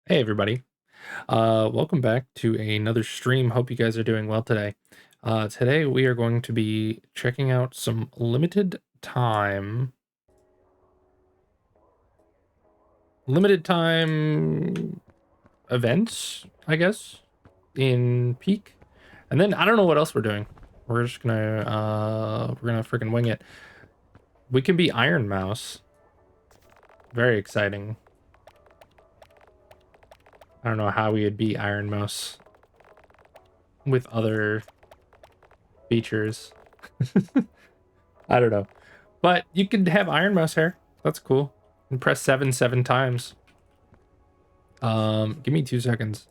Hey everybody. Welcome back to another stream. Hope you guys are doing well today. Today we are going to be checking out some limited time events, I guess, in Peak. And then I don't know what else we're doing. We're gonna freaking wing it. We can be Iron Mouse. Very exciting. I don't know how we would be Iron Mouse with other features. I don't know. But you can have Iron Mouse hair. That's cool. And press 7 times. Give me 2 seconds.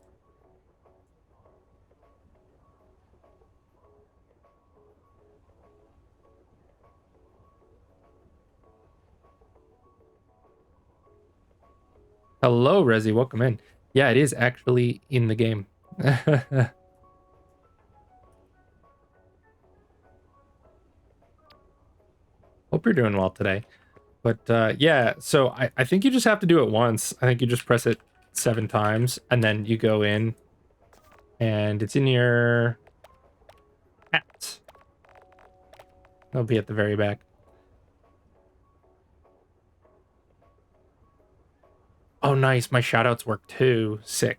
Hello, Resi. Welcome in. Yeah, it is actually in the game. Hope you're doing well today. But yeah, so I think you just have to do it once. I think you just press it 7 times and then you go in and it's in your hat. It'll be at the very back. Oh, nice. My shoutouts work too. Sick.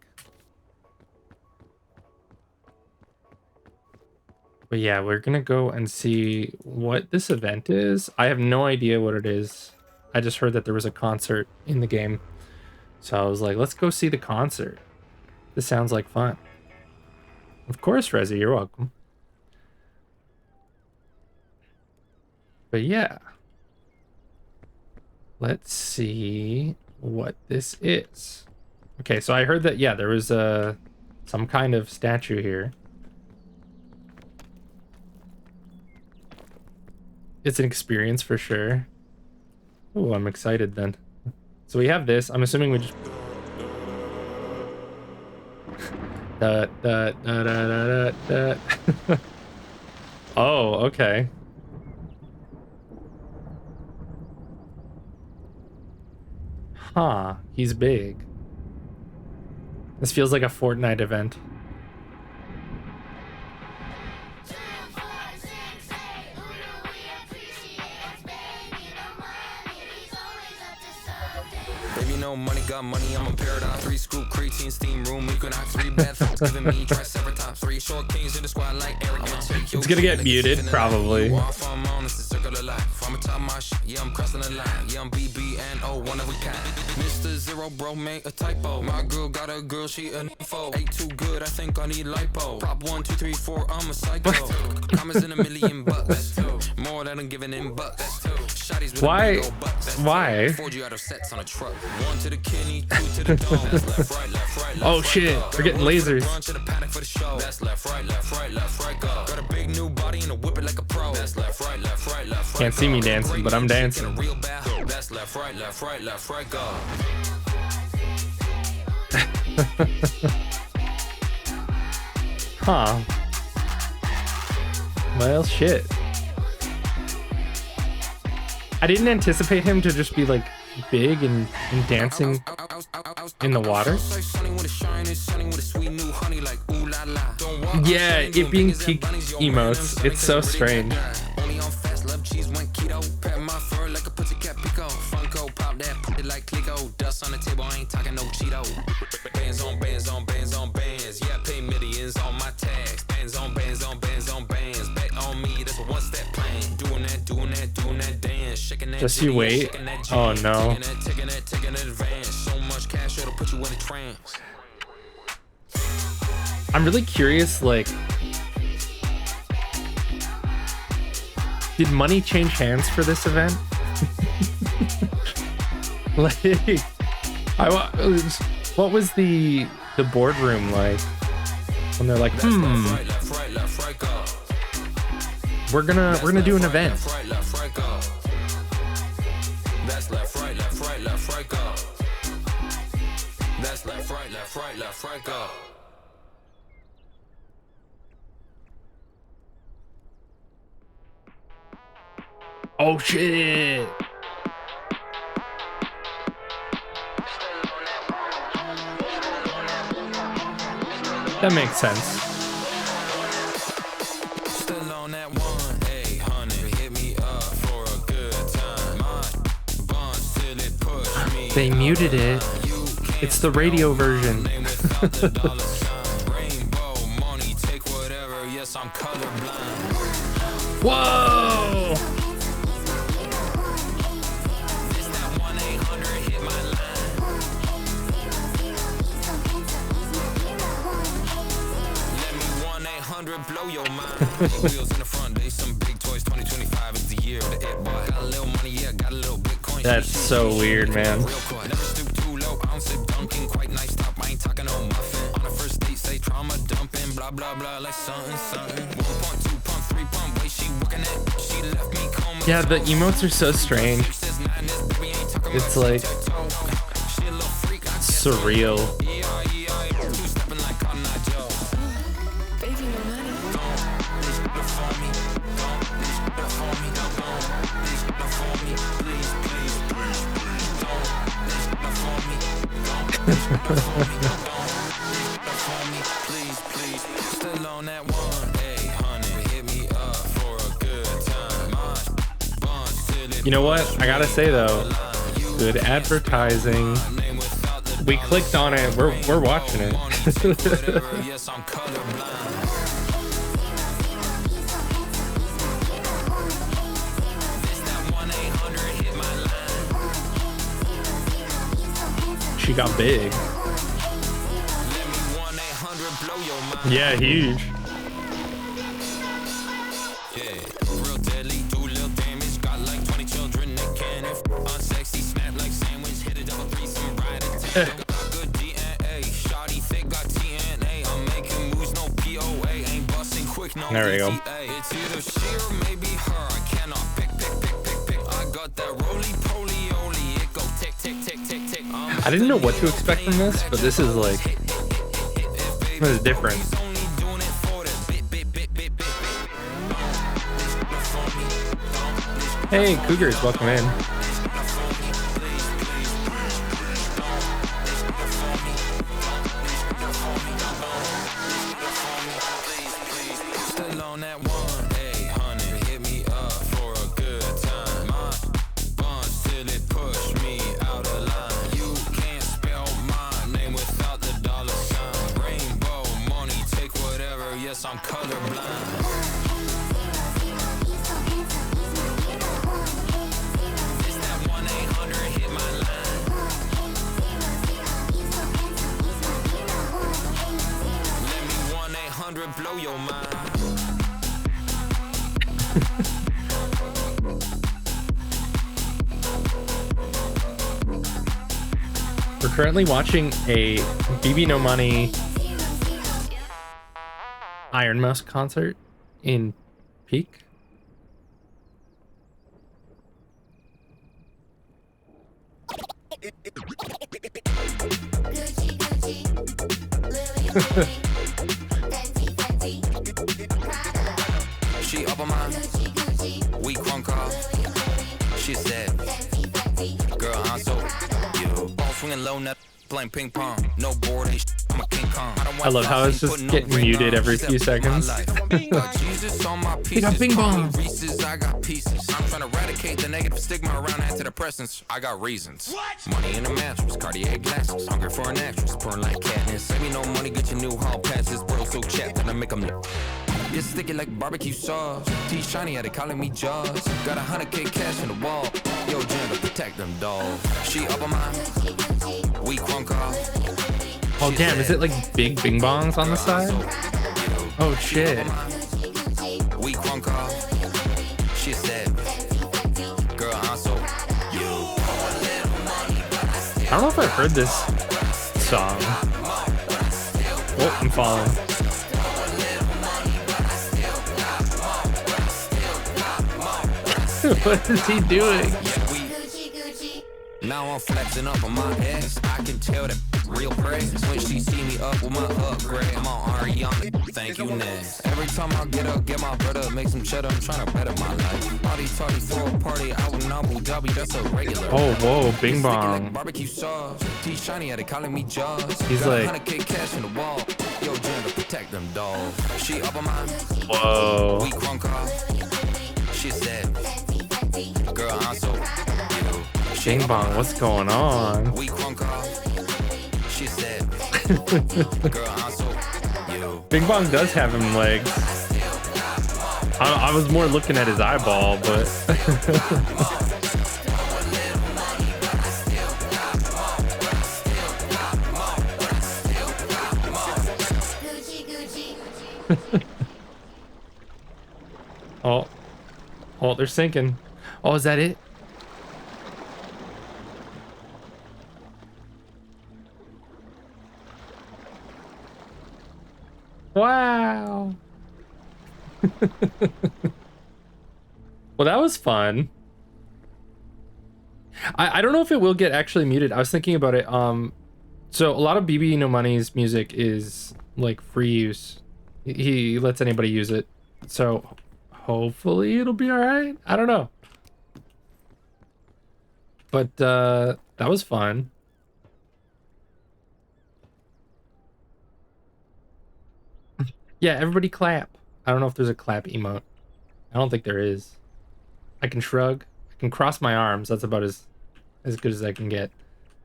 But yeah, we're gonna go and see what this event is. I have no idea what it is. I just heard that there was a concert in the game. So I was like, let's go see the concert. This sounds like fun. Of course, Rezi, you're welcome. But yeah. Let's see what this is. Okay, so I heard that, yeah, there was some kind of statue here. It's an experience for sure. Oh, I'm excited then. So we have this. I'm assuming we just... Oh, okay. Huh, he's big. This feels like a Fortnite event. Money got money, I'm a paradigm. 3 scoop creatine steam room, you can have 3 bathrooms giving me try several times. 3 short kings in the squad like Eric. It's gonna get muted, probably. I'm top my shit, yeah, I'm crossing the line. Yeah, I'm bbno, one of a kind. Mr. Zero, bro, made a typo. My girl got a girl, she an info. Ain't too good, I think I need lipo. Prop 1, 2, 3, 4, I'm a psycho. Comments in $1 million bucks. More than I'm giving in bucks. Why? Oh shit, we're getting lasers. Can't see me dancing, but I'm dancing. Huh. Well, shit. I didn't anticipate him to just be like big and dancing in the water. Yeah, it being peak emotes, it's so strange. Just you wait. Oh no. I'm really curious, like, did money change hands for this event? Like, what was the boardroom like when they're like, we're gonna do an event. That's left, right, left, right, left, right, go. That's left, right, left, right, left, right, go. Oh shit. That makes sense. Still on that 1-800, hit me up for a good time. My bonds till it push me. They muted it. It's the radio version. Rainbow money, take whatever. Yes, I'm colorblind. Whoa! This that 1-800, hit my line. Let me 1-800 blow your mind. Wheels in the front, they some big toys. 2025 is the year of the it boy. Got a little money, yeah, got a little Bitcoin. That's so weird, man. Never stoop too low, I don't sip dunking. Quite nice top, I ain't talking no muffin. On the first date, say trauma dumping. Blah, blah, blah, like something, something. 1 pump, 2 pump, 3 pump, way she working it. She left me coma. Yeah, the emotes are so strange. It's like surreal. Still on that 1-800, hit me up for a good time. My bonds till it You know what? I gotta say though, good advertising. We clicked on it. We're watching it. yes, I'm colorblind. This that 1-800, hit my line. She got big. Let me 1-800 blow your mind. Yeah, huge. Yeah, real deadly, do little damage. Got like 20 children that can. If unsexy, snap like sandwich. Hit it double threesome, ride it. Got good DNA. Shawty thick, got TNA. I'm making moves, no POA. Ain't busting quick, no There we go. DTA. It's either she or maybe her. I cannot pick. I got that roly-poly. It go tick. I didn't know what to expect from this, but this is like, this is different. Hey, Cougars, welcome in. Still on that 1-800, hit me up for a good time. My bonds till it push me out of line. You can't spell my name without the $sign. Rainbow money, take whatever. Yes, I'm colorblind. This that 1-800, hit my line. Let me 1-800 blow your mind. We're currently watching a bbno Money Iron Mouse concert in Peak. She up on my weak crunk off. She said, girl, I'm so you. Ball swinging low, net playing ping pong. No board, I'm a King Kong. I love how it's just getting muted every few seconds. Jesus on my pieces. got ping pong. Reese's, I got pieces. I'm trying to eradicate the negative stigma around antidepressants. I got reasons. Money in the mattress, Cartier glasses. Hungry for an actress, pouring like Katniss. Save me no money, get your new hall passes. Bro, so chat, then I make them. You're sticky like barbecue sauce. T-Shiny had it calling me Jaws. Got 100K cash in the wall. Yo, Jen to protect them dolls. She up on my weak crunk off. Oh damn, is it like big bing bongs on the side? Oh shit. Weak crunk off. She said, girl, I'm so you. I don't know if I've heard this song. Oh, I'm falling. What is he doing? Now I'm flexing up on my ass. I can tell that Real praise when she see me up with my upgrade. I'm on Ariana, thank you next. Every time I get up, get my bread up, make some cheddar, I'm trying to better my life. Party tardy for a party out in Abu Dhabi, that's a regular. Oh, whoa, bing It's looking bong. like barbecue sauce. T shiny at it, calling me Jaws. He's Got like- 100K cash in the wall. Yo, Jen to protect them dogs. She up on mine. Whoa. We crunk off. She said, girl, I'm so you. Bing bong, what's going on? We crunk off. She said, girl, I'm so you. Bing bong does have him legs. I was more looking at his eyeball, but oh, they're sinking. Oh, is that it? Wow. Well, that was fun. I don't know if it will get actually muted. I was thinking about it. So a lot of bbno Money's music is like free use. He lets anybody use it. So hopefully it'll be all right. I don't know. But that was fun. Yeah, everybody clap. I don't know if there's a clap emote. I don't think there is. I can shrug. I can cross my arms. That's about as good as I can get.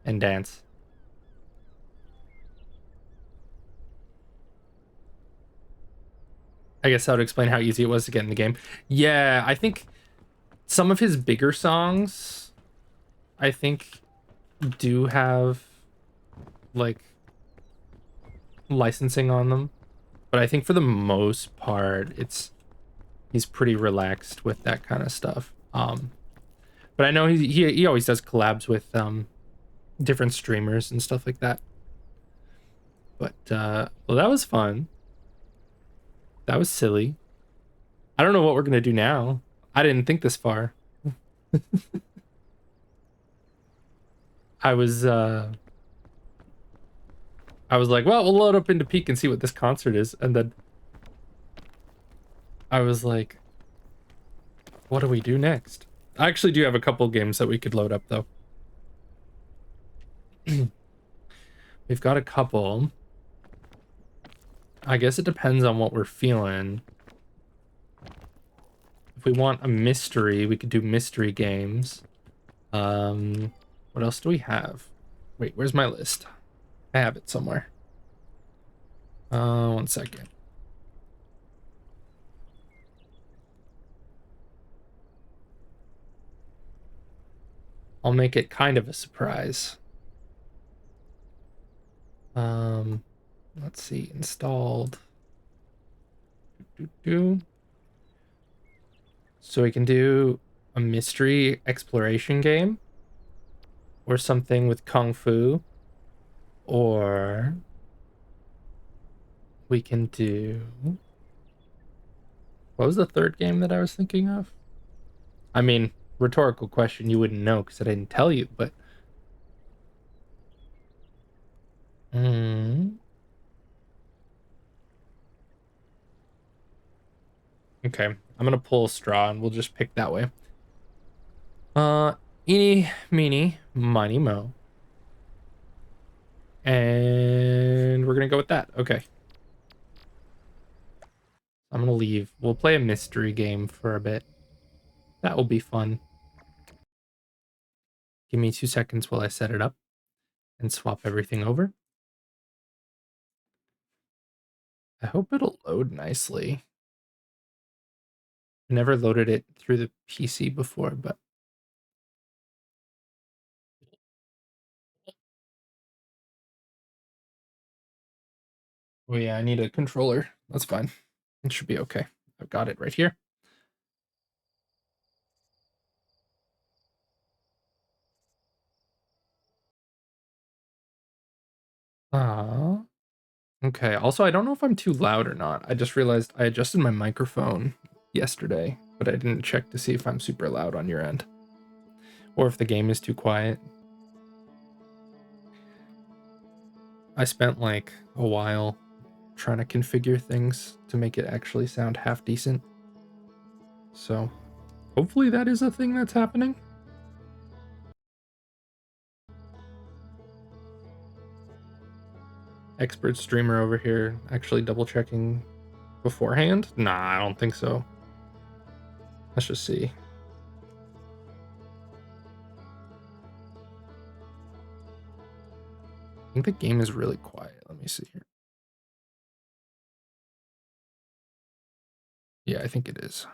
And dance. I guess that would explain how easy it was to get in the game. Yeah, I think some of his bigger songs, I think, do have, like, licensing on them. But I think for the most part, he's pretty relaxed with that kind of stuff. But I know he always does collabs with different streamers and stuff like that. But well, that was fun. That was silly. I don't know what we're gonna do now. I didn't think this far. I was like, well, we'll load up into Peak and see what this concert is. And then I was like, what do we do next? I actually do have a couple games that we could load up, though. We've got a couple. I guess it depends on what we're feeling. If we want a mystery, we could do mystery games. What else do we have? Wait, where's my list? I have it somewhere. 1 second. I'll make it kind of a surprise. Let's see, installed. So we can do a mystery exploration game or something with Kung Fu. Or we can do... What was the third game that I was thinking of? I mean, rhetorical question, you wouldn't know because I didn't tell you, but... Okay, I'm gonna pull a straw and we'll just pick that way. Eeny, meeny, miny, mo. And we're gonna go with that. Okay. I'm gonna leave. We'll play a mystery game for a bit. That will be fun. Give me 2 seconds while I set it up and swap everything over. I hope it'll load nicely. I never loaded it through the PC before, but... Oh yeah, I need a controller. That's fine. It should be okay. I've got it right here. Okay. Also, I don't know if I'm too loud or not. I just realized I adjusted my microphone yesterday, but I didn't check to see if I'm super loud on your end. Or if the game is too quiet. I spent like a while trying to configure things to make it actually sound half decent. So hopefully that is a thing that's happening. Expert streamer over here actually double checking beforehand? Nah, I don't think so. Let's just see. I think the game is really quiet. Let me see here. Yeah, I think it is.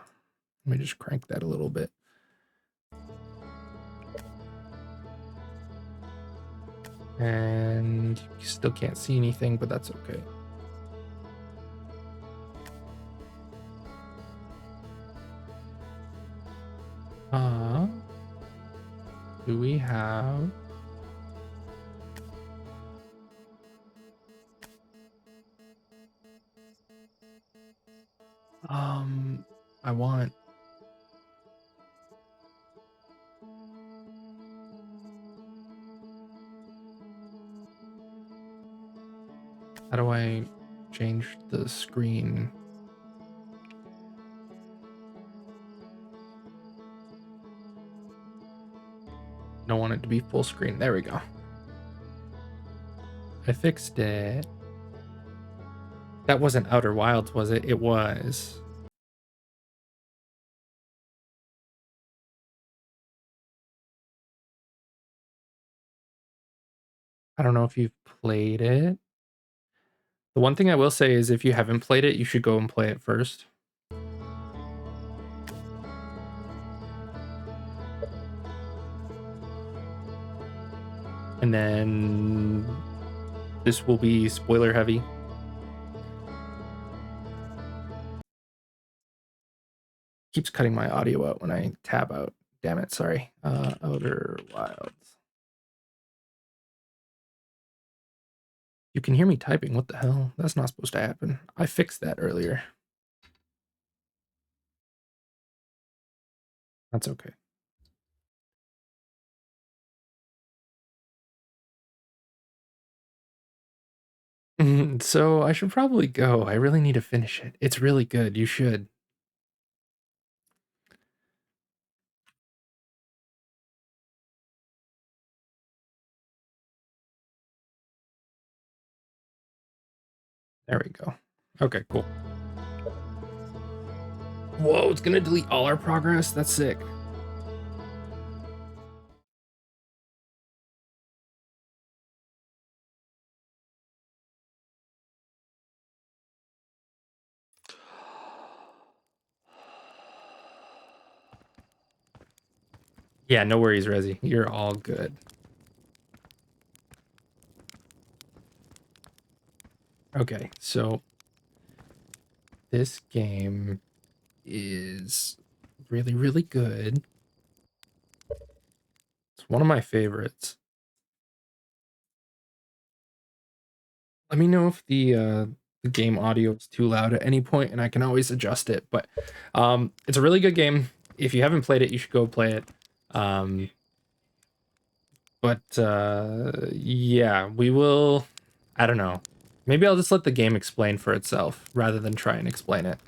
Let me just crank that a little bit. And you still can't see anything, but that's okay. Do we have... I want... How do I change the screen? Don't want it to be full screen. There we go. I fixed it. That wasn't Outer Wilds, was it? It was. I don't know if you've played it. The one thing I will say is if you haven't played it, you should go and play it first. And then this will be spoiler heavy. Keeps cutting my audio out when I tab out. Damn it, sorry. Outer Wilds. You can hear me typing. What the hell? That's not supposed to happen. I fixed that earlier. That's okay. So I should probably go. I really need to finish it. It's really good. You should. There we go. Okay, cool. Whoa, it's gonna delete all our progress? That's sick. Yeah, no worries, Resi. You're all good. Okay, so this game is really, really good. It's one of my favorites. Let me know if the game audio is too loud at any point, and I can always adjust it. But it's a really good game. If you haven't played it, you should go play it. Yeah, we will. I don't know. Maybe I'll just let the game explain for itself rather than try and explain it.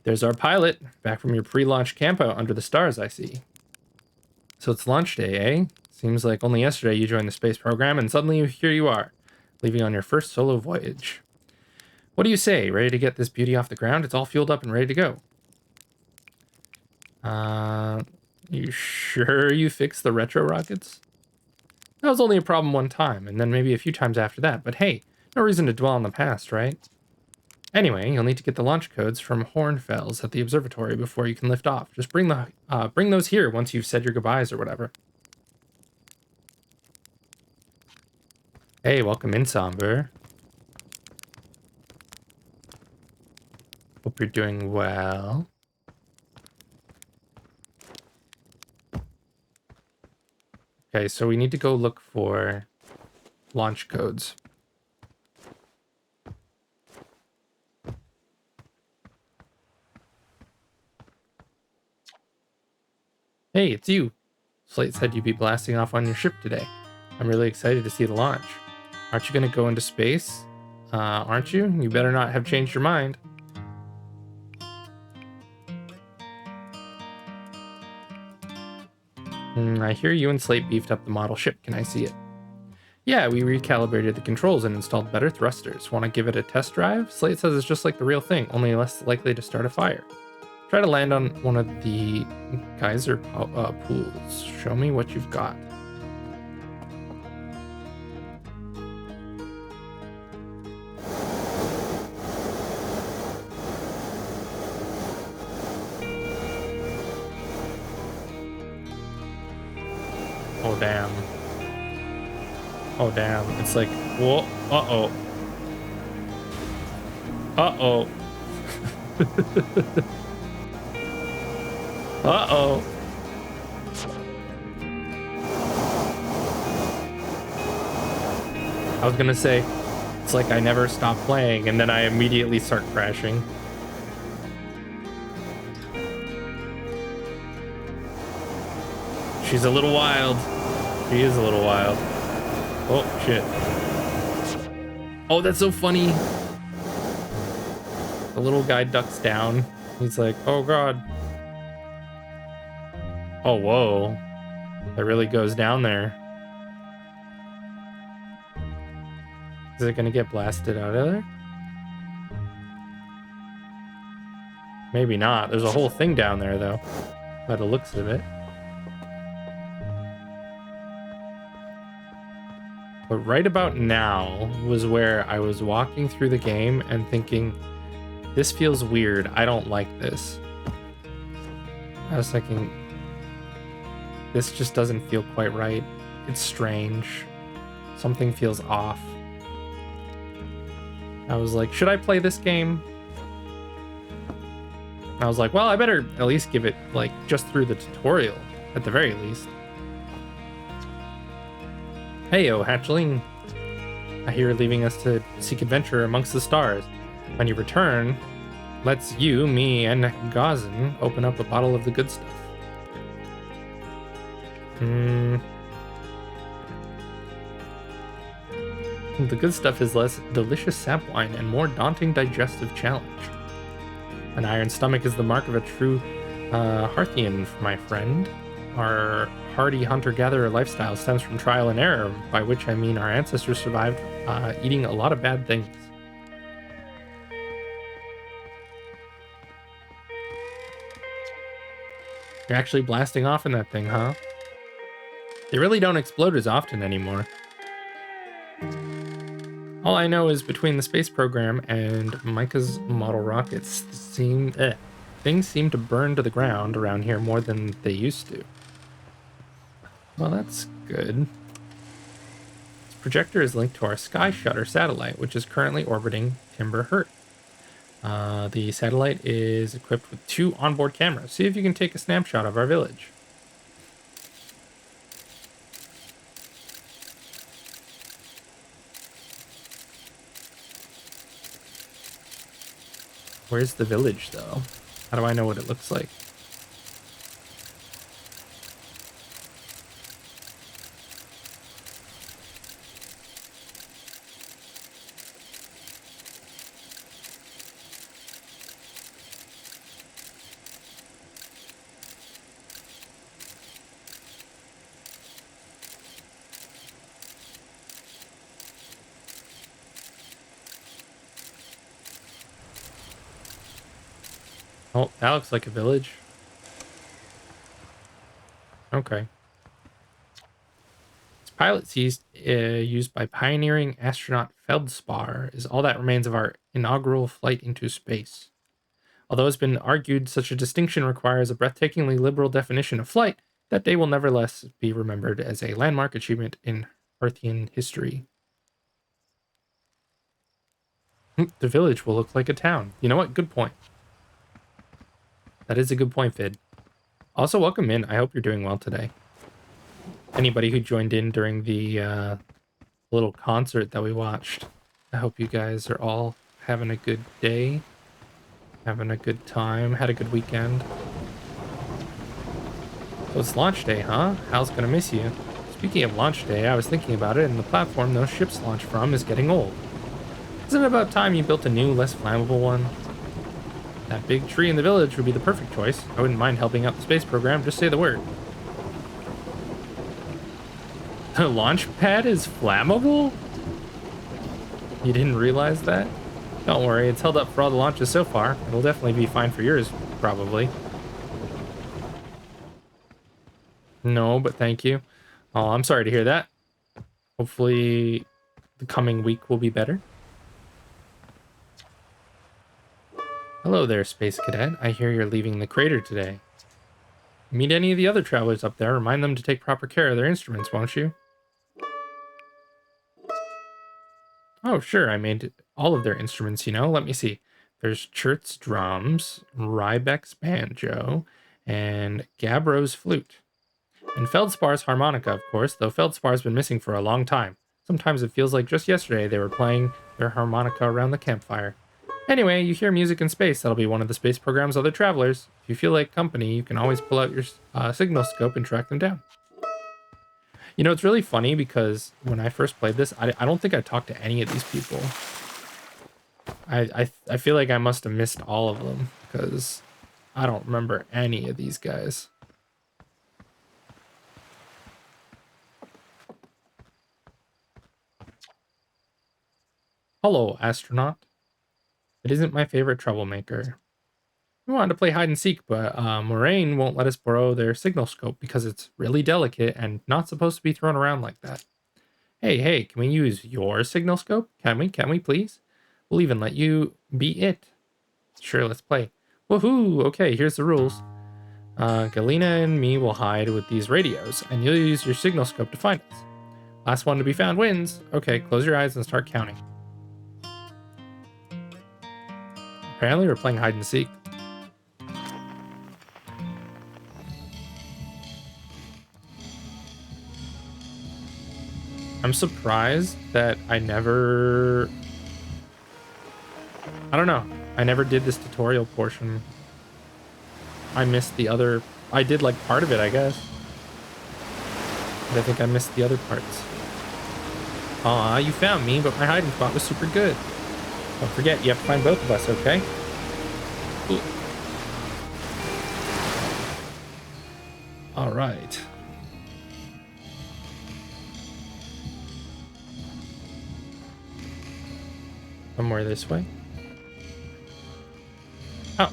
There's our pilot, back from your pre-launch campout under the stars, I see. So it's launch day, eh? Seems like only yesterday you joined the space program, and suddenly here you are, leaving on your first solo voyage. What do you say? Ready to get this beauty off the ground? It's all fueled up and ready to go. You sure you fixed the retro rockets? That was only a problem one time, and then maybe a few times after that, but hey, no reason to dwell on the past, right? Anyway, you'll need to get the launch codes from Hornfels at the observatory before you can lift off. Just bring those here once you've said your goodbyes or whatever. Hey, welcome in, Somber. Hope you're doing well. Okay, so we need to go look for launch codes. Hey, it's you. Slate said you'd be blasting off on your ship today. I'm really excited to see the launch. Aren't you going to go into space? Aren't you? You better not have changed your mind. I hear you and Slate beefed up the model ship. Can I see it? Yeah, we recalibrated the controls and installed better thrusters. Want to give it a test drive? Slate says it's just like the real thing, only less likely to start a fire. Try to land on one of the geyser pools. Show me what you've got. Oh, damn. Oh, damn. It's like, whoa, uh-oh. Uh-oh. Uh-oh. I was gonna say, it's like I never stop playing, and then I immediately start crashing. She's a little wild. She is a little wild. Oh, shit. Oh, that's so funny. The little guy ducks down. He's like, oh, God. Oh, whoa. That really goes down there. Is it gonna get blasted out of there? Maybe not. There's a whole thing down there, though, by the looks of it. But right about now was where I was walking through the game and thinking, this feels weird. I don't like this. I was thinking, this just doesn't feel quite right. It's strange. Something feels off. I was like, should I play this game? I was like, well, I better at least give it, like, just through the tutorial, at the very least. Hey-o, hatchling. I hear you're leaving us to seek adventure amongst the stars. When you return, let's you, me, and Gazin open up a bottle of the good stuff. The good stuff is less delicious sap wine and more daunting digestive challenge. An iron stomach is the mark of a true Hearthian, my friend. Our hardy hunter-gatherer lifestyle stems from trial and error, by which I mean our ancestors survived eating a lot of bad things. You're actually blasting off in that thing, huh? They really don't explode as often anymore. All I know is between the space program and Micah's model rockets, things seem to burn to the ground around here more than they used to. Well, that's good. This projector is linked to our Sky Shutter satellite, which is currently orbiting Timber Hurt. The satellite is equipped with 2 onboard cameras. See if you can take a snapshot of our village. Where's the village, though? How do I know what it looks like? Oh, that looks like a village. Okay. This pilot seat used by pioneering astronaut Feldspar is all that remains of our inaugural flight into space. Although it's been argued such a distinction requires a breathtakingly liberal definition of flight, that day will nevertheless be remembered as a landmark achievement in Earthian history. The village will look like a town. You know what? Good point. That is a good point, Fid. Also, welcome in. I hope you're doing well today. Anybody who joined in during the little concert that we watched, I hope you guys are all having a good day, having a good time, had a good weekend. So it's launch day, huh? Hal's gonna miss you. Speaking of launch day, I was thinking about it, and the platform those ships launch from is getting old. Isn't it about time you built a new, less flammable one? That big tree in the village would be the perfect choice. I wouldn't mind helping out the space program, just say the word. The launch pad is flammable? You didn't realize that? Don't worry, it's held up for all the launches so far. It'll definitely be fine for yours, probably. No, but thank you. Oh, I'm sorry to hear that. Hopefully the coming week will be better. Hello there, Space Cadet. I hear you're leaving the crater today. Meet any of the other travelers up there. Remind them to take proper care of their instruments, won't you? Oh, sure. I made all of their instruments, you know. Let me see. There's Chert's drums, Rybek's banjo, and Gabro's flute. And Feldspar's harmonica, of course, though Feldspar's been missing for a long time. Sometimes it feels like just yesterday they were playing their harmonica around the campfire. Anyway, you hear music in space. That'll be one of the space program's other travelers. If you feel like company, you can always pull out your signal scope and track them down. You know, it's really funny because when I first played this, I don't think I talked to any of these people. I feel like I must have missed all of them because I don't remember any of these guys. Hello, astronaut. It isn't my favorite troublemaker. We wanted to play hide and seek, but Moraine won't let us borrow their signal scope because it's really delicate and not supposed to be thrown around like that. Hey, can we use your signal scope? Can we please? We'll even let you be it. Sure, let's play. Woohoo! Okay, here's the rules. Galena and me will hide with these radios, and you'll use your signal scope to find us. Last one to be found wins. Okay, close your eyes and start counting. Apparently, we're playing hide and seek. I'm surprised that I don't know. I never did this tutorial portion. I missed the other. I did like part of it, I guess. But I think I missed the other parts. Aw, you found me, but my hiding spot was super good. Don't forget, you have to find both of us, okay? Ooh. All right. Somewhere this way. Oh.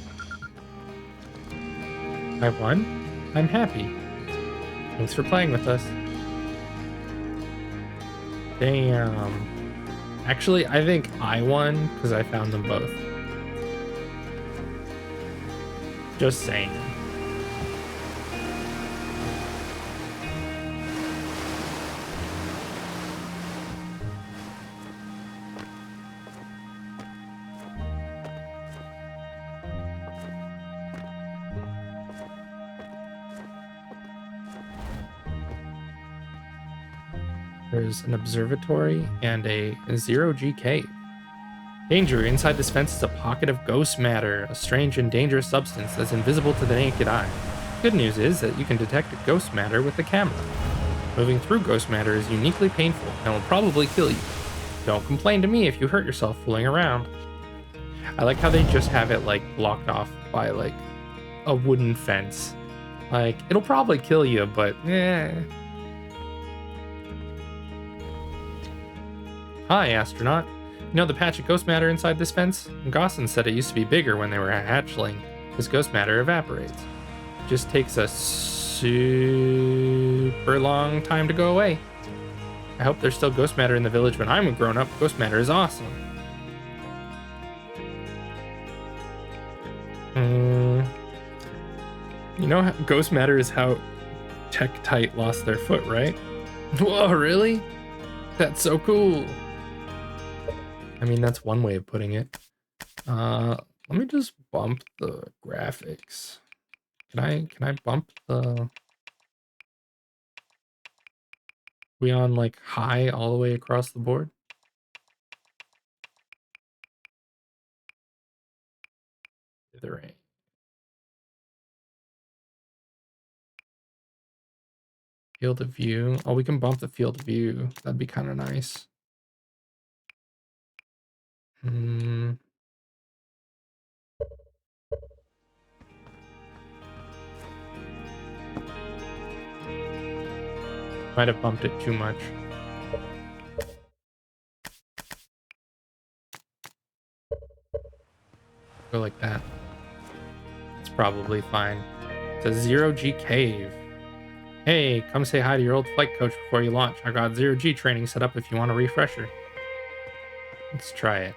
I won? I'm happy. Thanks for playing with us. Damn. Actually, I think I won because I found them both. Just saying. There's an observatory and a zero-G cave. Danger, inside this fence is a pocket of ghost matter, a strange and dangerous substance that's invisible to the naked eye. Good news is that you can detect ghost matter with the camera. Moving through ghost matter is uniquely painful and will probably kill you. Don't complain to me if you hurt yourself fooling around. I like how they just have it like blocked off by like a wooden fence. Like, it'll probably kill you, but Hi, astronaut. You know the patch of ghost matter inside this fence? Gosson said it used to be bigger when they were a hatchling, because ghost matter evaporates. It just takes a super long time to go away. I hope there's still ghost matter in the village when I'm a grown up. Ghost matter is awesome. You know, ghost matter is how Tektite lost their foot, right? Whoa, really? That's so cool. I mean, that's one way of putting it. Let me just bump the graphics. Can I bump the... We on like high all the way across the board? Either way. Field of view. Oh, we can bump the field of view. That'd be kind of nice. Might have bumped it too much. Go like that. It's probably fine. It's a 0G cave. Hey, come say hi to your old flight coach before you launch. I got 0G training set up if you want a refresher. Let's try it.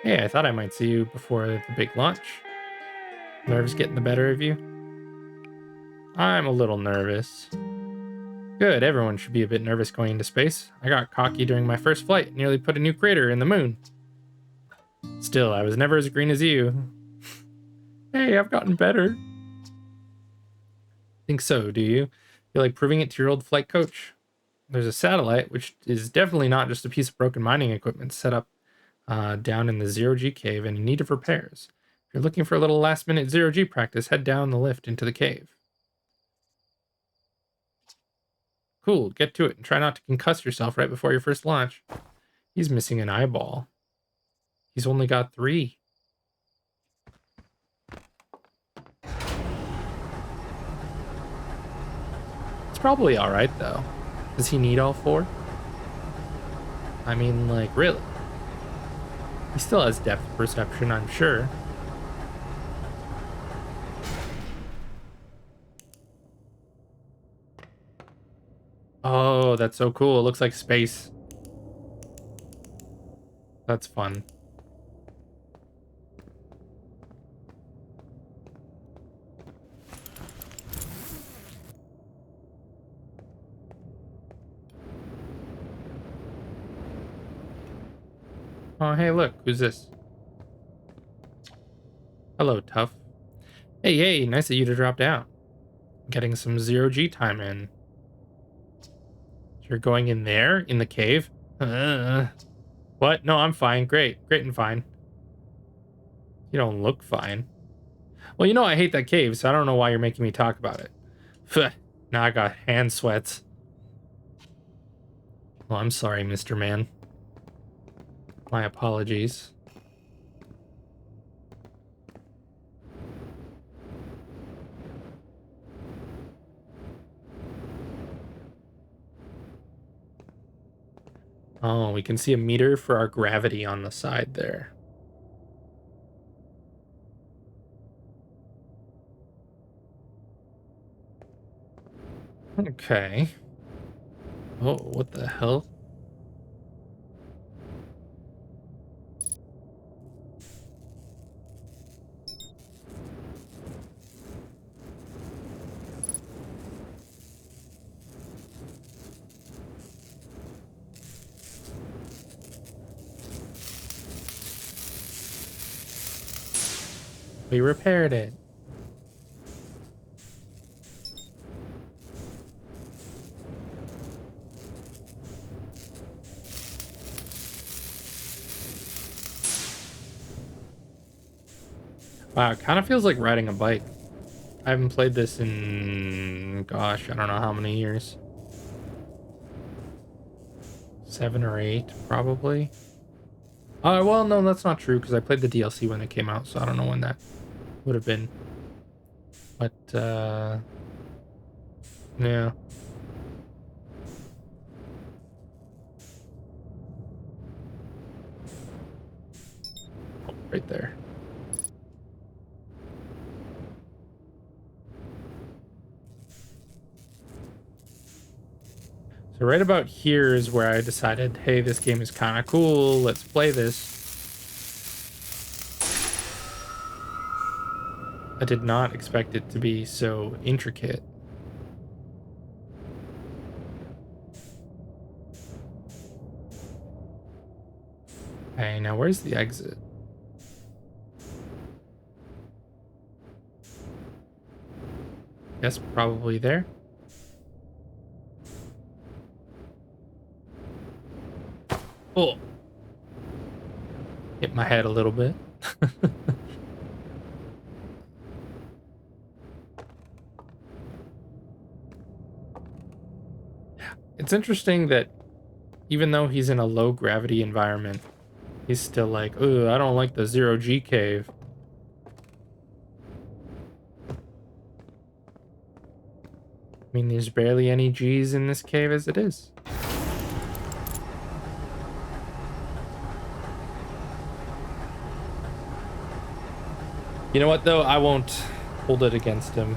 Hey, I thought I might see you before the big launch. Nerves getting the better of you? I'm a little nervous. Good, everyone should be a bit nervous going into space. I got cocky during my first flight, nearly put a new crater in the moon. Still, I was never as green as you. Hey, I've gotten better. Think so, do you? Feel like proving it to your old flight coach? There's a satellite, which is definitely not just a piece of broken mining equipment set up down in the 0G cave and in need of repairs. If you're looking for a little last-minute 0G practice, head down the lift into the cave. Cool, get to it and try not to concuss yourself right before your first launch. He's missing an eyeball. He's only got 3. It's probably alright, though. Does he need all 4? I mean, like, really? He still has depth perception, I'm sure. Oh, that's so cool. It looks like space. That's fun. Oh, hey, look. Who's this? Hello, Tough. Hey, nice of you to drop down. Getting some 0G time in. You're going in there? In the cave? What? No, I'm fine. Great and fine. You don't look fine. Well, you know I hate that cave, so I don't know why you're making me talk about it. Phew, now I got hand sweats. Well, I'm sorry, Mr. Man. My apologies. Oh, we can see a meter for our gravity on the side there. Okay. Oh, what the hell? We repaired it. Wow, it kind of feels like riding a bike. I haven't played this in, gosh, I don't know how many years. 7 or 8, probably. Well, no, that's not true, because I played the DLC when it came out, so I don't know when that would have been. But, yeah. Oh, right there. So right about here is where I decided, hey, this game is kind of cool. Let's play this. I did not expect it to be so intricate. Okay, now where's the exit? Guess probably there. Oh, hit my head a little bit. It's interesting that even though he's in a low gravity environment, he's still like, "Ooh, I don't like the zero G cave." I mean, there's barely any G's in this cave as it is. You know what, though? I won't hold it against him.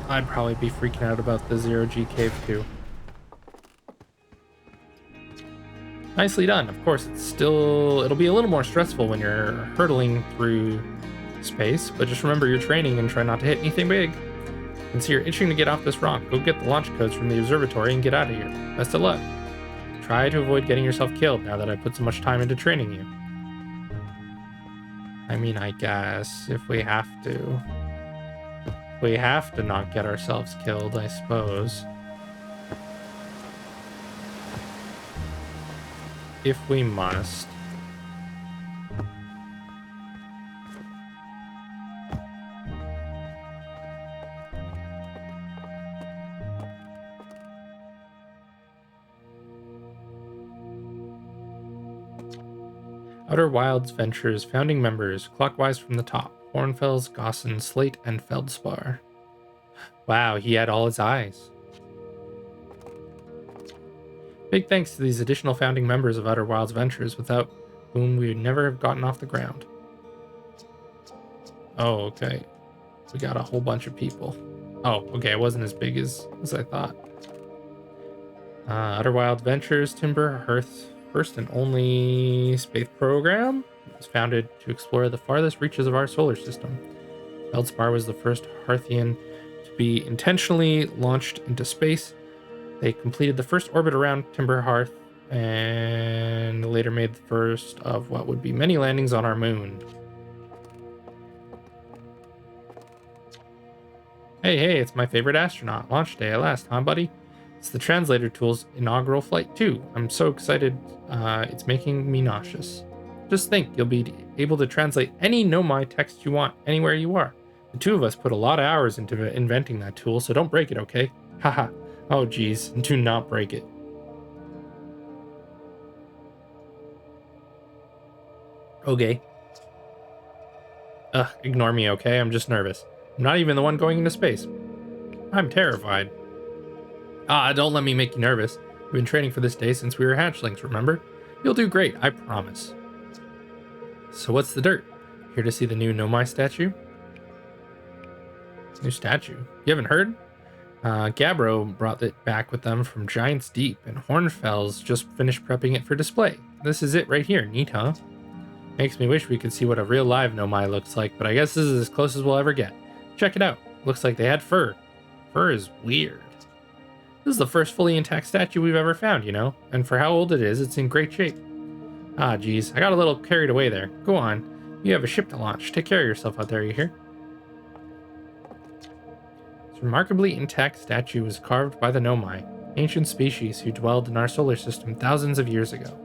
I'd probably be freaking out about the zero G cave, too. Nicely done. Of course, it'll be a little more stressful when you're hurtling through space, but just remember your training and try not to hit anything big. And so you're itching to get off this rock. Go get the launch codes from the observatory and get out of here. Best of luck. Try to avoid getting yourself killed now that I put so much time into training you. I mean, I guess if we have to. We have to not get ourselves killed, I suppose. If we must. Outer Wilds Ventures founding members, clockwise from the top. Hornfels, Gosson, Slate, and Feldspar. Wow, he had all his eyes. Big thanks to these additional founding members of Outer Wilds Ventures, without whom we would never have gotten off the ground. Oh, okay. We got a whole bunch of people. Oh, okay, it wasn't as big as I thought. Outer Wild Ventures, Timber Hearth's first and only space program. It was founded to explore the farthest reaches of our solar system. Feldspar was the first Hearthian to be intentionally launched into space. They completed the first orbit around Timber Hearth and later made the first of what would be many landings on our moon. Hey, it's my favorite astronaut. Launch day at last, huh, buddy? It's the translator tool's inaugural flight, too. I'm so excited, it's making me nauseous. Just think, you'll be able to translate any Nomai text you want, anywhere you are. The two of us put a lot of hours into inventing that tool, so don't break it, okay? Haha. Oh, geez, do not break it. Okay. Ignore me, okay? I'm just nervous. I'm not even the one going into space. I'm terrified. Don't let me make you nervous. We've been training for this day since we were hatchlings, remember? You'll do great, I promise. So what's the dirt? Here to see the new Nomai statue? New statue? You haven't heard? Gabbro brought it back with them from Giant's Deep, and Hornfels just finished prepping it for display. This is it right here. Neat, huh? Makes me wish we could see what a real live Nomai looks like, but I guess this is as close as we'll ever get. Check it out. Looks like they had fur. Fur is weird. This is the first fully intact statue we've ever found, you know? And for how old it is, it's in great shape. Ah, geez, I got a little carried away there. Go on. You have a ship to launch. Take care of yourself out there, you hear? This remarkably intact statue was carved by the Nomai, ancient species who dwelled in our solar system thousands of years ago.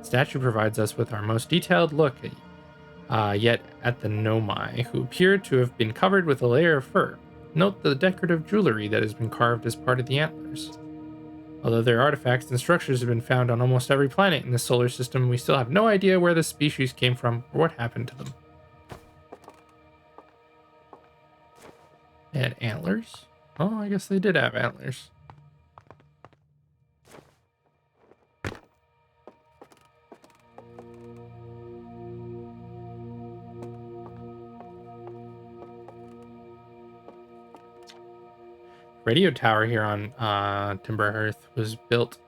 The statue provides us with our most detailed look yet at the Nomai, who appear to have been covered with a layer of fur. Note the decorative jewelry that has been carved as part of the antlers. Although their artifacts and structures have been found on almost every planet in the solar system, we still have no idea where this species came from or what happened to them. They had antlers? Oh, I guess they did have antlers. Radio tower here on Timber Hearth was built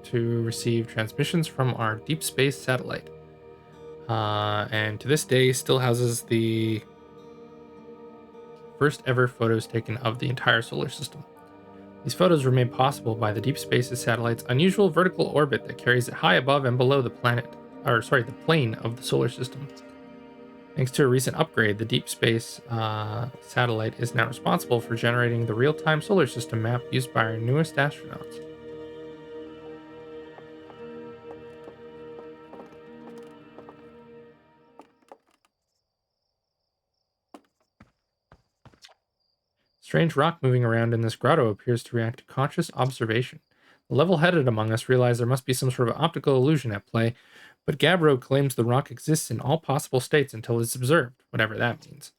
to receive transmissions from our deep space satellite. And to this day still houses the first ever photos taken of the entire solar system. These photos were made possible by the Deep Space's satellite's unusual vertical orbit that carries it high above and below the plane of the solar system. Thanks to a recent upgrade, the Deep Space satellite is now responsible for generating the real-time solar system map used by our newest astronauts. Strange rock moving around in this grotto appears to react to conscious observation. The level-headed among us realize there must be some sort of optical illusion at play, but Gabbro claims the rock exists in all possible states until it's observed, whatever that means.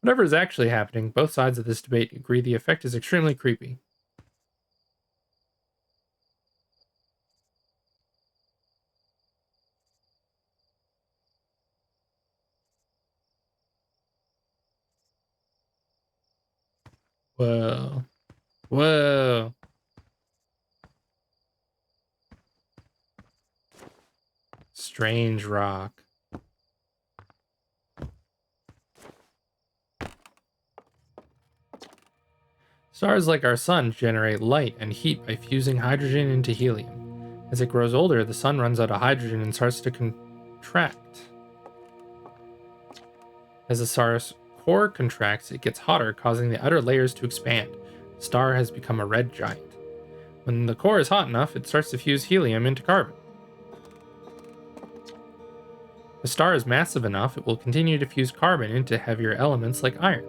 Whatever is actually happening, both sides of this debate agree the effect is extremely creepy. Whoa. Whoa. Strange rock. Stars like our sun generate light and heat by fusing hydrogen into helium. As it grows older, the sun runs out of hydrogen and starts to contract. As the star's core contracts, it gets hotter, causing the outer layers to expand. The star has become a red giant. When the core is hot enough, it starts to fuse helium into carbon. If the star is massive enough, it will continue to fuse carbon into heavier elements like iron.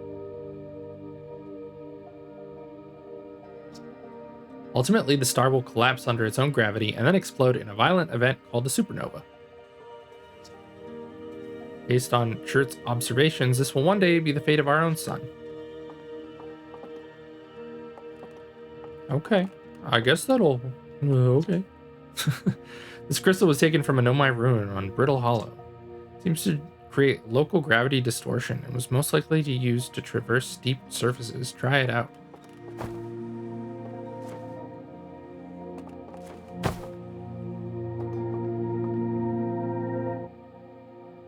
Ultimately, the star will collapse under its own gravity and then explode in a violent event called a supernova. Based on Schert's observations, this will one day be the fate of our own sun. Okay, I guess that'll... Okay. This crystal was taken from a Nomai ruin on Brittle Hollow. It seems to create local gravity distortion and was most likely to use to traverse steep surfaces. Try it out.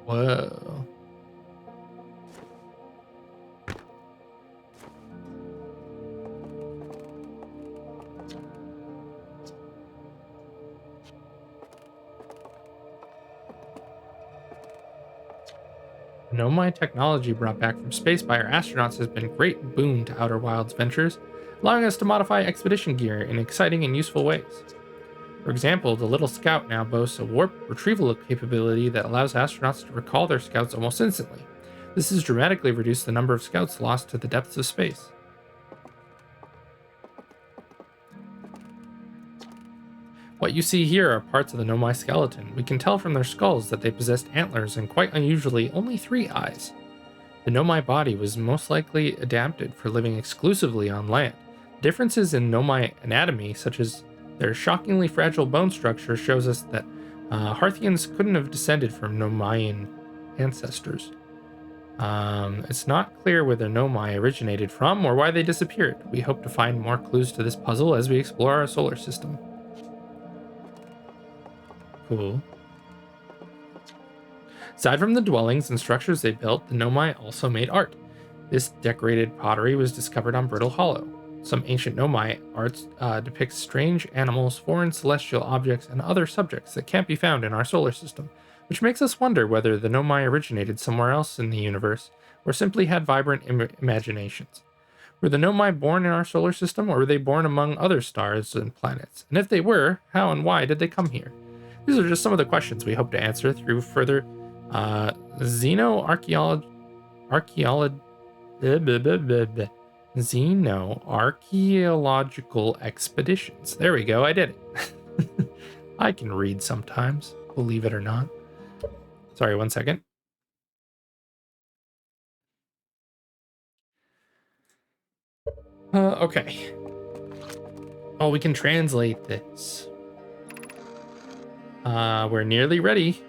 Whoa. Nomai technology brought back from space by our astronauts has been a great boon to Outer Wilds ventures, allowing us to modify expedition gear in exciting and useful ways. For example, the Little Scout now boasts a warp retrieval capability that allows astronauts to recall their scouts almost instantly. This has dramatically reduced the number of scouts lost to the depths of space. What you see here are parts of the Nomai skeleton. We can tell from their skulls that they possessed antlers and, quite unusually, only 3 eyes. The Nomai body was most likely adapted for living exclusively on land. Differences in Nomai anatomy, such as their shockingly fragile bone structure, shows us that Harthians couldn't have descended from Nomaian ancestors. It's not clear where the Nomai originated from or why they disappeared. We hope to find more clues to this puzzle as we explore our solar system. Cool. Aside from the dwellings and structures they built, the Nomai also made art. This decorated pottery was discovered on Brittle Hollow. Some ancient Nomai arts depict strange animals, foreign celestial objects, and other subjects that can't be found in our solar system, which makes us wonder whether the Nomai originated somewhere else in the universe, or simply had vibrant imaginations. Were the Nomai born in our solar system, or were they born among other stars and planets? And if they were, how and why did they come here? These are just some of the questions we hope to answer through further xenoarchaeological expeditions. There we go, I did it. I can read sometimes, believe it or not. Sorry, 1 second. Okay. Oh, we can translate this. We're nearly ready.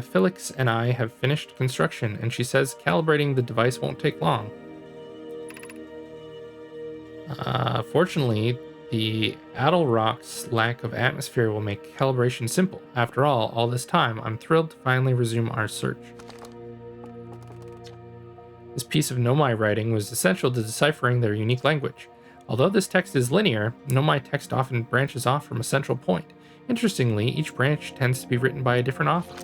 Felix and I have finished construction, and she says calibrating the device won't take long. Fortunately, the Addle Rock's lack of atmosphere will make calibration simple. After all this time, I'm thrilled to finally resume our search. This piece of Nomai writing was essential to deciphering their unique language. Although this text is linear, Nomai text often branches off from a central point. Interestingly, each branch tends to be written by a different author.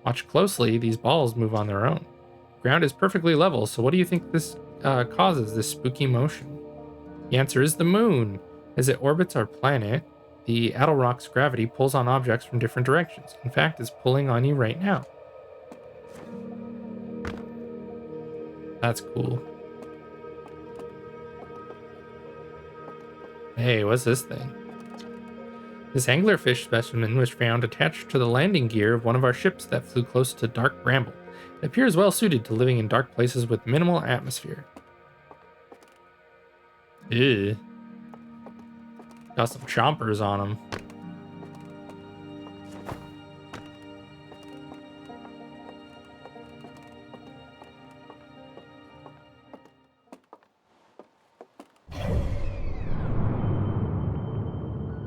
Watch closely, these balls move on their own. The ground is perfectly level, so what do you think this causes this spooky motion? The answer is the moon. As it orbits our planet, the Addle Rock's gravity pulls on objects from different directions. In fact, it's pulling on you right now. That's cool. Hey, what's this thing? This anglerfish specimen was found attached to the landing gear of one of our ships that flew close to dark bramble. It appears well suited to living in dark places with minimal atmosphere. Ew. Got some chompers on them.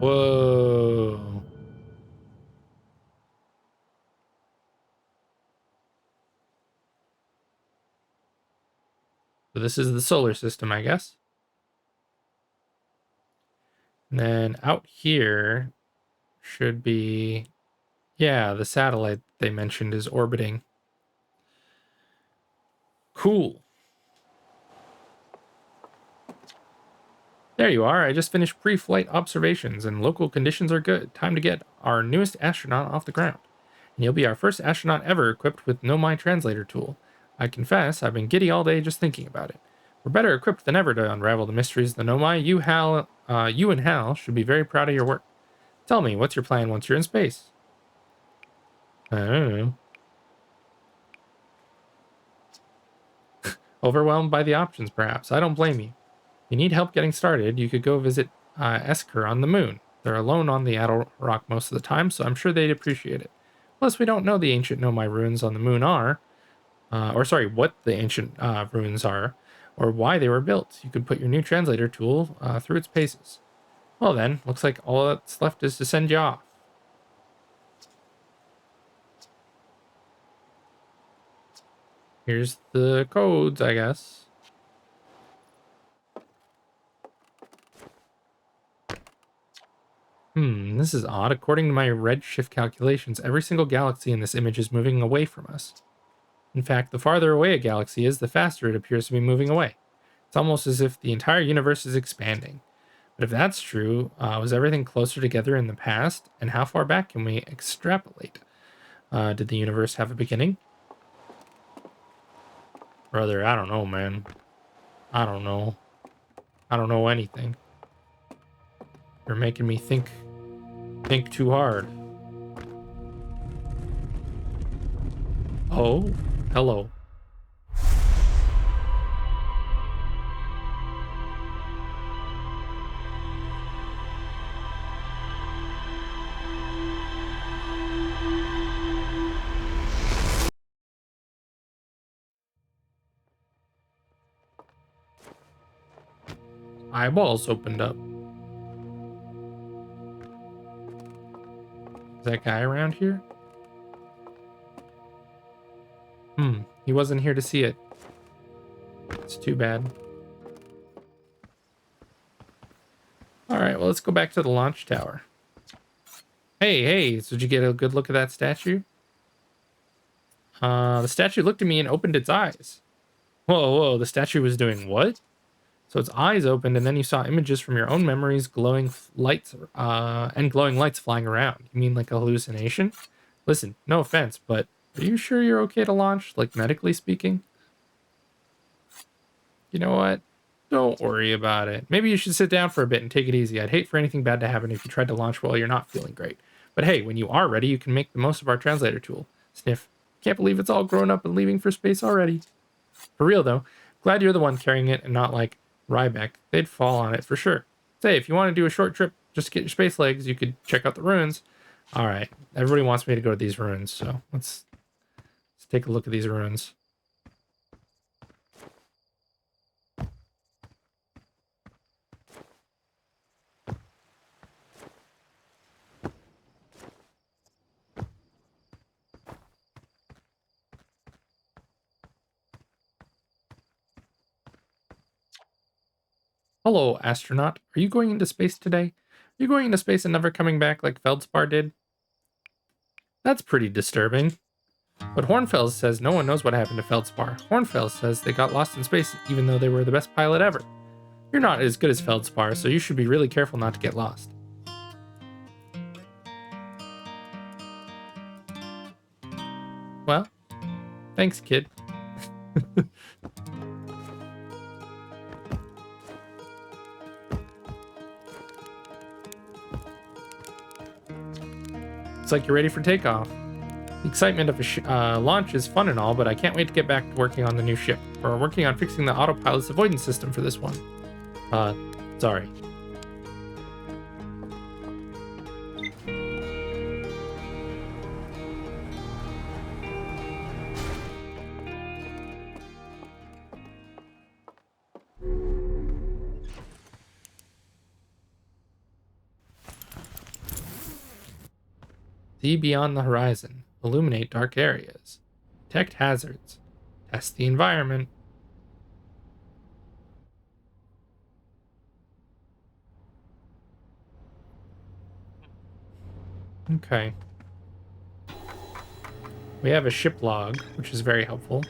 Whoa. So this is the solar system, I guess. And then out here should be, yeah, the satellite they mentioned is orbiting. Cool. There you are. I just finished pre-flight observations and local conditions are good. Time to get our newest astronaut off the ground. And you'll be our first astronaut ever equipped with Nomai Translator tool. I confess, I've been giddy all day just thinking about it. We're better equipped than ever to unravel the mysteries of the Nomai. You and Hal should be very proud of your work. Tell me, what's your plan once you're in space? I don't know. Overwhelmed by the options, perhaps. I don't blame you. If you need help getting started, you could go visit Esker on the moon. They're alone on the Adel Rock most of the time, so I'm sure they'd appreciate it. Plus, we don't know the ancient Nomai ruins on the moon are, what the ancient ruins are, or why they were built. You could put your new translator tool through its paces. Well then, looks like all that's left is to send you off. Here's the codes, I guess. This is odd. According to my redshift calculations, every single galaxy in this image is moving away from us. In fact, the farther away a galaxy is, the faster it appears to be moving away. It's almost as if the entire universe is expanding. But if that's true, was everything closer together in the past? And how far back can we extrapolate? Did the universe have a beginning? Brother, I don't know, man. I don't know. I don't know anything. You're making me think too hard. Oh, hello. Eyeballs opened up. Is that guy around here? He wasn't here to see it. It's too bad. Alright, well, let's go back to the launch tower. Hey, so did you get a good look at that statue? The statue looked at me and opened its eyes. Whoa, the statue was doing what? So its eyes opened, and then you saw images from your own memories, glowing lights flying around. You mean like a hallucination? Listen, no offense, but are you sure you're okay to launch, like medically speaking? You know what? Don't worry about it. Maybe you should sit down for a bit and take it easy. I'd hate for anything bad to happen if you tried to launch while you're not feeling great. But hey, when you are ready, you can make the most of our translator tool. Sniff. Can't believe it's all grown up and leaving for space already. For real though, glad you're the one carrying it and not like Ryback. They'd fall on it for sure. Say, if you want to do a short trip just to get your space legs, you could check out the ruins. All right, everybody wants me to go to these ruins, so let's take a look at these ruins. Hello, astronaut. Are you going into space today? Are you going into space and never coming back like Feldspar did? That's pretty disturbing. But Hornfels says no one knows what happened to Feldspar. Hornfels says they got lost in space even though they were the best pilot ever. You're not as good as Feldspar, so you should be really careful not to get lost. Well, thanks, kid. Looks like you're ready for takeoff. The excitement of a launch is fun and all, but I can't wait to get back to working on the new ship. We're working on fixing the autopilot's avoidance system for this one. Sorry. See beyond the horizon. Illuminate dark areas. Detect hazards. Test the environment. Okay. We have a ship log, which is very helpful.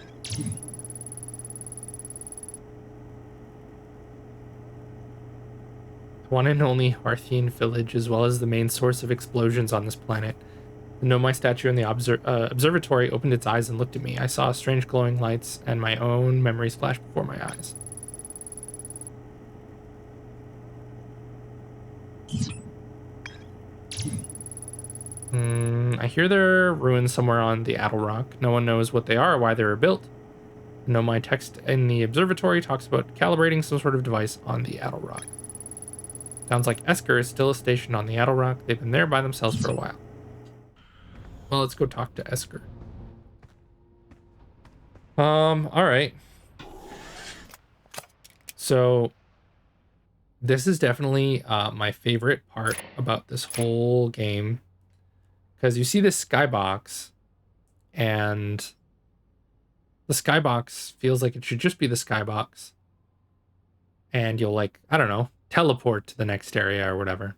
The one and only Harthian village, as well as the main source of explosions on this planet. The Nomai statue in the observatory opened its eyes and looked at me. I saw strange glowing lights, and my own memories flashed before my eyes. I hear there are ruins somewhere on the Addle Rock. No one knows what they are or why they were built. The Nomai text in the observatory talks about calibrating some sort of device on the Addle Rock. Sounds like Esker is still stationed on the Addle Rock. They've been there by themselves for a while. Well, let's go talk to Esker. All right. So this is definitely my favorite part about this whole game, because you see this skybox, and the skybox feels like it should just be the skybox, and you'll, like, I don't know, teleport to the next area or whatever.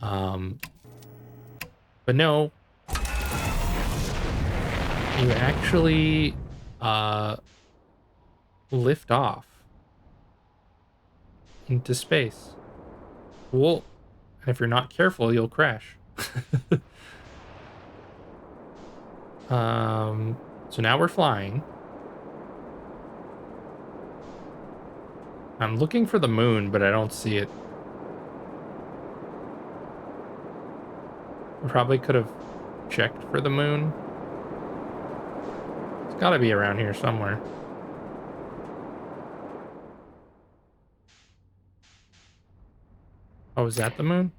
But no, you actually lift off into space. Cool. And if you're not careful, you'll crash. So now we're flying. I'm looking for the moon, but I don't see it. I probably could have checked for the moon. It's gotta be around here somewhere. Oh, is that the moon?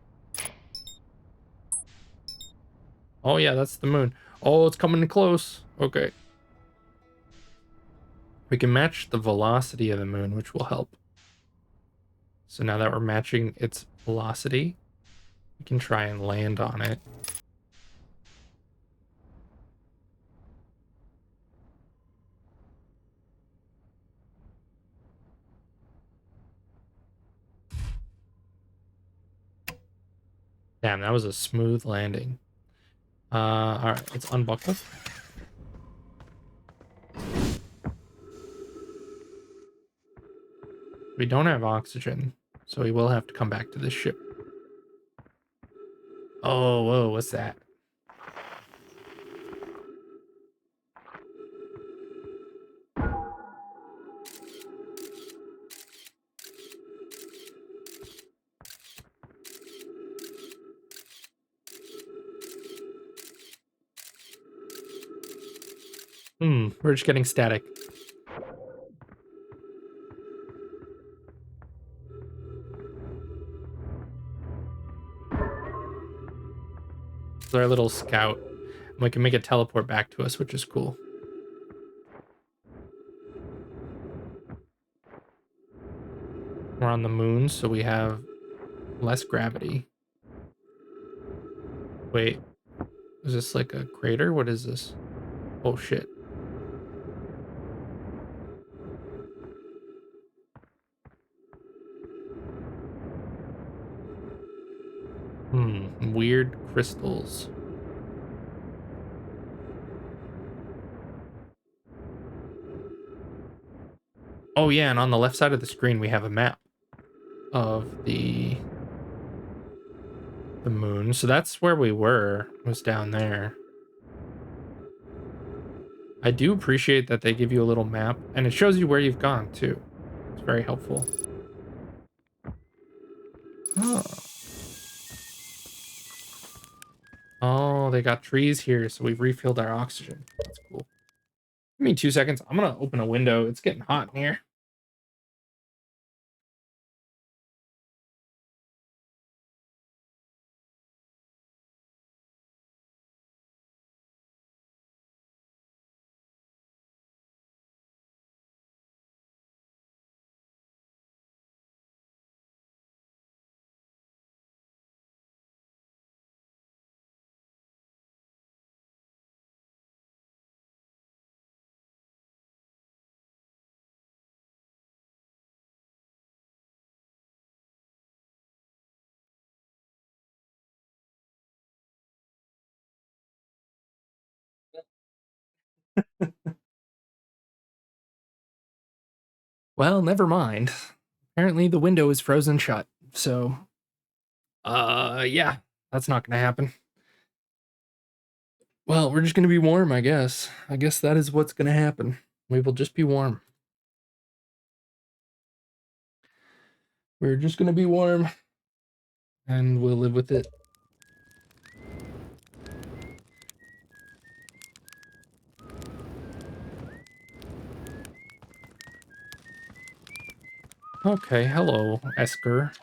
Oh yeah, that's the moon. Oh, it's coming close. Okay. We can match the velocity of the moon, which will help. So now that we're matching its velocity, we can try and land on it. Damn, that was a smooth landing. All right, let's unbuckle. We don't have oxygen, so we will have to come back to this ship. Oh, whoa, what's that? We're just getting static. It's our little scout. We can make it teleport back to us, which is cool. We're on the moon, so we have less gravity. Wait, is this like a crater? What is this? Oh shit. Weird crystals. Oh yeah, and on the left side of the screen we have a map of the moon. So that's where we were, was down there. I do appreciate that they give you a little map, and it shows you where you've gone too. It's very helpful. Oh. Oh, they got trees here, so we've refilled our oxygen. That's cool. Give me 2 seconds. I'm gonna open a window. It's getting hot in here. Well, never mind. Apparently the window is frozen shut. So, yeah, that's not gonna happen. Well, we're just gonna be warm, I guess. I guess that is what's gonna happen. We will just be warm. We're just gonna be warm, and we'll live with it. Okay, hello, Esker.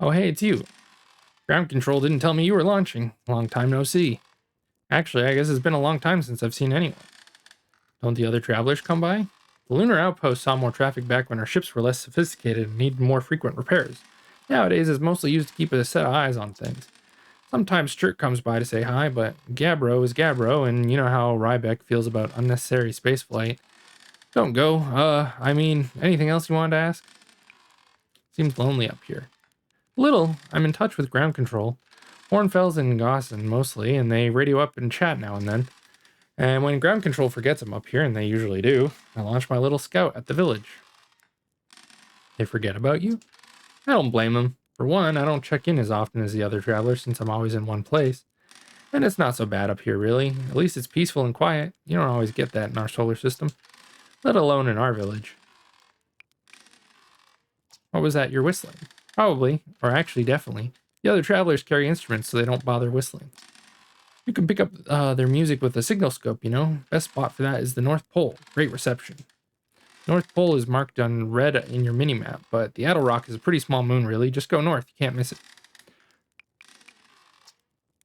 Oh, hey, it's you. Ground control didn't tell me you were launching. Long time no see. Actually, I guess it's been a long time since I've seen anyone. Don't the other travelers come by? The lunar outpost saw more traffic back when our ships were less sophisticated and needed more frequent repairs. Nowadays, it's mostly used to keep a set of eyes on things. Sometimes Sturt comes by to say hi, but Gabbro is Gabbro, and you know how Rybeck feels about unnecessary spaceflight. Don't go. I mean, anything else you wanted to ask? Seems lonely up here. Little. I'm in touch with ground control. Hornfels and Gosson mostly, and they radio up and chat now and then. And when ground control forgets I'm up here, and they usually do, I launch my little scout at the village. They forget about you? I don't blame them. For one, I don't check in as often as the other travelers since I'm always in one place. And it's not so bad up here, really. At least it's peaceful and quiet. You don't always get that in our solar system, let alone in our village. What was that you're whistling? Probably, or actually definitely. The other travelers carry instruments so they don't bother whistling. You can pick up their music with a signal scope, you know. Best spot for that is the North Pole. Great reception. North Pole is marked on red in your minimap, but the Addle Rock is a pretty small moon, really. Just go north. You can't miss it.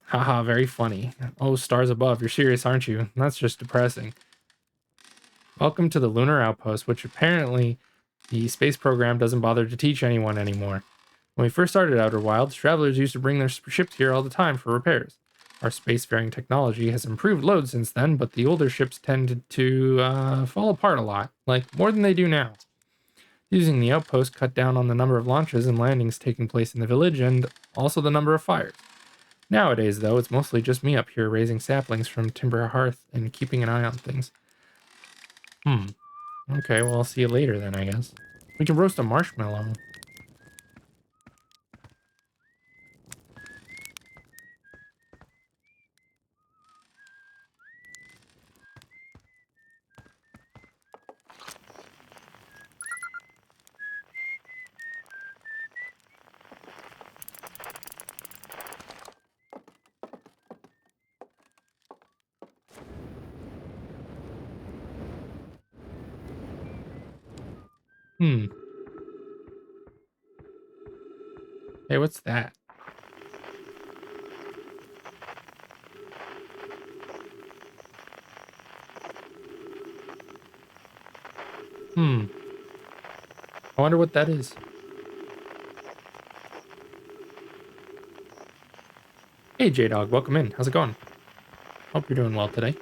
Haha, very funny. Oh, stars above. You're serious, aren't you? That's just depressing. Welcome to the Lunar Outpost, which apparently the space program doesn't bother to teach anyone anymore. When we first started Outer Wilds, travelers used to bring their ships here all the time for repairs. Our spacefaring technology has improved loads since then, but the older ships tended to fall apart a lot, like more than they do now. Using the outpost cut down on the number of launches and landings taking place in the village, and also the number of fires. Nowadays, though, it's mostly just me up here raising saplings from Timber Hearth and keeping an eye on things. Okay, well, I'll see you later then, I guess. We can roast a marshmallow. Hey, what's that? I wonder what that is. Hey, J-Dog, welcome in. How's it going? Hope you're doing well today.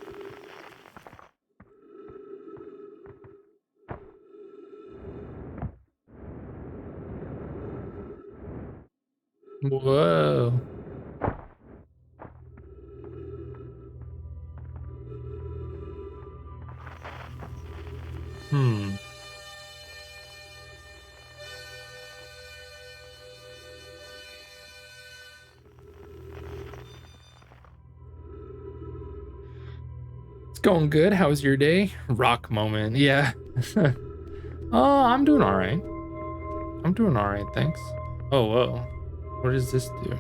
Whoa. It's going good. How's your day? Rock moment. Yeah. Oh, I'm doing all right. I'm doing all right, thanks. Oh, whoa. What does this do?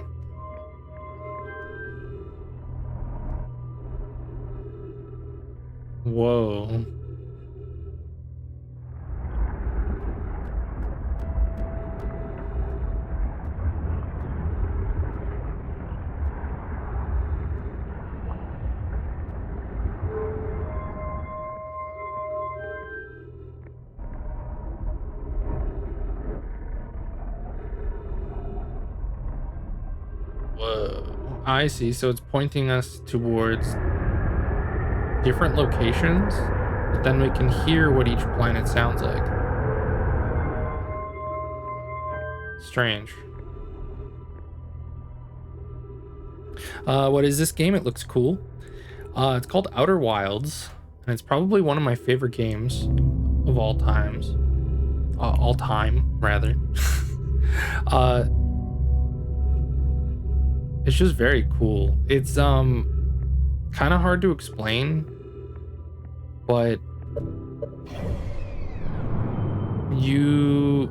Whoa. Whoa. I see. So it's pointing us towards different locations, but then we can hear what each planet sounds like. Strange. What is this game? It looks cool. It's called Outer Wilds, and it's probably one of my favorite games of all times. All time, rather. uh, it's just very cool. It's kind of hard to explain, but you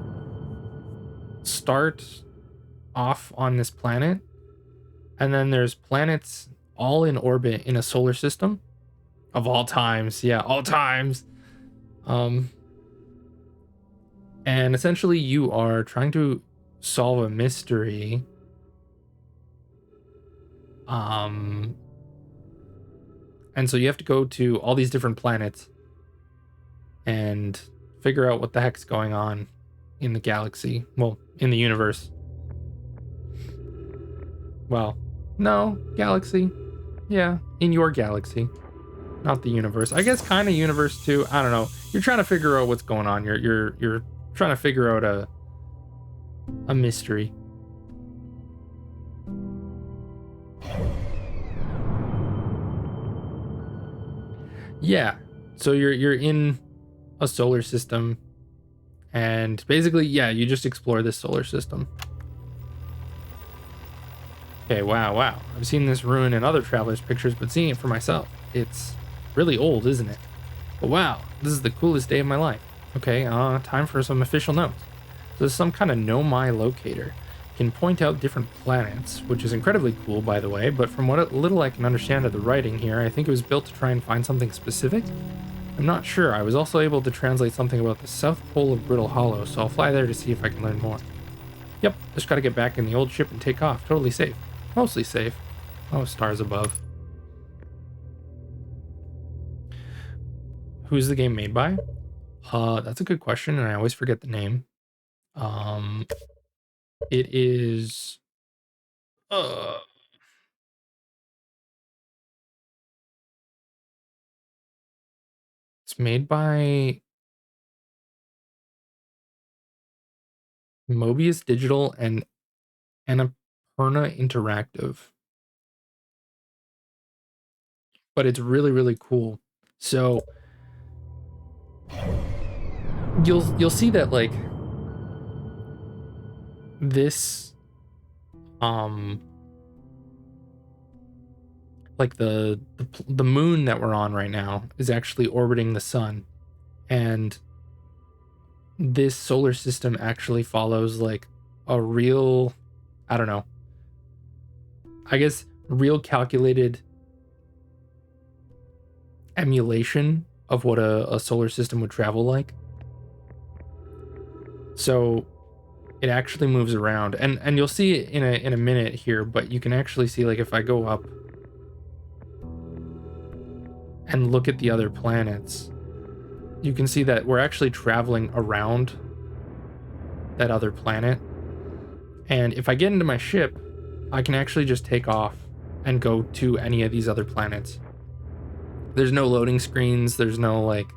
start off on this planet, and then there's planets all in orbit in a solar system of all times. Yeah, all times. And essentially you are trying to solve a mystery. And so you have to go to all these different planets and figure out what the heck's going on in the galaxy. Well, in the universe. Well, no, galaxy. Yeah, in your galaxy. Not the universe. I guess kind of universe too. I don't know. You're trying to figure out what's going on. You're trying to figure out a mystery. Yeah. So you're in a solar system, and basically, yeah, you just explore this solar system. Okay, wow. I've seen this ruin in other travelers' pictures, but seeing it for myself, it's really old, isn't it? But wow, this is the coolest day of my life. Okay, time for some official notes. So this is some kind of know-my locator. Can point out different planets, which is incredibly cool, by the way, but from what little I can understand of the writing here, I think it was built to try and find something specific. I'm not sure. I was also able to translate something about the South Pole of Brittle Hollow, so I'll fly there to see if I can learn more. Yep, just gotta get back in the old ship and take off. Totally safe. Mostly safe. Oh, stars above. Who's the game made by? That's a good question, and I always forget the name. It is it's made by Mobius Digital and Annapurna Interactive. But it's really, really cool. So you'll see that like this like the moon that we're on right now is actually orbiting the sun, and this solar system actually follows like a real, I don't know, I guess real calculated emulation of what a solar system would travel like. So it actually moves around, and you'll see it in a minute here, but you can actually see, like, if I go up and look at the other planets, you can see that we're actually traveling around that other planet. And if I get into my ship, I can actually just take off and go to any of these other planets. There's no loading screens, there's no like,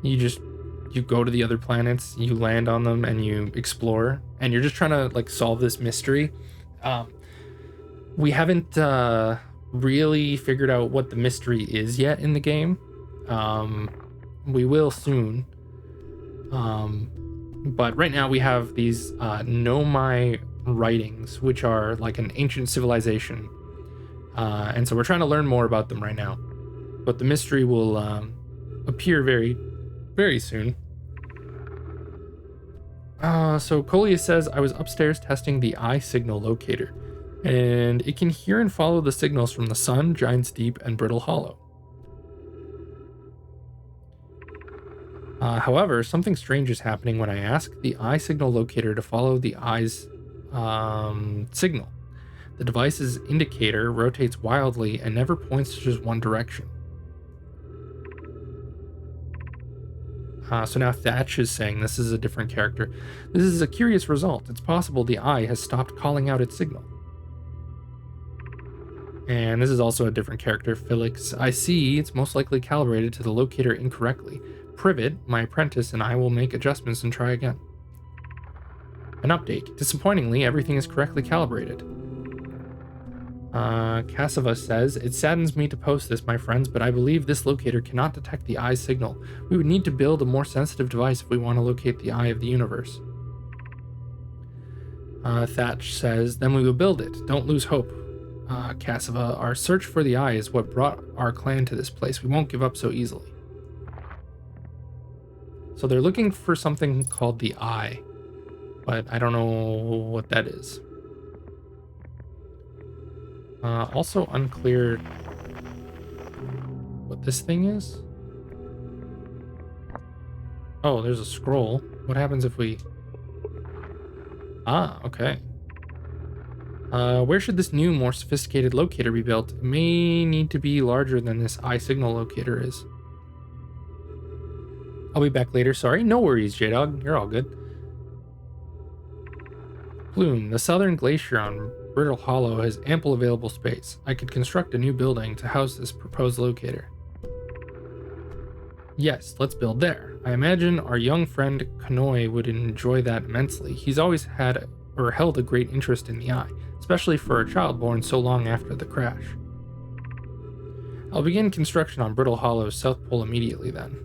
you go to the other planets, you land on them, and you explore, and you're just trying to like solve this mystery. We haven't really figured out what the mystery is yet in the game. We will soon. But right now we have these Nomai writings, which are like an ancient civilization. And so we're trying to learn more about them right now. But the mystery will appear very, very soon. So Colia says, I was upstairs testing the eye signal locator, and it can hear and follow the signals from the sun, Giant's Deep, and Brittle Hollow. However, something strange is happening when I ask the eye signal locator to follow the eye's signal. The device's indicator rotates wildly and never points to just one direction. So now Thatch is saying this is a different character. This is a curious result. It's possible the eye has stopped calling out its signal. And this is also a different character, Felix. I see it's most likely calibrated to the locator incorrectly. Privet, my apprentice, and I will make adjustments and try again. An update. Disappointingly, everything is correctly calibrated. Cassava says, it saddens me to post this, my friends, but I believe this locator cannot detect the eye's signal. We would need to build a more sensitive device if we want to locate the eye of the universe. Thatch says, then we will build it. Don't lose hope. Cassava, our search for the eye is what brought our clan to this place. We won't give up so easily. So they're looking for something called the eye, but I don't know what that is. Also unclear what this thing is. Oh, there's a scroll. What happens if we... Ah, okay. Where should this new, more sophisticated locator be built? It may need to be larger than this eye signal locator is. I'll be back later, sorry. No worries, J-Dog. You're all good. Plume, the southern glacier on Brittle Hollow has ample available space. I could construct a new building to house this proposed locator. Yes, let's build there. I imagine our young friend Kanoi would enjoy that immensely. He's always had or held a great interest in the eye, especially for a child born so long after the crash. I'll begin construction on Brittle Hollow's south pole immediately then.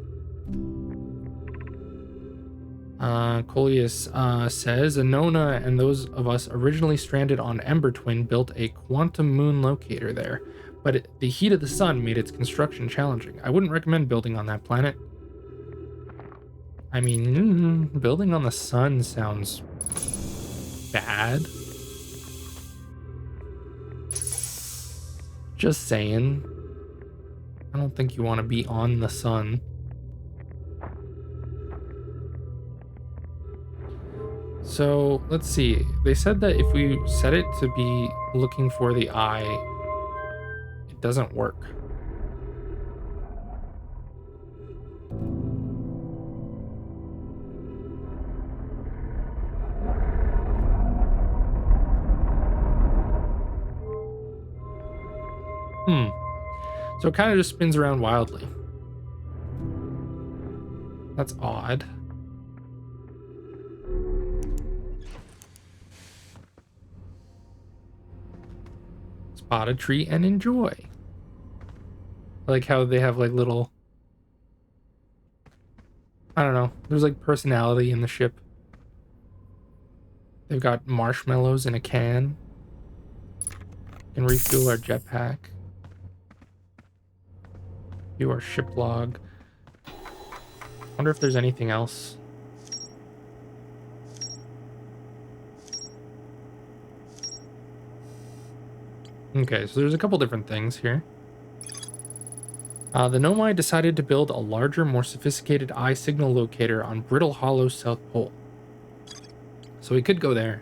Coleus says, Anona and those of us originally stranded on Ember Twin built a quantum moon locator there, but the heat of the sun made its construction challenging. I wouldn't recommend building on that planet. I mean, building on the sun sounds bad. Just saying. I don't think you want to be on the sun. So let's see. They said that if we set it to be looking for the eye, it doesn't work. So it kind of just spins around wildly. That's odd. Spot a tree and enjoy. I like how they have like little, I don't know, there's like personality in the ship. They've got marshmallows in a can. Can refuel our jetpack. View our ship log. Wonder if there's anything else. Okay, so there's a couple different things here. The Nomai decided to build a larger, more sophisticated eye signal locator on Brittle Hollow's south pole. So we could go there.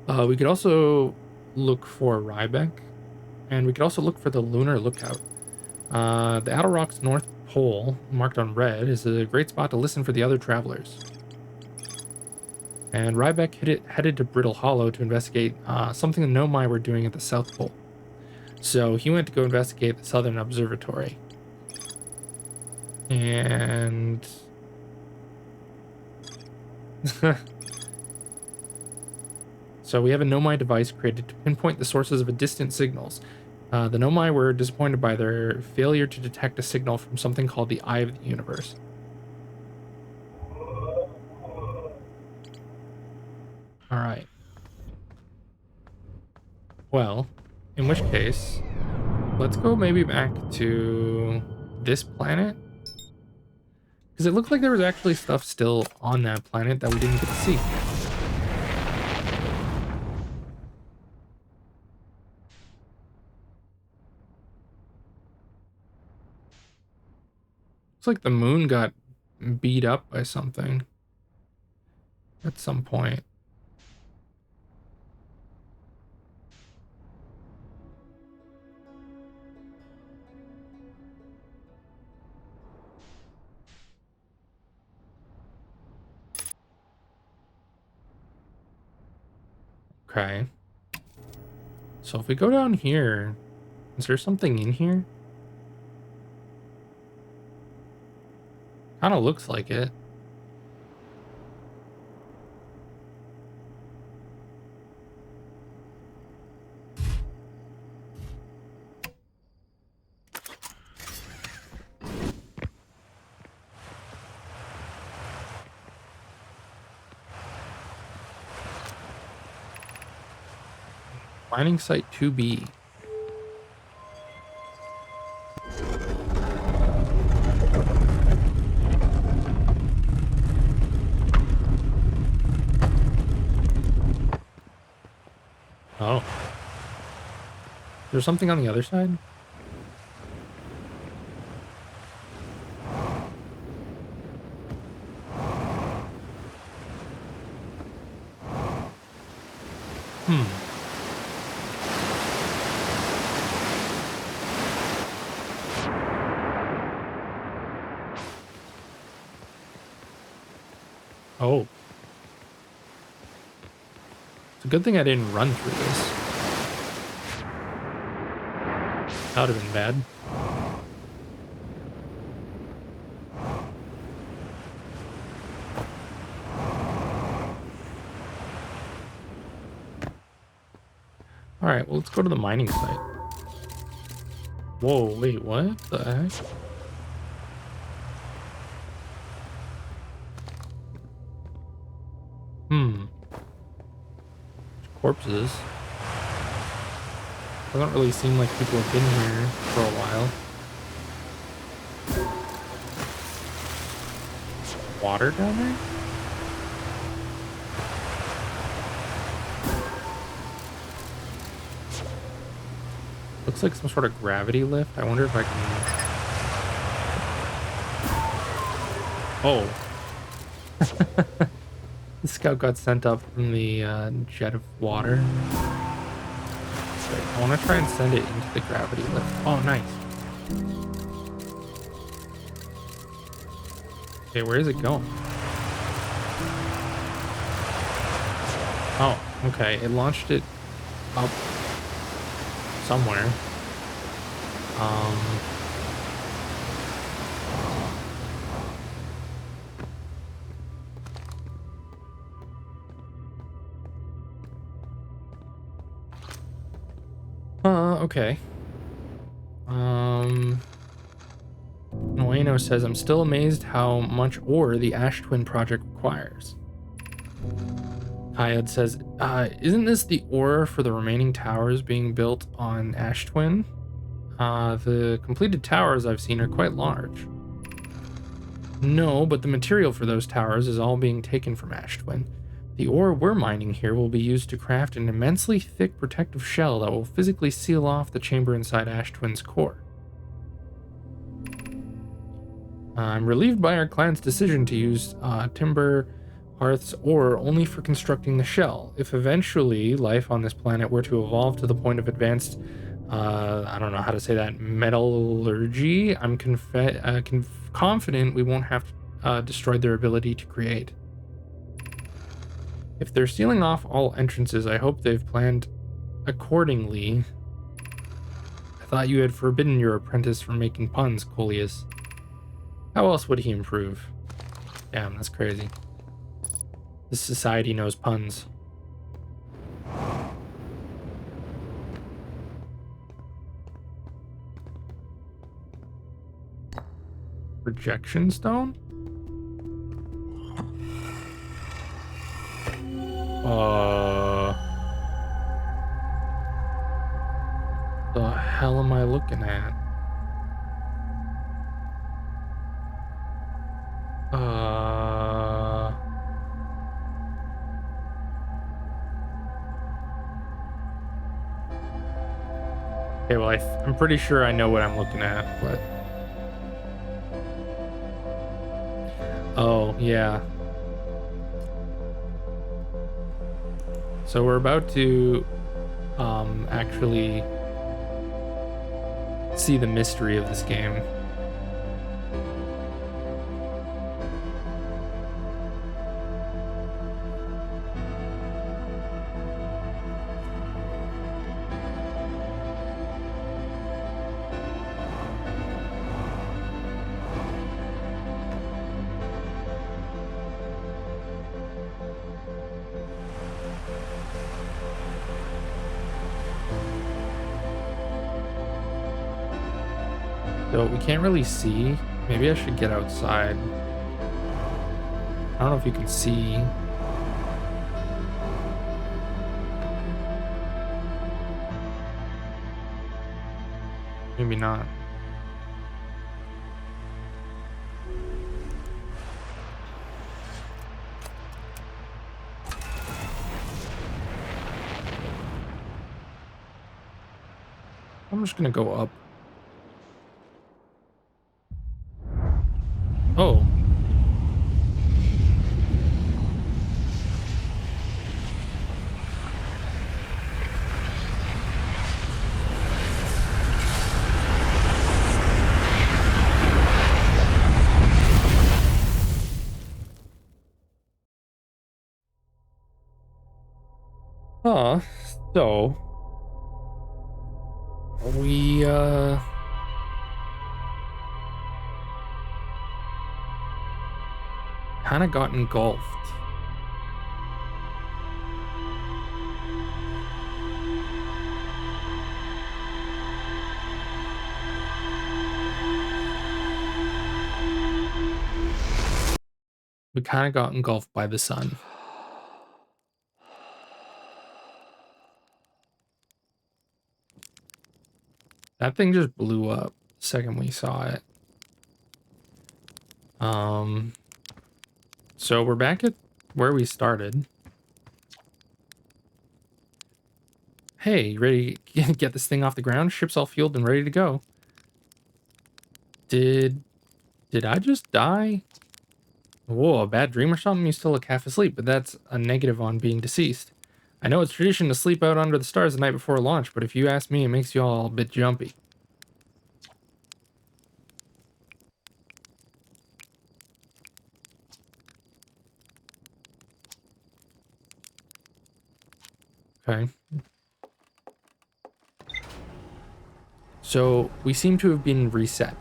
We could also look for Rybeck, and we could also look for the Lunar Lookout. The Adelrock's North Pole, marked on red, is a great spot to listen for the other travelers. And Rybeck headed to Brittle Hollow to investigate something the Nomai were doing at the South Pole. So he went to go investigate the Southern Observatory. And... So we have a Nomai device created to pinpoint the sources of distant signals. The Nomai were disappointed by their failure to detect a signal from something called the Eye of the Universe. Alright. Well, in which case, let's go maybe back to this planet. Because it looked like there was actually stuff still on that planet that we didn't get to see. Looks like the moon got beat up by something at some point. Okay. So if we go down here, is there something in here? Kind of looks like it. Mining site 2B. Oh. There's something on the other side? Oh. It's a good thing I didn't run through this. That would have been bad. Alright, well, let's go to the mining site. Whoa, wait, what the heck? Corpses. Doesn't really seem like people have been here for a while. Water down there? Looks like some sort of gravity lift. I wonder if I can... Oh. The scout got sent up from the jet of water. Right, I want to try and send it into the gravity lift. Oh, nice. Okay, where is it going? Oh, okay. It launched it up somewhere. Okay. Noeno says, I'm still amazed how much ore the Ash Twin project requires. Kayad says, isn't this the ore for the remaining towers being built on Ash Twin? The completed towers I've seen are quite large. No, but the material for those towers is all being taken from Ash Twin. The ore we're mining here will be used to craft an immensely thick protective shell that will physically seal off the chamber inside Ash Twin's core. I'm relieved by our clan's decision to use Timber Hearth's ore only for constructing the shell. If eventually life on this planet were to evolve to the point of advanced, I don't know how to say that, metallurgy, I'm confident we won't have destroyed their ability to create. If they're sealing off all entrances, I hope they've planned accordingly. I thought you had forbidden your apprentice from making puns, Coleus. How else would he improve? Damn, that's crazy. This society knows puns. Projection stone? The hell am I looking at? Okay, well, I'm pretty sure I know what I'm looking at, but Yeah. So we're about to actually see the mystery of this game. So we can't really see. Maybe I should get outside. I don't know if you can see. Maybe not. I'm just gonna go up. Oh. So we kind of got engulfed. We kind of got engulfed by the sun. That thing just blew up the second we saw it. So we're back at where we started. Hey, you ready to get this thing off the ground? Ship's all fueled and ready to go. Did I just die? Whoa, a bad dream or something? You still look half asleep, but that's a negative on being deceased. I know it's tradition to sleep out under the stars the night before launch, but if you ask me, it makes you all a bit jumpy. Okay. So we seem to have been reset.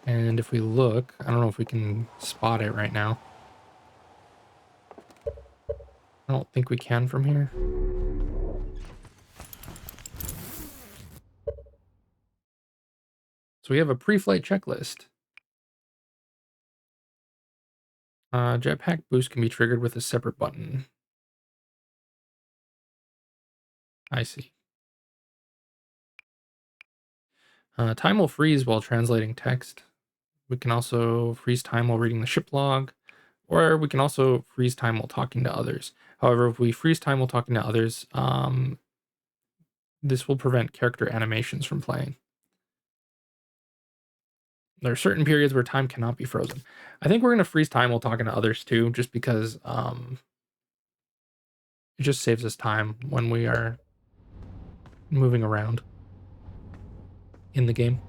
And if we look, I don't know if we can spot it right now. I don't think we can from here. So we have a pre-flight checklist. Jetpack boost can be triggered with a separate button. I see. Time will freeze while translating text. We can also freeze time while reading the ship log, or we can also freeze time while talking to others. However, if we freeze time while talking to others, this will prevent character animations from playing. There are certain periods where time cannot be frozen. I think we're going to freeze time while talking to others too, just because it just saves us time when we are moving around in the game.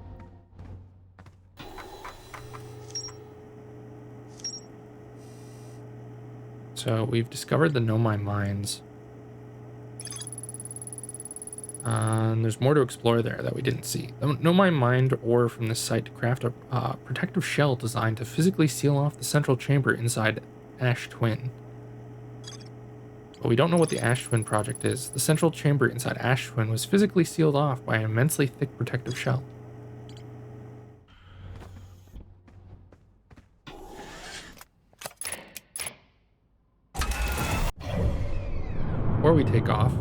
So we've discovered the Know My Mines. And there's more to explore there that we didn't see. Know My Mind ore from this site to craft a protective shell designed to physically seal off the central chamber inside Ash Twin. But we don't know what the Ash Twin project is. The central chamber inside Ash Twin was physically sealed off by an immensely thick protective shell. Before we take off,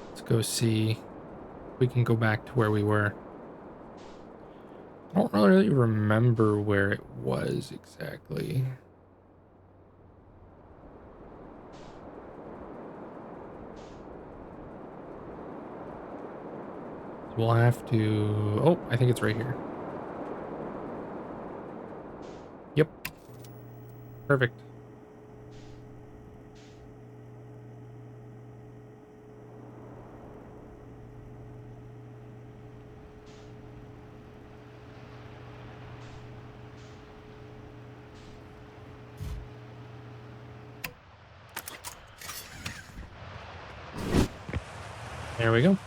let's go see if we can go back to where we were. I don't really remember where it was exactly. we'll have to... Oh, I think it's right here. Yep. Perfect. There we go.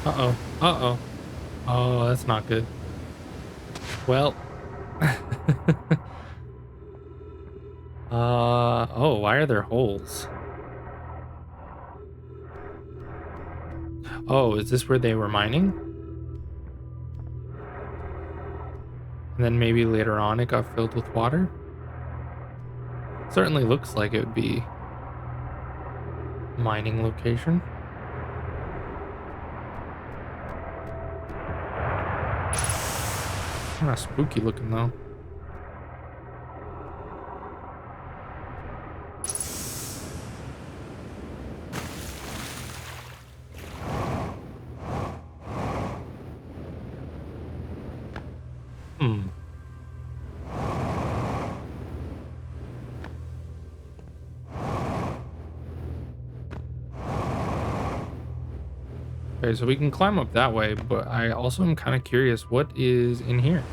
Uh-oh. Uh-oh. Oh, that's not good. Well. Oh, why are there holes? Oh, is this where they were mining? And then maybe later on it got filled with water? Certainly looks like it would be a mining location. Kind of spooky looking though. Hmm. Okay, so we can climb up that way, but I also am kind of curious what is in here.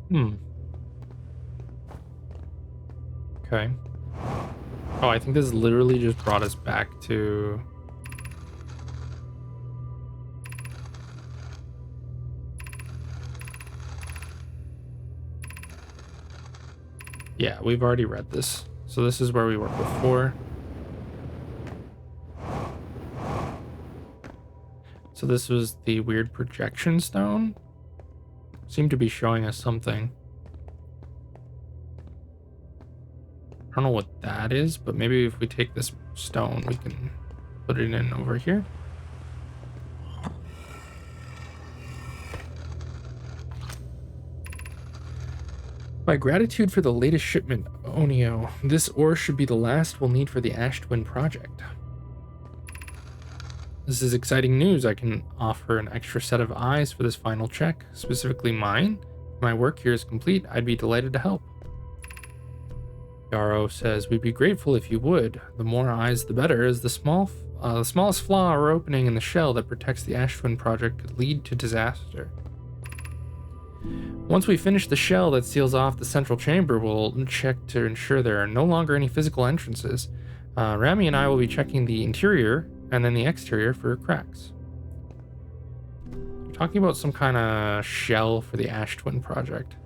Hmm. Okay. Oh, I think this literally just brought us back to... Yeah, we've already read this. So this is where we were before. So this was the weird projection stone. Seemed to be showing us something. I don't know what that is, but maybe if we take this stone, we can put it in over here. My gratitude for the latest shipment, Onio. This ore should be the last we'll need for the Ash Twin project. This is exciting news. I can offer an extra set of eyes for this final check, specifically mine. If my work here is complete, I'd be delighted to help. Yarrow says, we'd be grateful if you would. The more eyes, the better, as the smallest flaw or opening in the shell that protects the Ash Twin project could lead to disaster. Once we finish the shell that seals off the central chamber, we'll check to ensure there are no longer any physical entrances. Rami and I will be checking the interior and then the exterior for cracks. We're talking about some kind of shell for the Ash Twin project.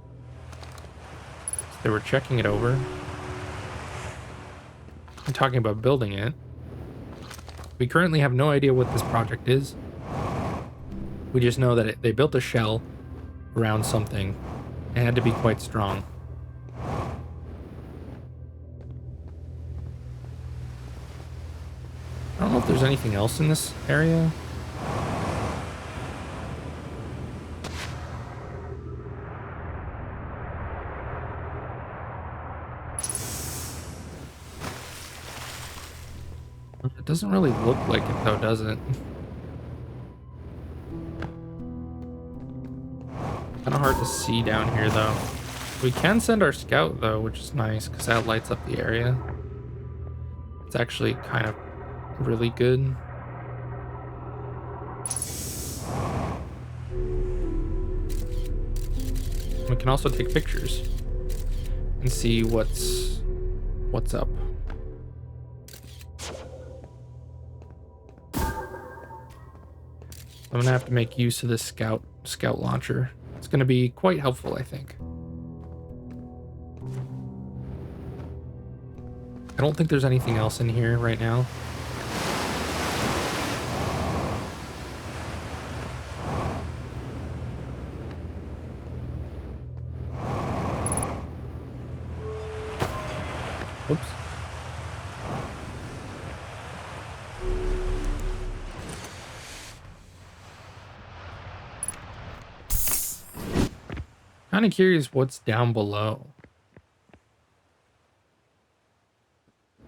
So they were checking it over. I'm talking about building it. We currently have no idea what this project is. We just know that they built a shell around something. It had to be quite strong. I don't know if there's anything else in this area. It doesn't really look like it though, does it? Kind of hard to see down here though. We can send our scout though, which is nice because that lights up the area. It's actually kind of really good. We can also take pictures and see what's up. I'm gonna have to make use of this scout launcher. It's gonna be quite helpful, I think. I don't think there's anything else in here right now. Whoops. Kind of curious what's down below.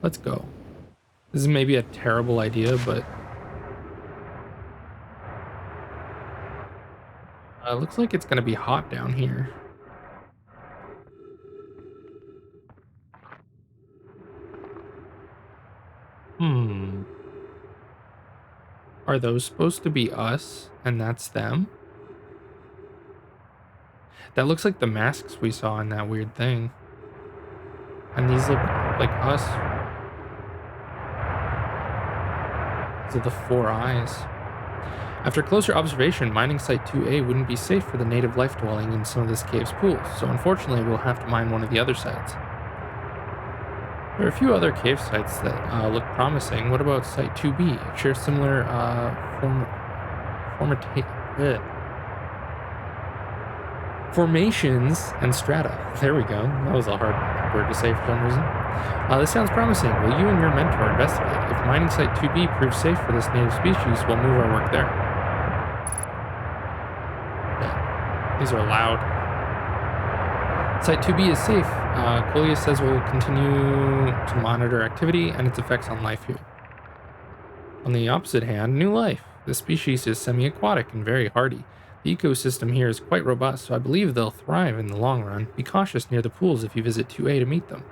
Let's go. This is maybe a terrible idea, but looks like it's gonna be hot down here. Are those supposed to be us and that's them? That looks like the masks we saw in that weird thing. And these look like us. These are the 4 eyes. After closer observation, mining site 2A wouldn't be safe for the native life dwelling in some of this cave's pools, so unfortunately we'll have to mine one of the other sites. There are a few other cave sites that look promising. What about site 2B? It shares similar formations and strata. There we go. That was a hard word to say for some reason. This sounds promising. Will you and your mentor investigate? If mining site 2B proves safe for this native species, we'll move our work there. Yeah, these are loud. Site 2B is safe. Colia says we'll continue to monitor activity and its effects on life here. On the opposite hand, new life. This species is semi-aquatic and very hardy. The ecosystem here is quite robust, so I believe they'll thrive in the long run. Be cautious near the pools if you visit 2A to meet them.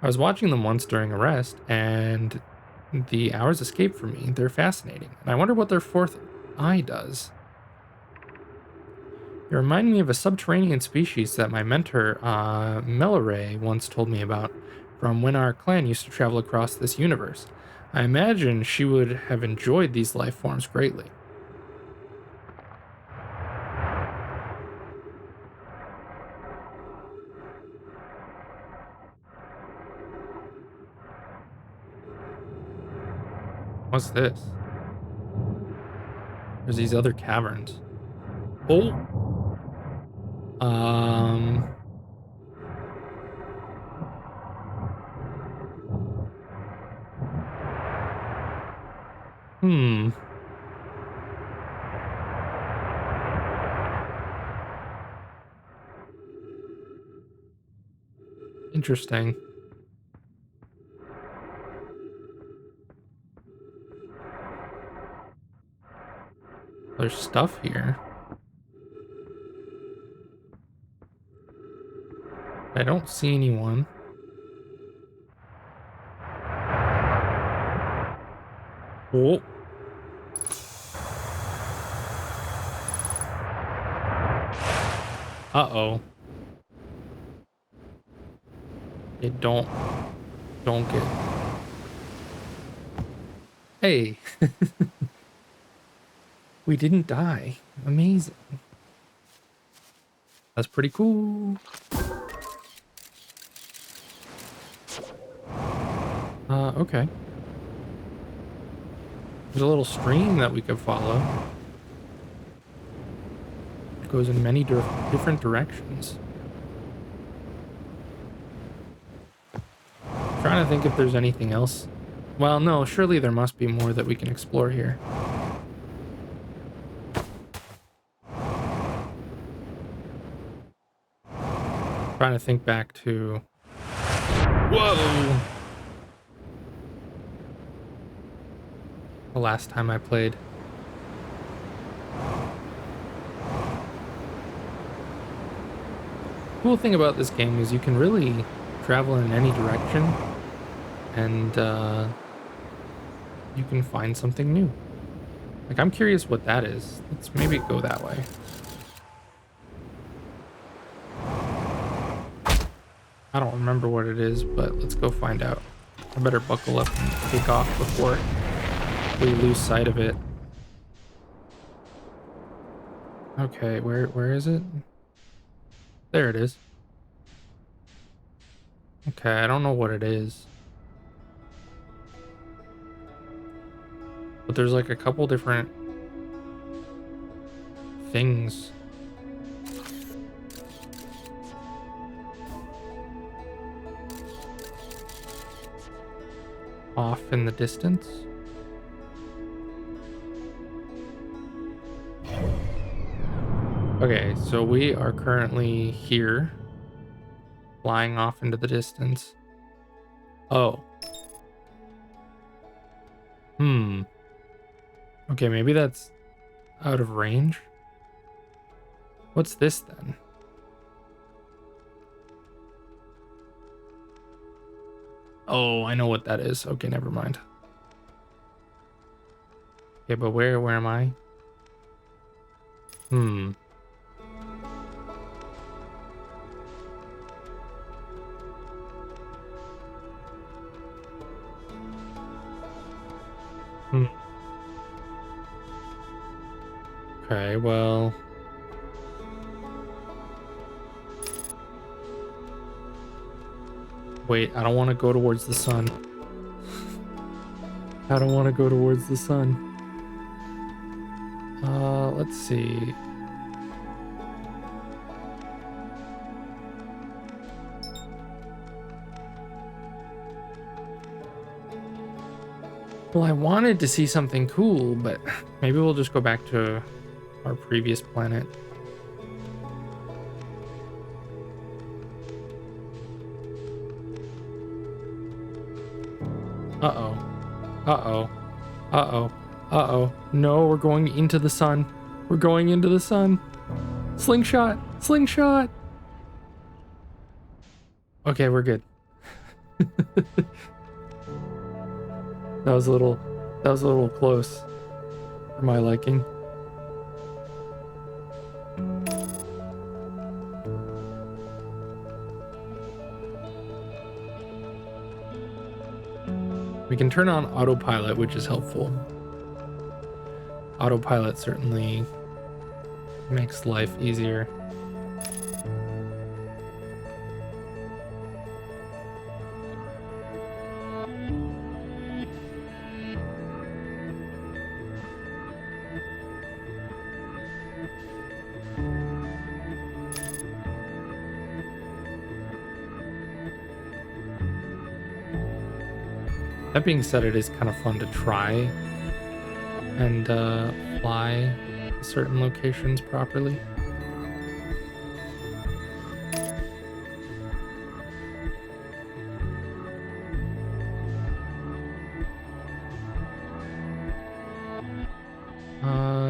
I was watching them once during a rest, and the hours escaped from me. They're fascinating, and I wonder what their 4th eye does. You remind me of a subterranean species that my mentor, Melore, once told me about, from when our clan used to travel across this universe. I imagine she would have enjoyed these life forms greatly. What's this? There's these other caverns. Oh! Interesting. There's stuff here. I don't see anyone. Oh. Uh-oh. It don't get. Hey. We didn't die. Amazing. That's pretty cool. Okay. There's a little stream that we could follow. It goes in many different directions. Trying to think if there's anything else. Well, no, surely there must be more that we can explore here. Trying to think back to... Whoa! The last time I played. Cool thing about this game is you can really travel in any direction and you can find something new. Like, I'm curious what that is. Let's maybe go that way. I don't remember what it is, but let's go find out. I better buckle up and take off before we lose sight of it. Okay, where is it? There it is. Okay, I don't know what it is. But there's like a couple different things. off in the distance. Okay, so we are currently here, flying off into the distance. Oh. Okay, maybe that's out of range. What's this then? Oh, I know what that is. Okay, never mind. Okay, but where am I? Hmm. Okay, well. Wait, I don't want to go towards the sun. I don't want to go towards the sun. Let's see. Well, I wanted to see something cool, but maybe we'll just go back to our previous planet. Uh-oh. Uh-oh. Uh-oh. Uh-oh. No, we're going into the sun. We're going into the sun. Slingshot! Slingshot! Okay, we're good. That was a little close for my liking. We can turn on autopilot, which is helpful. Autopilot certainly makes life easier. That being said, it is kind of fun to try and fly certain locations properly.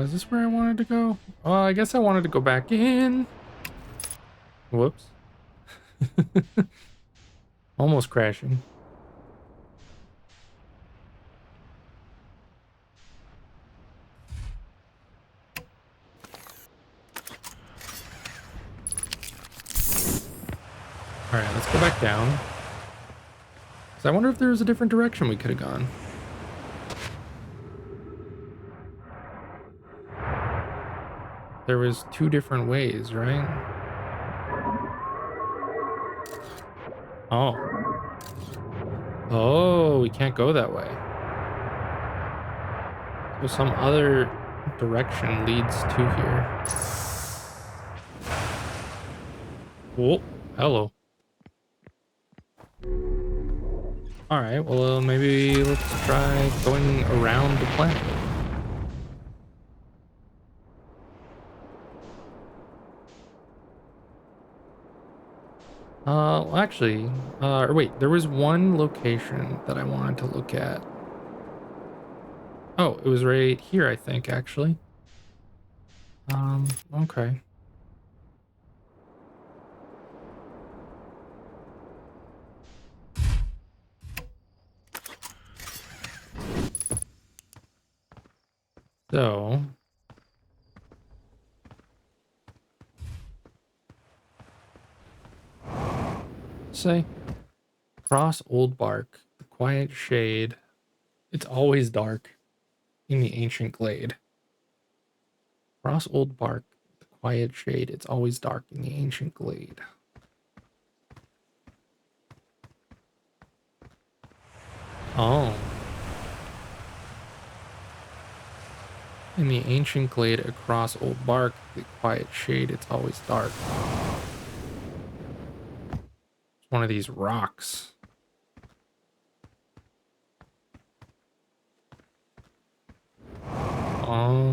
Is this where I wanted to go? Oh, I guess I wanted to go back in. Whoops. Almost crashing. All right, let's go back down. So I wonder if there was a different direction we could have gone. There was two different ways, right? Oh. Oh, we can't go that way. So some other direction leads to here. Oh, hello. All right, well, maybe let's try going around the planet. Well, actually, or wait, there was one location that I wanted to look at. Oh, it was right here, I think, actually. Okay. So, say, cross old bark, the quiet shade. It's always dark in the ancient glade. Cross old bark, the quiet shade. It's always dark in the ancient glade. Oh. In the ancient glade across old bark, the quiet shade, it's always dark. It's one of these rocks.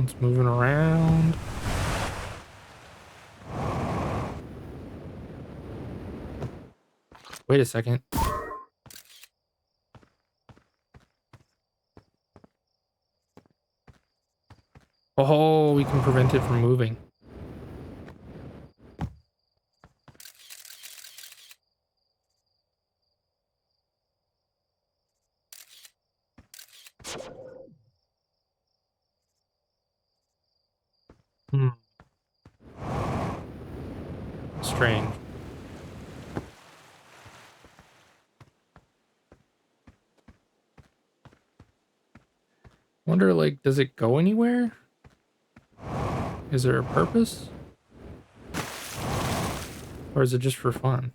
It's moving around. Wait a second. Oh, we can prevent it from moving. Hmm. Strange. Wonder, like, does it go anywhere? Is there a purpose? Or is it just for fun?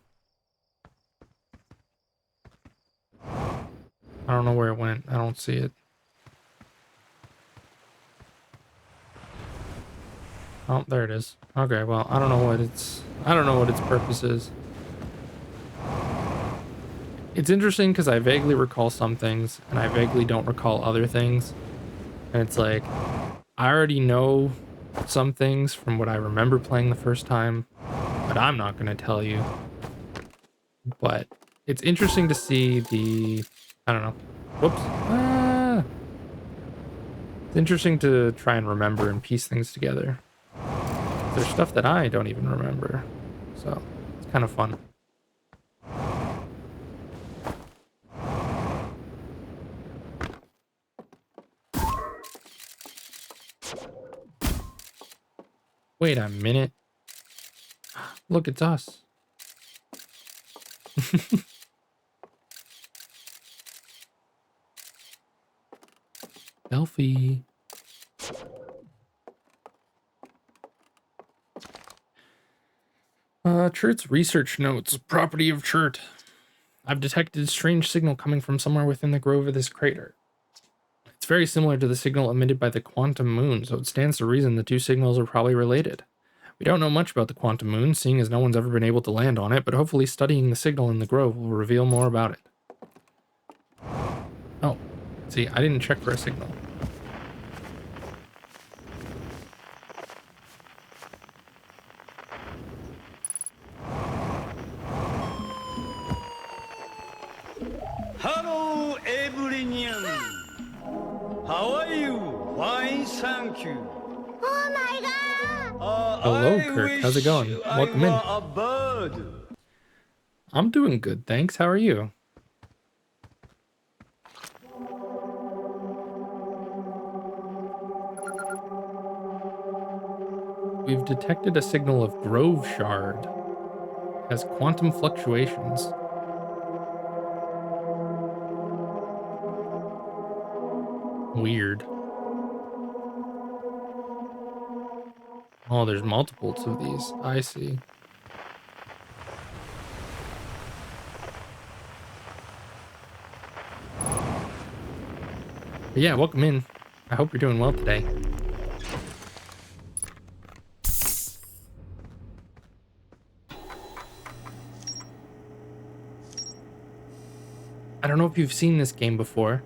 I don't know where it went. I don't see it. Oh, there it is. Okay, well, I don't know what its purpose is. It's interesting because I vaguely recall some things and I vaguely don't recall other things. And it's like, I already know some things from what I remember playing the first time, but I'm not going to tell you. But it's interesting to see the, I don't know. Whoops. Ah. It's interesting to try and remember and piece things together. There's stuff that I don't even remember. So it's kind of fun. Wait a minute. Look, it's us. Selfie. Chert's research notes. Property of Chert. I've detected a strange signal coming from somewhere within the grove of this crater. It's very similar to the signal emitted by the quantum moon, so it stands to reason the two signals are probably related. We don't know much about the quantum moon, seeing as no one's ever been able to land on it, but hopefully studying the signal in the grove will reveal more about it. Oh, see, I didn't check for a signal. Hello, everyone. How are you? Fine, thank you. Oh my god! Hello, Kirk. How's it going? Welcome in. A bird. I'm doing good, thanks. How are you? We've detected a signal of grove shard. It has quantum fluctuations. Weird. Oh, there's multiples of these. I see. But yeah, welcome in. I hope you're doing well today. I don't know if you've seen this game before,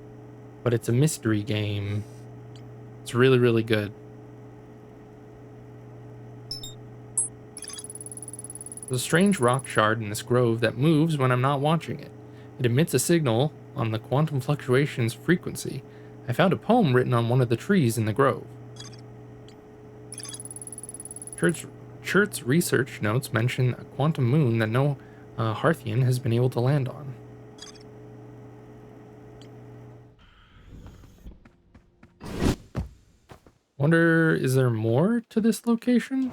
but it's a mystery game. It's really, really good. There's a strange rock shard in this grove that moves when I'm not watching it. It emits a signal on the quantum fluctuations frequency. I found a poem written on one of the trees in the grove. Chert's research notes mention a quantum moon that no Hearthian has been able to land on. Wonder, is there more to this location?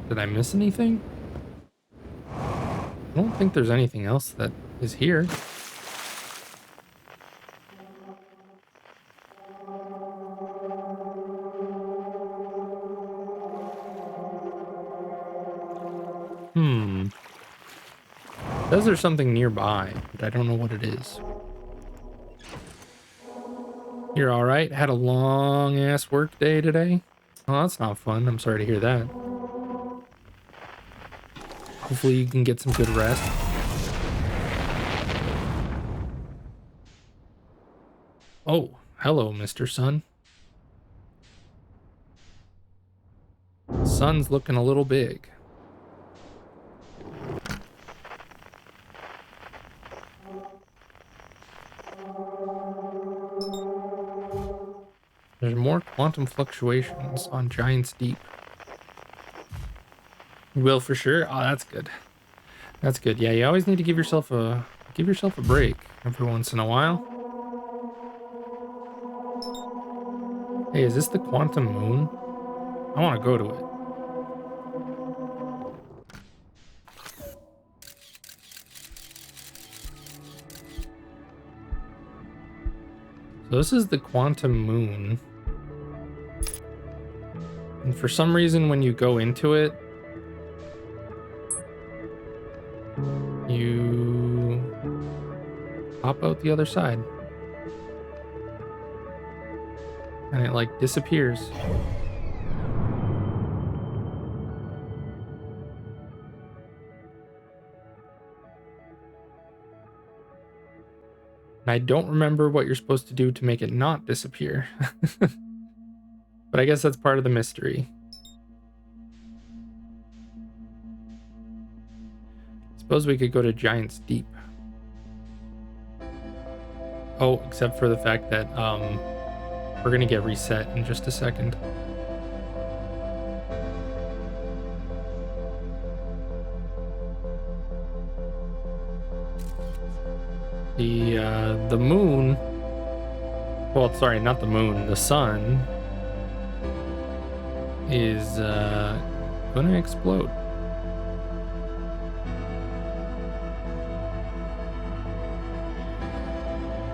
Did I miss anything? I don't think there's anything else that is here. Says there's something nearby, but I don't know what it is. You're alright? Had a long ass work day today? Oh, that's not fun. I'm sorry to hear that. Hopefully you can get some good rest. Oh, hello, Mr. Sun. Sun's looking a little big. There's more quantum fluctuations on Giant's Deep. You will for sure. Oh, that's good. That's good. Yeah, you always need to give yourself a break every once in a while. Hey, is this the quantum moon? I want to go to it. So this is the quantum moon. And for some reason, when you go into it, you pop out the other side. And it like disappears. And I don't remember what you're supposed to do to make it not disappear. But I guess that's part of the mystery. Suppose we could go to Giant's Deep. Oh, except for the fact that we're gonna get reset in just a second. The moon, well, sorry, not the moon, the sun is gonna explode.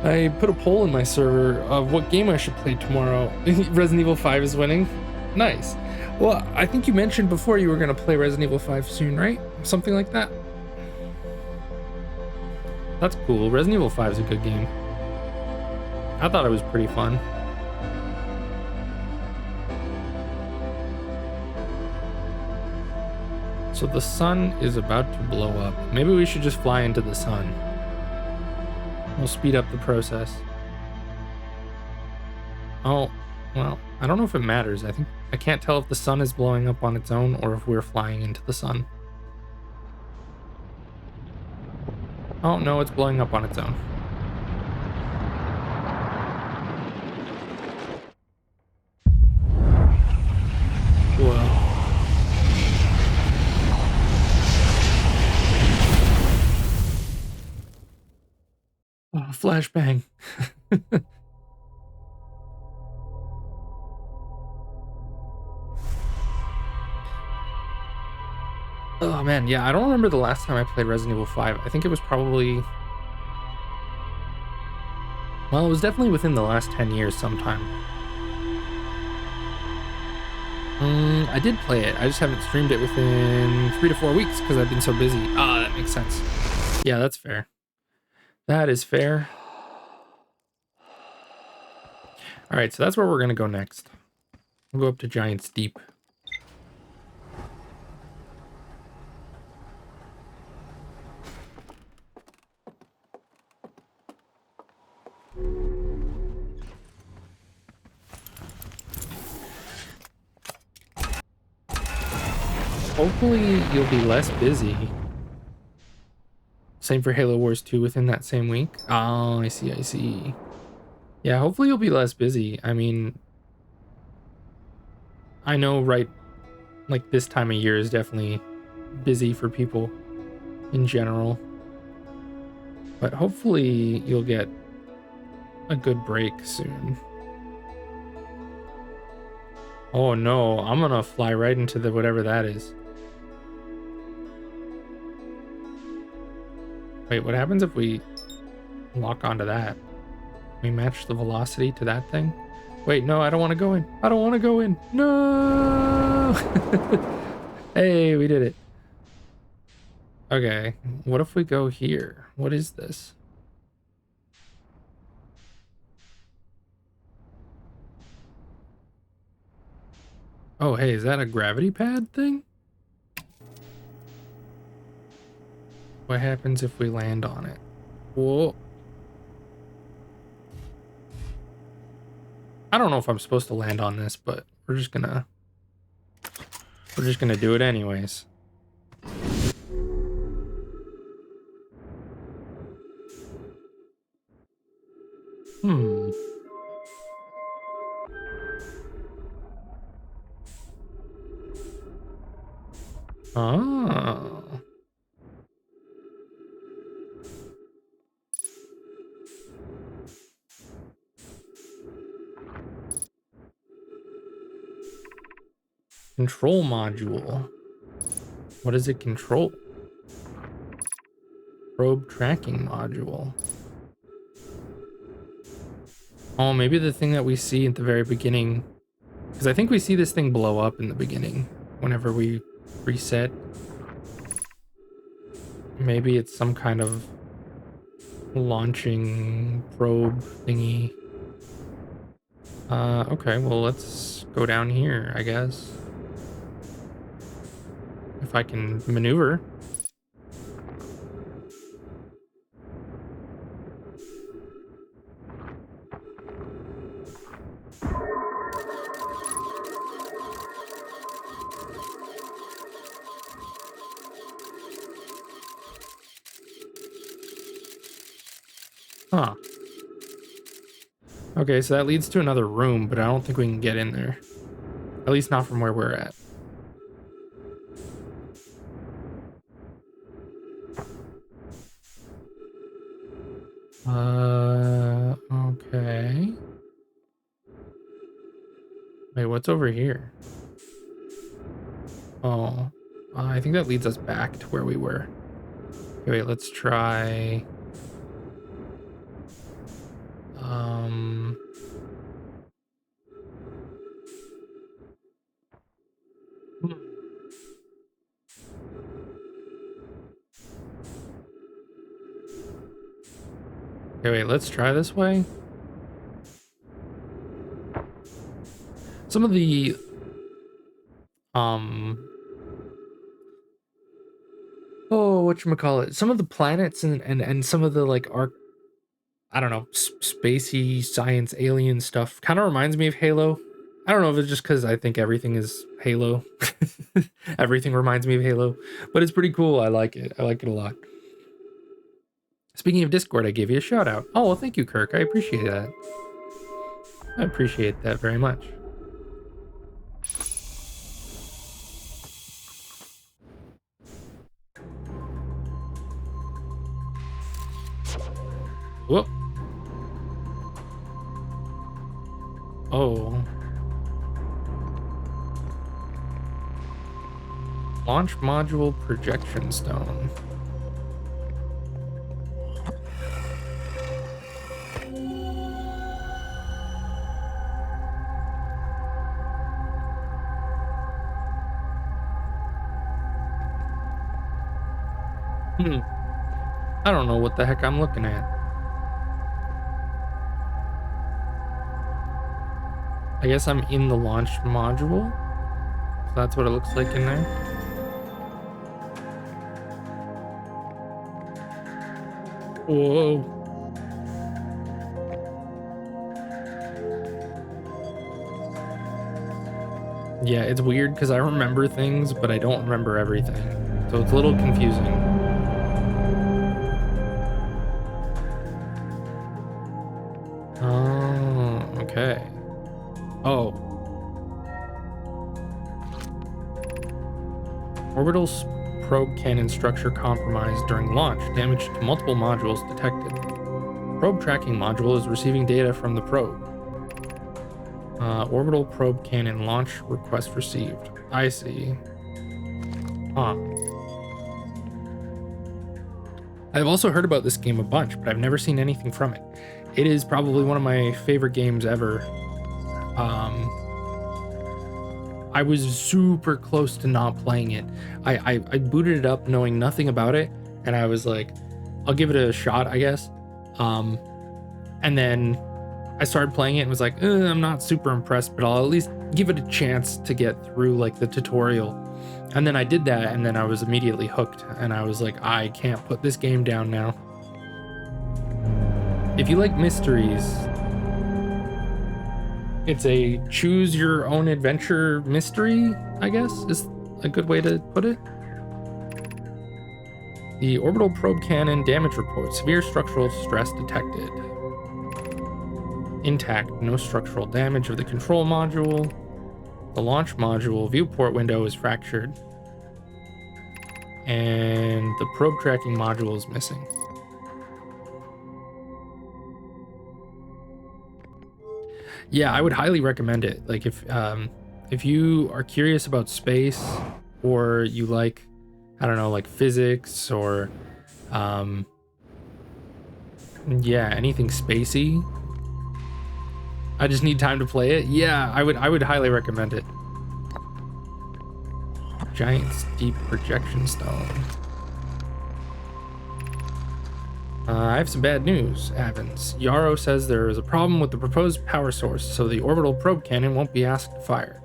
I put a poll in my server of what game I should play tomorrow. Resident Evil 5 is winning. Nice. Well, I think you mentioned before you were gonna play Resident Evil 5 soon, right? Something like that. That's cool. Resident Evil 5 is a good game. I thought it was pretty fun. So the sun is about to blow up. Maybe we should just fly into the sun. We'll speed up the process. Oh, well, I don't know if it matters. I can't tell if the sun is blowing up on its own or if we're flying into the sun. Oh, no, it's blowing up on its own. Whoa. Oh, flashbang. Oh man, yeah, I don't remember the last time I played Resident Evil 5. I think it was probably... Well, it was definitely within the last 10 years sometime. I did play it. I just haven't streamed it within 3 to 4 weeks because I've been so busy. Ah, that makes sense. Yeah, that's fair. That is fair. All right, so that's where we're going to go next. We'll go up to Giant's Deep. Hopefully you'll be less busy. Same for Halo Wars 2 within that same week. Oh, I see, I see. Yeah, hopefully you'll be less busy. I mean, I know, right, like this time of year is definitely busy for people in general. But hopefully you'll get a good break soon. Oh no, I'm gonna fly right into the whatever that is. Wait, what happens if we lock onto that? We match the velocity to that thing? Wait, no, I don't want to go in. I don't want to go in. No! Hey, we did it. Okay, what if we go here? What is this? Oh, hey, is that a gravity pad thing? What happens if we land on it? Whoa. I don't know if I'm supposed to land on this, but we're just gonna We're just gonna do it anyways. Hmm. Ah. Control module. What does it control? Probe tracking module. Oh, maybe the thing that we see at the very beginning. Because I think we see this thing blow up in the beginning whenever we reset. Maybe it's some kind of launching probe thingy. Okay, well, let's go down here, I guess. If I can maneuver. Huh. Okay, so that leads to another room, but I don't think we can get in there. At least not from where we're at. Okay. Wait, what's over here? Oh, I think that leads us back to where we were. Okay, wait, let's try... Okay, wait, let's try this way. Some of the whatchamacallit, some of the planets and some of the like I don't know, spacey science alien stuff kind of reminds me of Halo. I don't know if it's just because I think everything is Halo. Everything reminds me of Halo, but it's pretty cool. I like it. I like it a lot. Speaking of Discord, I gave you a shout out. Oh, well, thank you, Kirk. I appreciate that. I appreciate that very much. Whoop. Oh. Launch module projection stone. I don't know what the heck I'm looking at. I guess I'm in the launch module. So that's what it looks like in there. Whoa. Yeah, it's weird because I remember things, but I don't remember everything. So it's a little confusing. Oh, okay. Oh. Orbital probe cannon structure compromised during launch. Damage to multiple modules detected. Probe tracking module is receiving data from the probe. Orbital probe cannon launch request received. I see. Huh. I've also heard about this game a bunch, but I've never seen anything from it. It is probably one of my favorite games ever. I was super close to not playing it. I booted it up knowing nothing about it, and I was like, I'll give it a shot, I guess. And then I started playing it and was like, I'm not super impressed, but I'll at least give it a chance to get through like the tutorial. And then I did that, and then I was immediately hooked, and I was like, I can't put this game down now. If you like mysteries, it's a choose your own adventure mystery, I guess is a good way to put it? The orbital probe cannon damage report. Severe structural stress detected. Intact. No structural damage of the control module. The launch module viewport window is fractured. And the probe tracking module is missing. Yeah, I would highly recommend it. Like if you are curious about space, or you like, I don't know, like physics, or yeah, anything spacey. I just need time to play it. Yeah, I would highly recommend it. Giant steep projection stone. I have some bad news, Avens. Yarrow says there is a problem with the proposed power source, so the orbital probe cannon won't be asked to fire.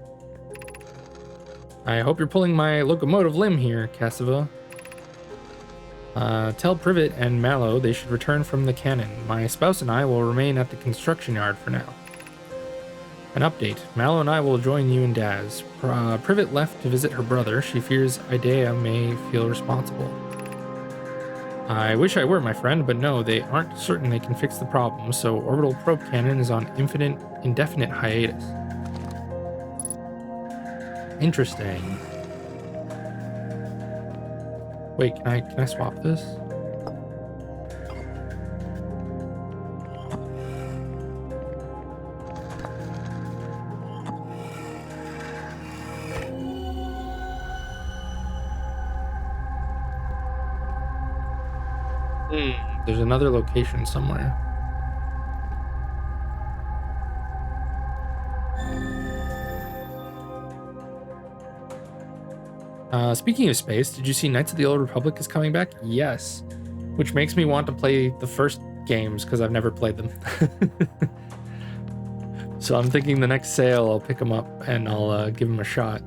I hope you're pulling my locomotive limb here, Cassava. Tell Privet and Mallow they should return from the cannon. My spouse and I will remain at the construction yard for now. An update. Mallow and I will join you and Daz. Privet left to visit her brother. She fears Idea may feel responsible. I wish I were, my friend, but no, they aren't certain they can fix the problem, so orbital probe cannon is on indefinite hiatus. Interesting. Wait, can I swap this? There's another location somewhere. Speaking of space, did you see Knights of the Old Republic is coming back? Yes. Which makes me want to play the first games because I've never played them. So I'm thinking the next sale I'll pick them up and I'll give them a shot.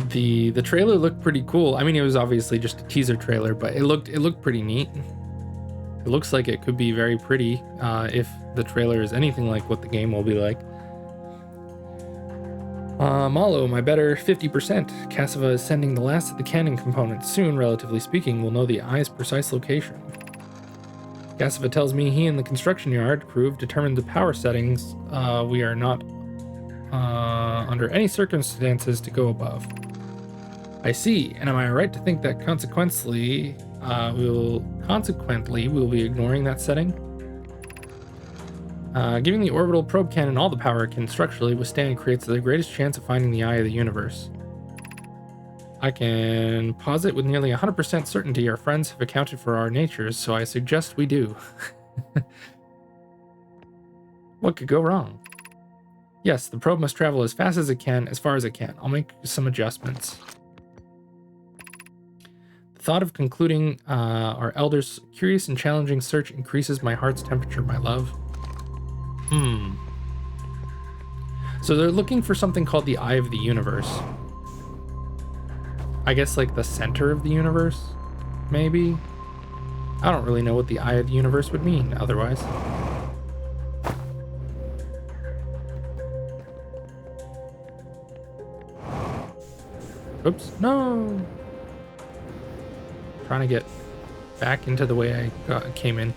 The trailer looked pretty cool. I mean, it was obviously just a teaser trailer, but it looked pretty neat. It looks like it could be very pretty if the trailer is anything like what the game will be like. Malo, my better 50%. Cassava is sending the last of the cannon components. Soon, relatively speaking, we'll know the eye's precise location. Cassava tells me he and the construction yard crew have determined the power settings we are not under any circumstances to go above. I see, and am I right to think that consequently we'll be ignoring that setting? Giving the orbital probe cannon all the power it can structurally withstand creates the greatest chance of finding the eye of the universe. I can posit with nearly 100% certainty our friends have accounted for our natures, so I suggest we do. What could go wrong? Yes, the probe must travel as fast as it can, as far as it can. I'll make some adjustments. The thought of concluding our elders' curious and challenging search increases my heart's temperature, my love. So they're looking for something called the Eye of the Universe. I guess like the center of the universe, maybe? I don't really know what the Eye of the Universe would mean otherwise. Oops, no! Trying to get back into the way I came in.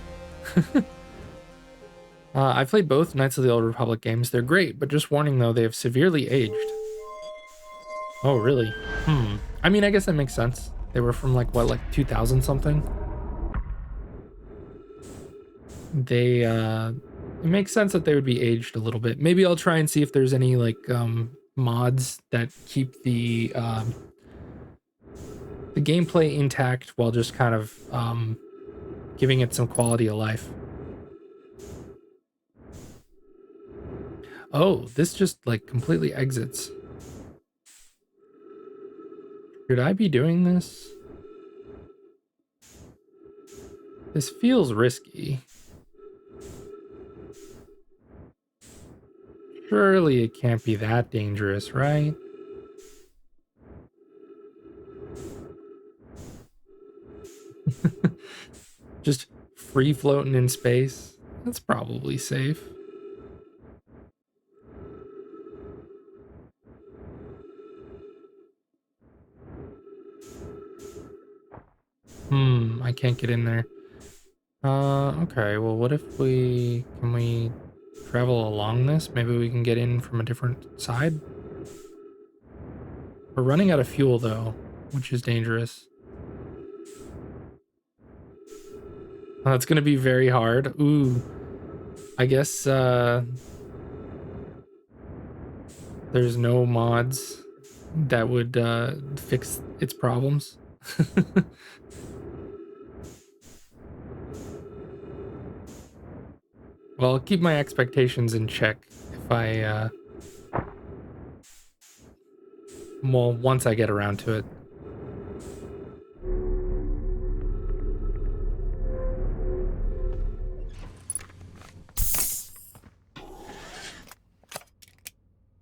I've played both Knights of the Old Republic games. They're great, but just warning though, they have severely aged. Oh, really? I mean, I guess that makes sense. They were from like, what, like 2000 something? They, it makes sense that they would be aged a little bit. Maybe I'll try and see if there's any like mods that keep the gameplay intact while just kind of giving it some quality of life. Oh, this just like completely exits. Should I be doing this? This feels risky. Surely it can't be that dangerous, right? Just free floating in space. That's probably safe. I can't get in there. Okay, well, what if can we travel along this? Maybe we can get in from a different side? We're running out of fuel, though, which is dangerous. Oh, that's gonna be very hard. Ooh. I guess, there's no mods that would, fix its problems. Well, I'll keep my expectations in check if I, well, once I get around to it.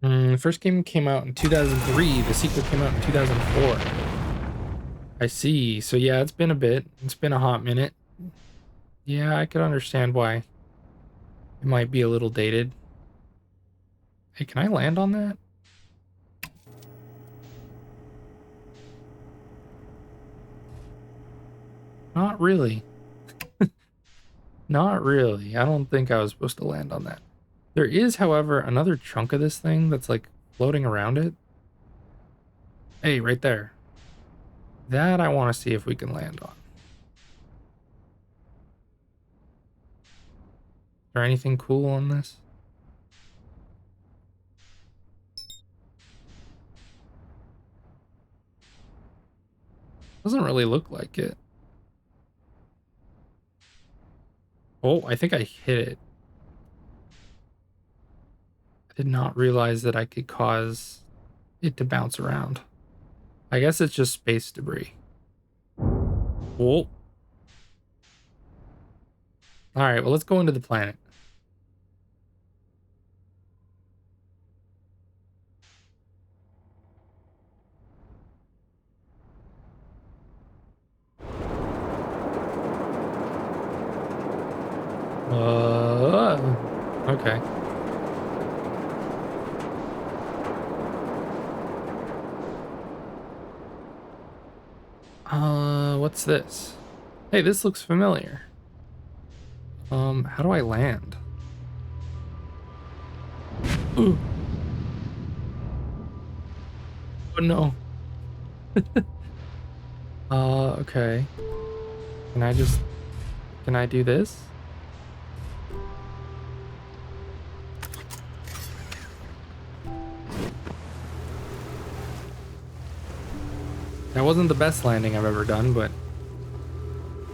The first game came out in 2003. The sequel came out in 2004. I see. So yeah, it's been a bit. It's been a hot minute. Yeah, I could understand why it might be a little dated. Hey, can I land on that? Not really. Not really. I don't think I was supposed to land on that. There is, however, another chunk of this thing that's like floating around it. Hey, right there. That I want to see if we can land on. Is there anything cool on this? Doesn't really look like it. Oh, I think I hit it. I did not realize that I could cause it to bounce around. I guess it's just space debris. Whoa. Alright, well, let's go into the planet. Okay. What's this? Hey, this looks familiar. How do I land? Ooh. Oh no. Okay. Can I do this? That wasn't the best landing I've ever done, but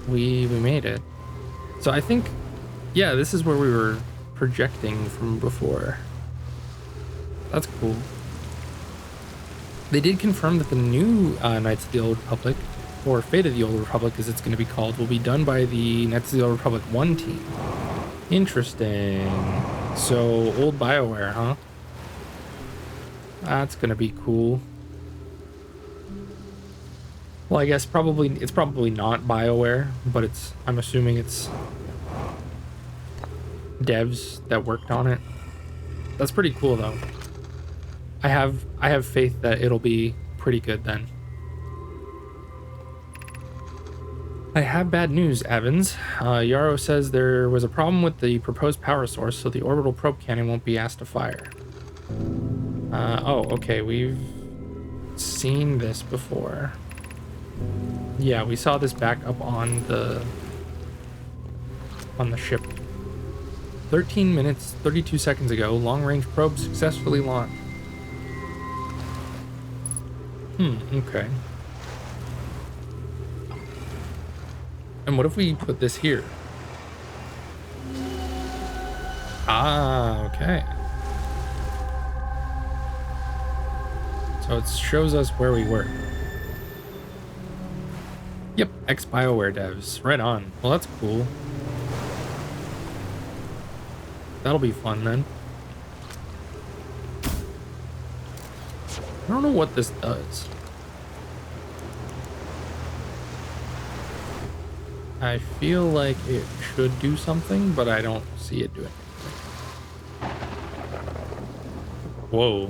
we made it. So I think, yeah, this is where we were projecting from before. That's cool. They did confirm that the new Knights of the Old Republic, or Fate of the Old Republic as it's going to be called, will be done by the Knights of the Old Republic 1 team. Interesting. So, old BioWare, huh? That's going to be cool. Well, I guess it's probably not BioWare, but I'm assuming it's devs that worked on it. That's pretty cool though. I have faith that it'll be pretty good then. I have bad news, Evans. Yarrow says there was a problem with the proposed power source, so the orbital probe cannon won't be asked to fire. Oh, okay, we've seen this before. Yeah, we saw this back up on the ship. 13 minutes, 32 seconds ago, long-range probe successfully launched. Okay. And what if we put this here? Ah, okay. So it shows us where we were. Yep, ex-BioWare devs. Right on. Well, that's cool. That'll be fun then. I don't know what this does. I feel like it should do something, but I don't see it doing anything. Whoa.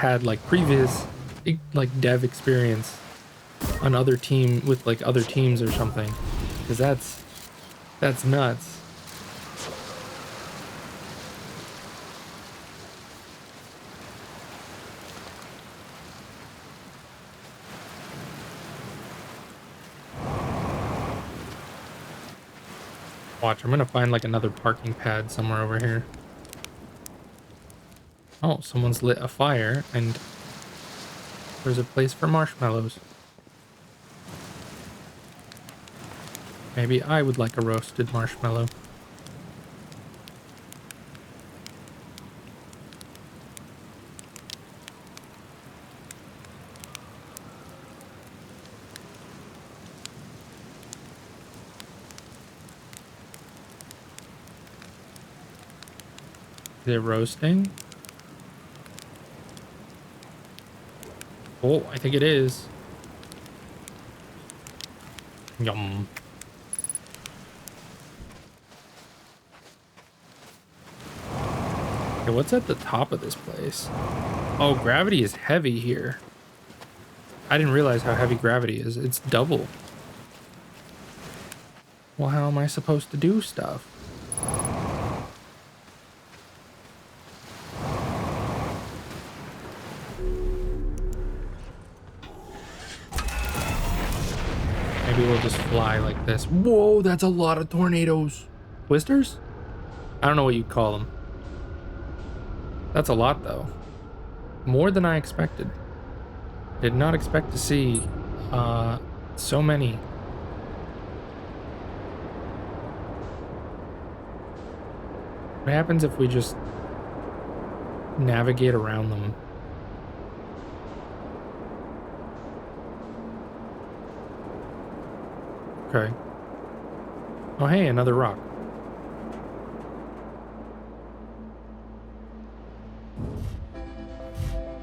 had like previous like dev experience on other team with like other teams or something, because that's nuts. Watch, I'm gonna find like another parking pad somewhere over here. Oh, someone's lit a fire and there's a place for marshmallows. Maybe I would like a roasted marshmallow. Is it roasting? Oh, I think it is. Yum. Okay, what's at the top of this place? Oh, gravity is heavy here. I didn't realize how heavy gravity is. It's double. Well, how am I supposed to do stuff? Maybe we'll just fly like this. Whoa, that's a lot of tornadoes. Twisters? I don't know what you'd call them. That's a lot, though. More than I expected. Did not expect to see so many. What happens if we just navigate around them? Okay. Oh, hey, another rock.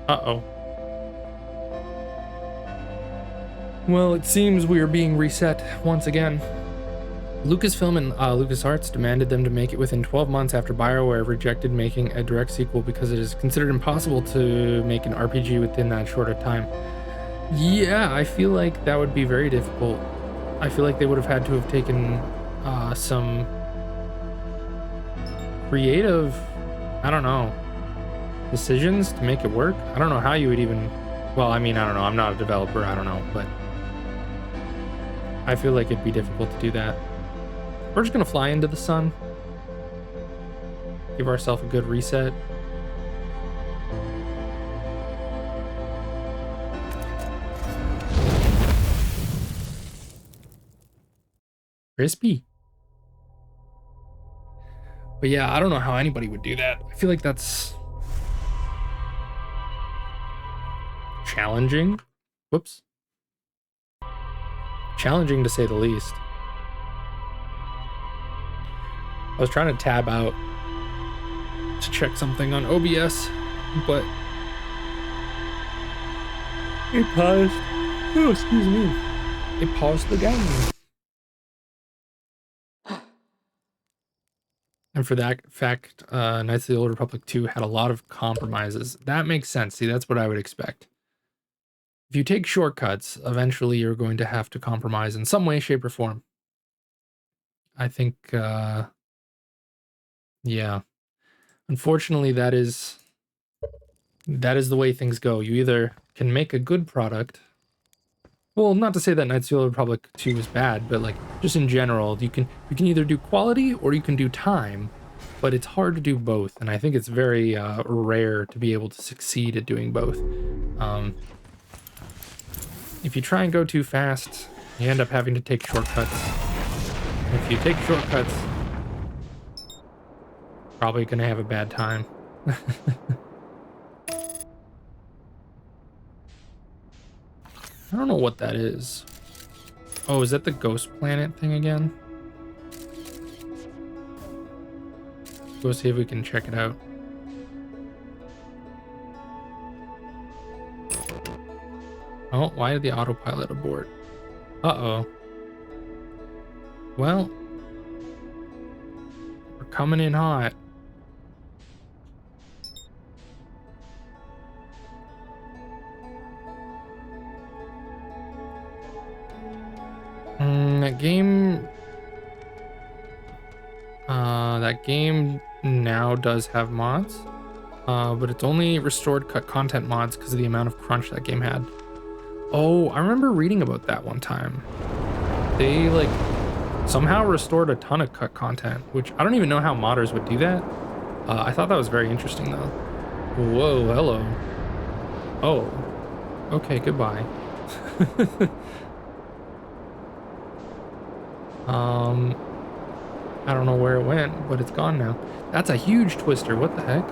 Uh-oh. Well, it seems we are being reset once again. Lucasfilm and LucasArts demanded them to make it within 12 months after BioWare rejected making a direct sequel because it is considered impossible to make an RPG within that short a time. Yeah, I feel like that would be very difficult. I feel like they would have had to have taken some creative, I don't know, decisions to make it work. I don't know how you would even, well, I mean, I don't know. I'm not a developer. I don't know, but I feel like it'd be difficult to do that. We're just going to fly into the sun. Give ourselves a good reset. Crispy. But yeah, I don't know how anybody would do that. I feel like that's challenging. Whoops. Challenging to say the least. I was trying to tab out to check something on OBS, but it paused. Oh, excuse me. It paused the game. And for that fact, Knights of the Old Republic 2 had a lot of compromises. That makes sense. See, that's what I would expect. If you take shortcuts, eventually you're going to have to compromise in some way, shape, or form. I think, yeah. Unfortunately, that is the way things go. You either can make a good product. Well, not to say that Knights of the Old Republic 2 is bad, but like just in general, you can either do quality or you can do time, but it's hard to do both. And I think it's very rare to be able to succeed at doing both. If you try and go too fast, you end up having to take shortcuts. If you take shortcuts, probably gonna have a bad time. I don't know what that is. Oh, is that the ghost planet thing again? Go see if we can check it out. Oh, why did the autopilot abort? Uh-oh. Well, we're coming in hot. that game... that game now does have mods. But it's only restored cut content mods because of the amount of crunch that game had. Oh, I remember reading about that one time. They, like, somehow restored a ton of cut content, which I don't even know how modders would do that. I thought that was very interesting, though. Whoa, hello. Oh. Okay, goodbye. I don't know where it went, but it's gone now. That's a huge twister. What the heck?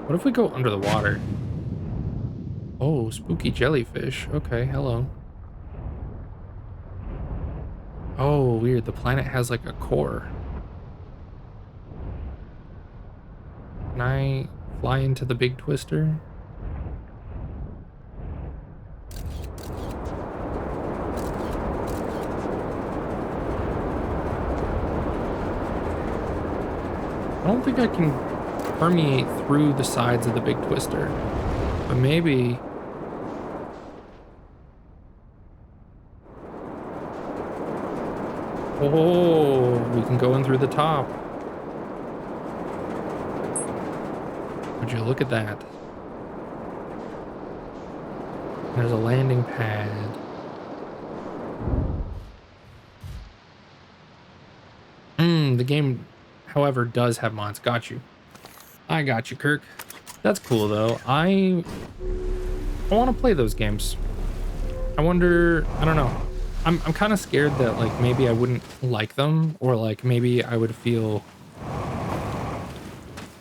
What if we go under the water? Oh, spooky jellyfish. Okay, hello. Oh, weird. The planet has like a core. Can I fly into the big twister? I don't think I can permeate through the sides of the big twister, but maybe... Oh, we can go in through the top. Would you look at that? There's a landing pad. The game, however, does have mods. Got you. I got you, Kirk. That's cool, though. I want to play those games. I wonder... I don't know. I'm kind of scared that, like, maybe I wouldn't like them, or, like, maybe I would feel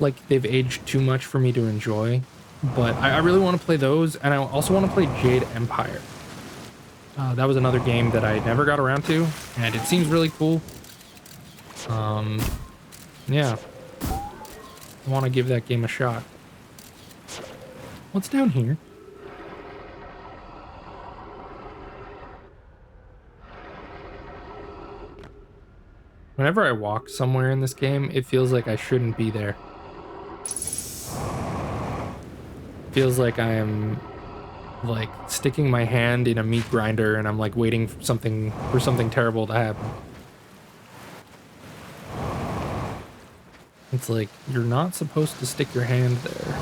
like they've aged too much for me to enjoy. But I really want to play those, and I also want to play Jade Empire. That was another game that I never got around to, and it seems really cool. Yeah. I want to give that game a shot. What's down here? Whenever I walk somewhere in this game, it feels like I shouldn't be there. Feels like I am, like, sticking my hand in a meat grinder and I'm, like, waiting for something terrible to happen. It's like, you're not supposed to stick your hand there.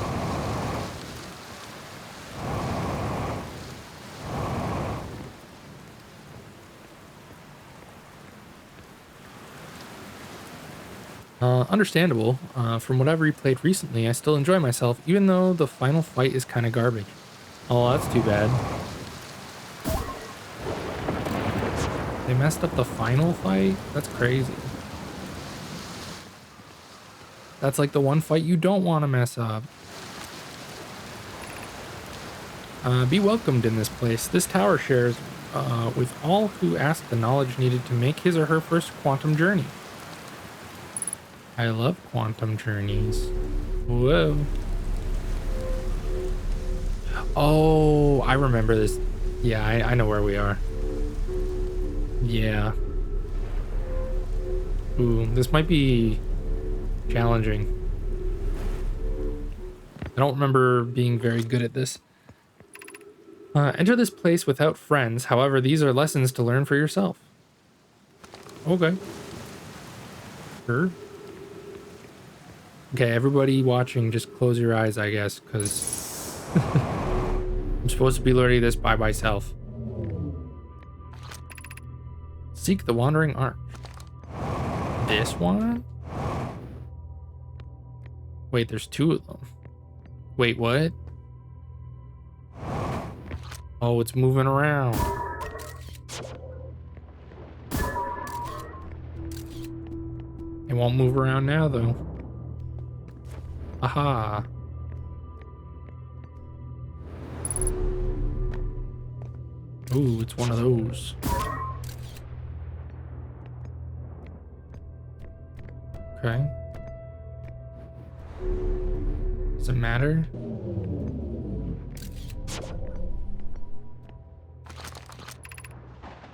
Understandable. From what I've replayed recently, I still enjoy myself, even though the final fight is kind of garbage. Oh, that's too bad. They messed up the final fight? That's crazy. That's like the one fight you don't want to mess up. Be welcomed in this place. This tower shares with all who ask the knowledge needed to make his or her first quantum journey. I love quantum journeys. Whoa. Oh, I remember this. Yeah, I know where we are. Yeah. Ooh, this might be challenging. I don't remember being very good at this. Enter this place without friends. However, these are lessons to learn for yourself. Okay. Sure. Okay, everybody watching, just close your eyes, I guess, because I'm supposed to be learning this by myself. Seek the Wandering Arch. This one? Wait, there's two of them. Wait, what? Oh, it's moving around. It won't move around now, though. Aha. Ooh, it's one of those. Okay. Does it matter?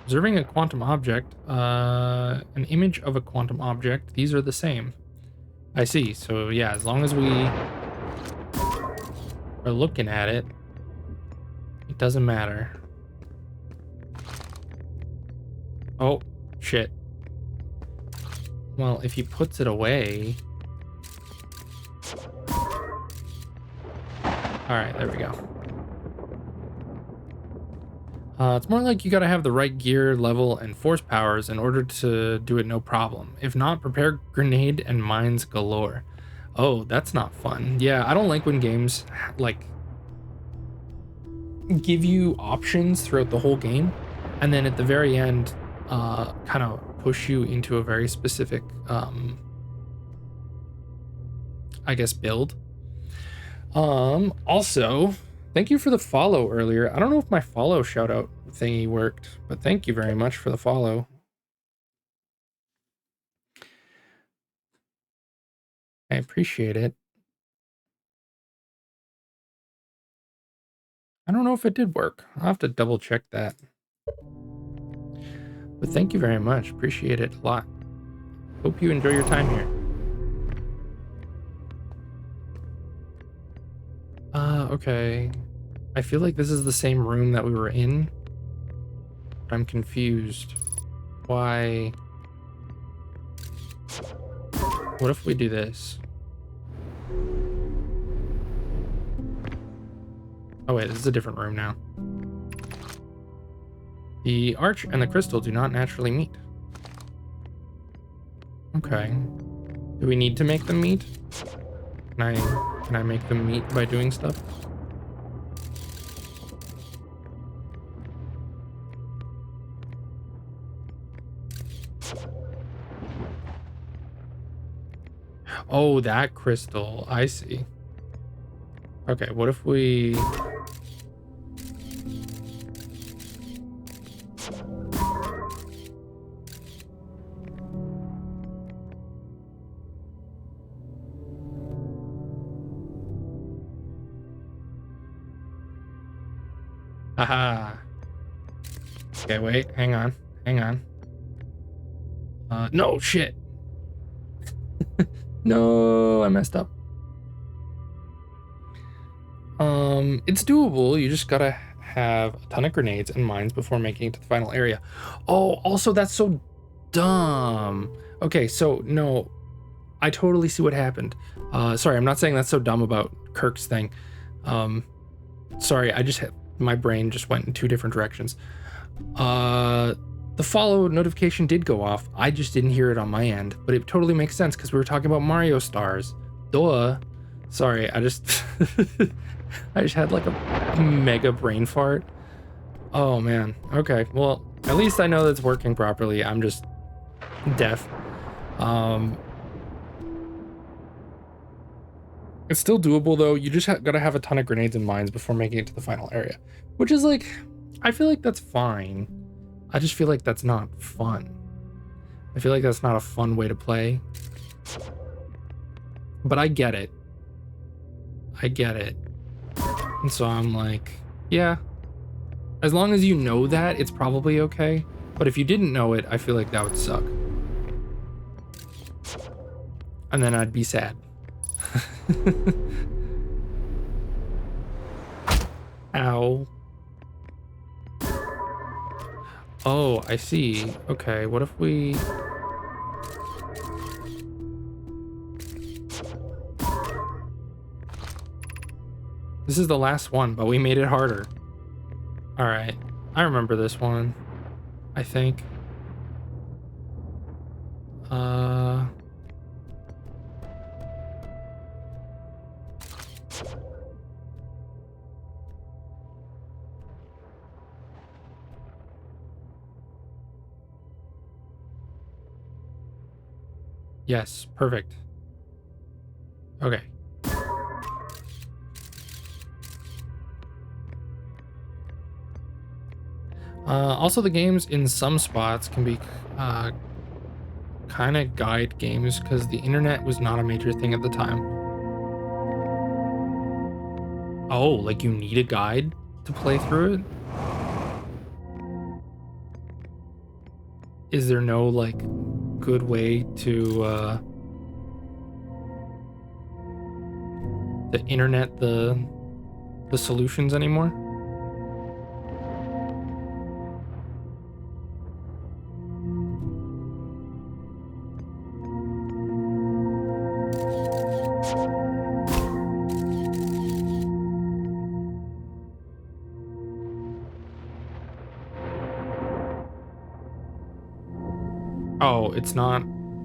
Observing a quantum object, an image of a quantum object, these are the same. I see. So yeah, as long as we are looking at it, it doesn't matter. Oh, shit. Well, if he puts it away... Alright, there we go. It's more like you gotta have the right gear, level, and force powers in order to do it no problem. If not, prepare grenade and mines galore. Oh, that's not fun. Yeah, I don't like when games, like, give you options throughout the whole game, and then at the very end, kind of push you into a very specific, I guess, build. Also, thank you for the follow earlier. I don't know if my follow shout out thingy worked, but thank you very much for the follow. I appreciate it. I don't know if it did work. I'll have to double check that. But thank you very much. Appreciate it a lot. Hope you enjoy your time here. Okay. I feel like this is the same room that we were in. But I'm confused. Why? What if we do this? Oh wait, this is a different room now. The arch and the crystal do not naturally meet. Okay. Do we need to make them meet? Can I make them meet by doing stuff? Oh, that crystal. I see. Okay, what if we... Haha. Okay, wait, hang on. No, shit. No, I messed up. It's doable. You just gotta have a ton of grenades and mines before making it to the final area. Oh, also that's so dumb. Okay, so no, I totally see what happened. Sorry, I'm not saying that's so dumb about Kirk's thing. Sorry, my brain just went in two different directions. The follow notification did go off. I just didn't hear it on my end, but it totally makes sense because we were talking about Mario stars. Duh. Sorry, I just I just had like a mega brain fart. Oh man. Okay. Well, at least I know that's working properly. I'm just deaf. It's still doable though. You just gotta have a ton of grenades and mines before making it to the final area, which is like, I feel like that's fine. I just feel like that's not fun. I feel like that's not a fun way to play. But I get it. And so I'm like, yeah, as long as you know that, it's probably okay. But if you didn't know it, I feel like that would suck. And then I'd be sad. Ow. Oh, I see. Okay, what if we... This is the last one, but we made it harder. All right, I remember this one, I think. Yes, perfect. Okay. Also, the games in some spots can be kind of guide games because the internet was not a major thing at the time. Oh, like you need a guide to play through it? Is there no like good way to internet the solutions anymore? Oh, it's not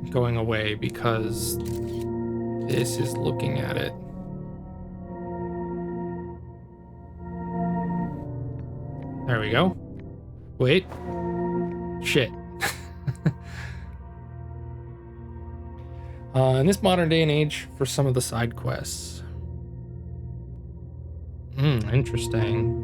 going away because this is looking at it. There we go. Wait. Shit. In this modern day and age, for some of the side quests. Interesting.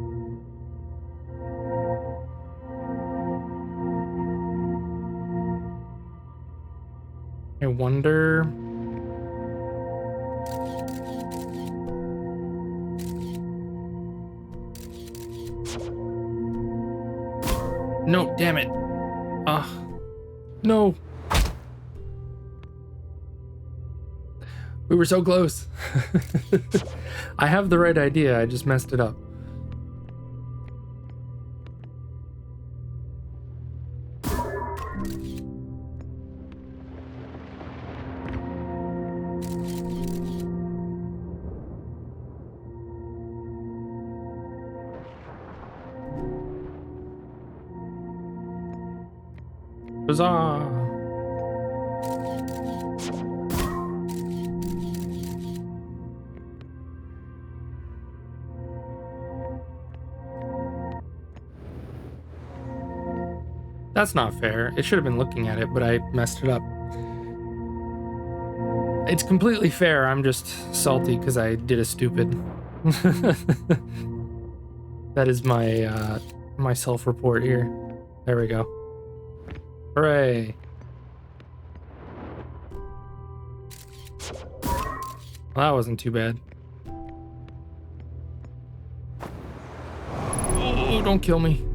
I wonder... No, damn it. No. We were so close. I have the right idea, I just messed it up. Huzzah! That's not fair. It should have been looking at it, but I messed it up. It's completely fair. I'm just salty because I did a stupid. That is my my self-report here. There we go. Hooray. Well, that wasn't too bad. Oh, don't kill me.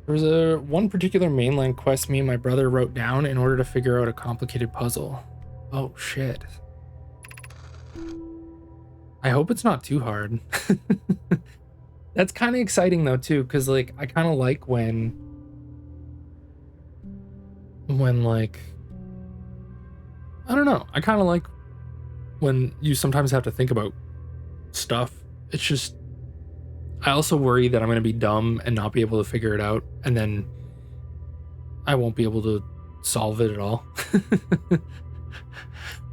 There was one particular mainline quest me and my brother wrote down in order to figure out a complicated puzzle. Oh shit. I hope it's not too hard. That's kind of exciting though too, because like I kind of like when like I don't know, I kind of like when you sometimes have to think about stuff. It's just I also worry that I'm going to be dumb and not be able to figure it out, and then I won't be able to solve it at all.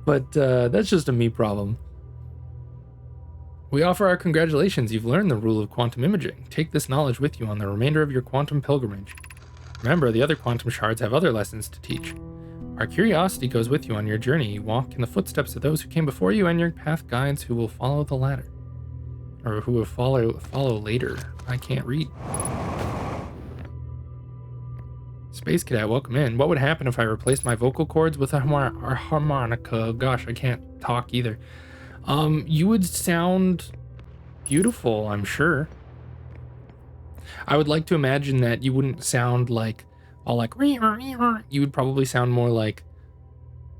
But that's just a me problem. We offer our congratulations. You've learned the rule of quantum imaging. Take this knowledge with you on the remainder of your quantum pilgrimage. Remember, the other quantum shards have other lessons to teach. Our curiosity goes with you on your journey. You walk in the footsteps of those who came before you, and your path guides who will follow the ladder. Or who will follow later. I can't read. Space Cadet, welcome in. What would happen if I replaced my vocal cords with a harmonica? Gosh, I can't talk either. You would sound beautiful, I'm sure. I would like to imagine that you wouldn't sound like all like you would probably sound more like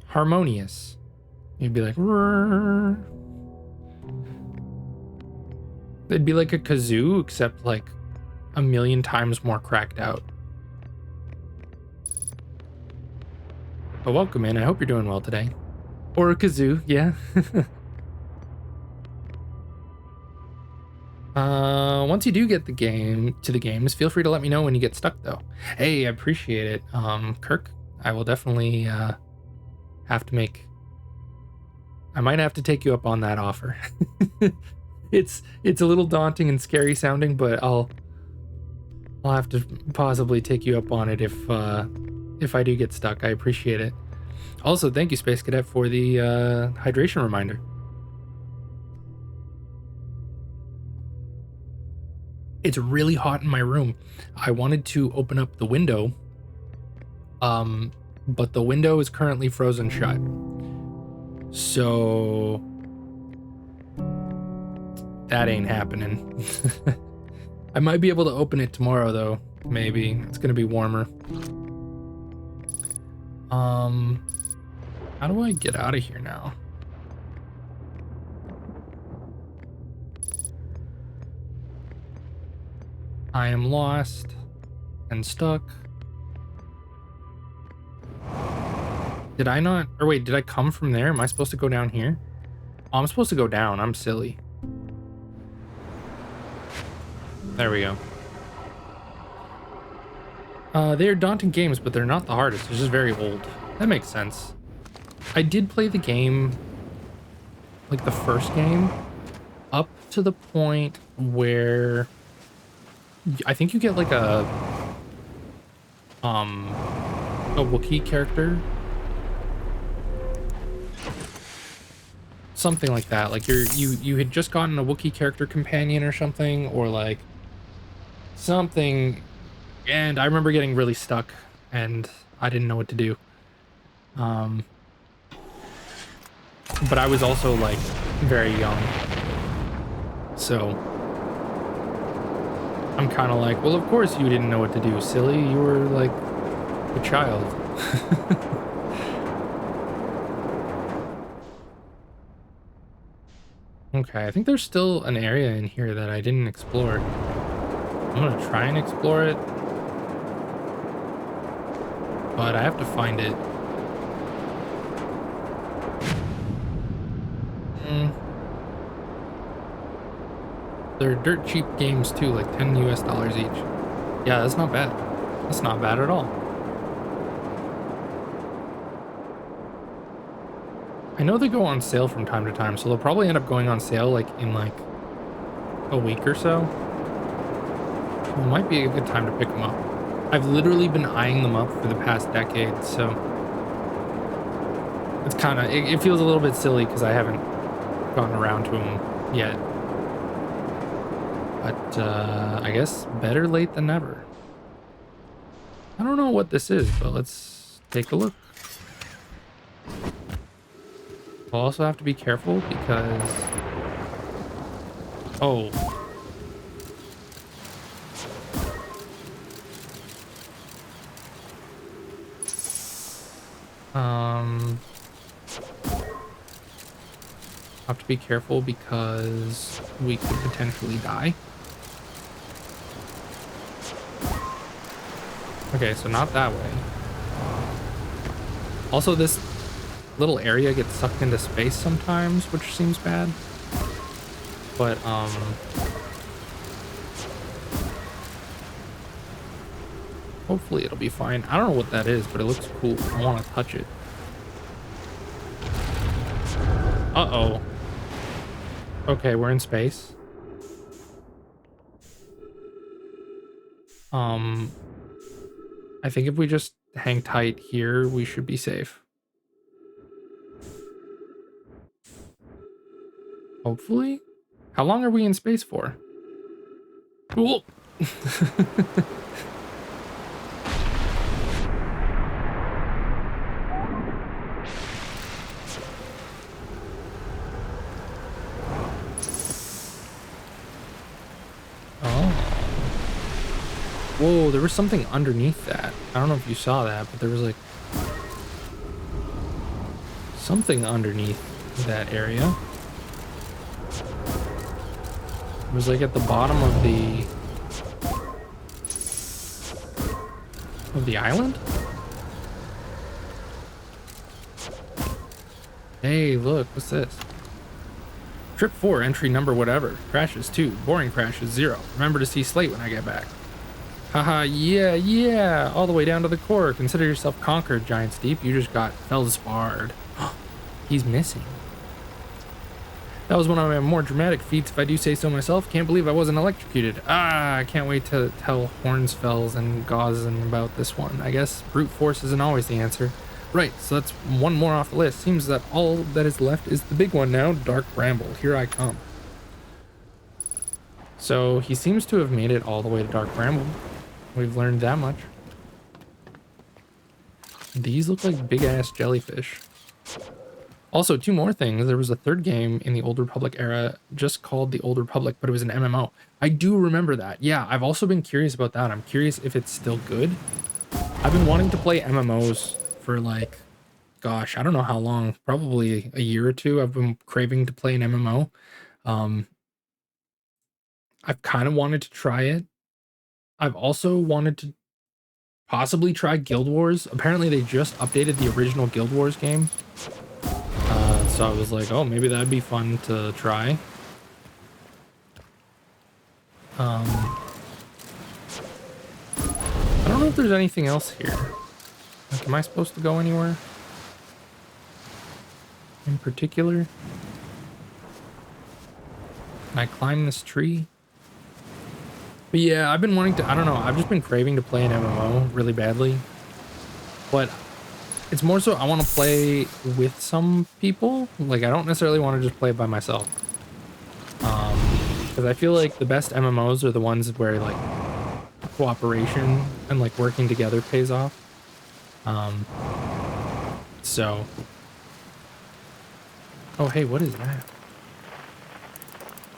harmonious. You'd be like it'd be like a kazoo, except like a million times more cracked out. But welcome in. I hope you're doing well today. Or a kazoo, yeah. Once you do get to the games, feel free to let me know when you get stuck though. Hey, I appreciate it. Kirk, I will definitely I might have to take you up on that offer. It's a little daunting and scary sounding, but I'll have to possibly take you up on it if I do get stuck. I appreciate it. Also, thank you, Space Cadet, for the hydration reminder. It's really hot in my room. I wanted to open up the window, but the window is currently frozen shut. So that ain't happening. I might be able to open it tomorrow though. Maybe it's gonna be warmer. How do I get out of here now? I am lost and stuck. Did I not, or wait, did I come from there? Am I supposed to go down here? Oh, I'm supposed to go down. I'm silly. There we go. They are daunting games, but they're not the hardest. They're just very old. That makes sense. I did play the game, like the first game, up to the point where I think you get like a Wookiee character. Something like that. Like you had just gotten a Wookiee character companion or something, or like something, and I remember getting really stuck and I didn't know what to do. But I was also like very young, so I'm kind of like, well, of course you didn't know what to do, silly. You were like a child. Okay, I think there's still an area in here that I didn't explore. I'm gonna try and explore it, but I have to find it. They're dirt cheap games too, like $10 US each. Yeah, that's not bad. That's not bad at all. I know they go on sale from time to time, so they'll probably end up going on sale like in like a week or so. So it might be a good time to pick them up. I've literally been eyeing them up for the past decade, so it's kind of, it feels a little bit silly because I haven't gotten around to them yet. But I guess better late than never. I don't know what this is, but let's take a look. I'll also have to be careful because... Oh. Have to be careful because we could potentially die. Okay, so not that way. Also, this little area gets sucked into space sometimes, which seems bad. But, hopefully it'll be fine. I don't know what that is, but it looks cool. I want to touch it. Uh-oh. Okay, we're in space. I think if we just hang tight here, we should be safe. Hopefully? How long are we in space for? Cool. Whoa, there was something underneath that. I don't know if you saw that, but there was like something underneath that area. It was like at the bottom of the island. Hey, look, what's this? Trip 4, entry number whatever. Crashes 2, boring crashes 0. Remember to see Slate when I get back. Haha, yeah, all the way down to the core. Consider yourself conquered, Giant Steep. You just got feldspar. He's missing. That was one of my more dramatic feats, if I do say so myself. Can't believe I wasn't electrocuted. I can't wait to tell Hornsfells and Gauzen about this one. I guess brute force isn't always the answer. Right, so that's one more off the list. Seems that all that is left is the big one now, Dark Bramble. Here I come. So he seems to have made it all the way to Dark Bramble. We've learned that much. These look like big-ass jellyfish. Also, two more things. There was a third game in the Old Republic era just called the Old Republic, but it was an MMO. I do remember that. Yeah, I've also been curious about that. I'm curious if it's still good. I've been wanting to play MMOs for like, gosh, I don't know how long. Probably a year or two. I've been craving to play an MMO. I've kind of wanted to try it. I've also wanted to possibly try Guild Wars. Apparently they just updated the original Guild Wars game. So I was like, oh, maybe that'd be fun to try. I don't know if there's anything else here. Like, am I supposed to go anywhere in particular? Can I climb this tree? But yeah, I've been wanting to, I don't know, I've just been craving to play an MMO really badly. But it's more so I want to play with some people. Like, I don't necessarily want to just play it by myself. Because I feel like the best MMOs are the ones where, like, cooperation and, like, working together pays off. So. Oh, hey, what is that?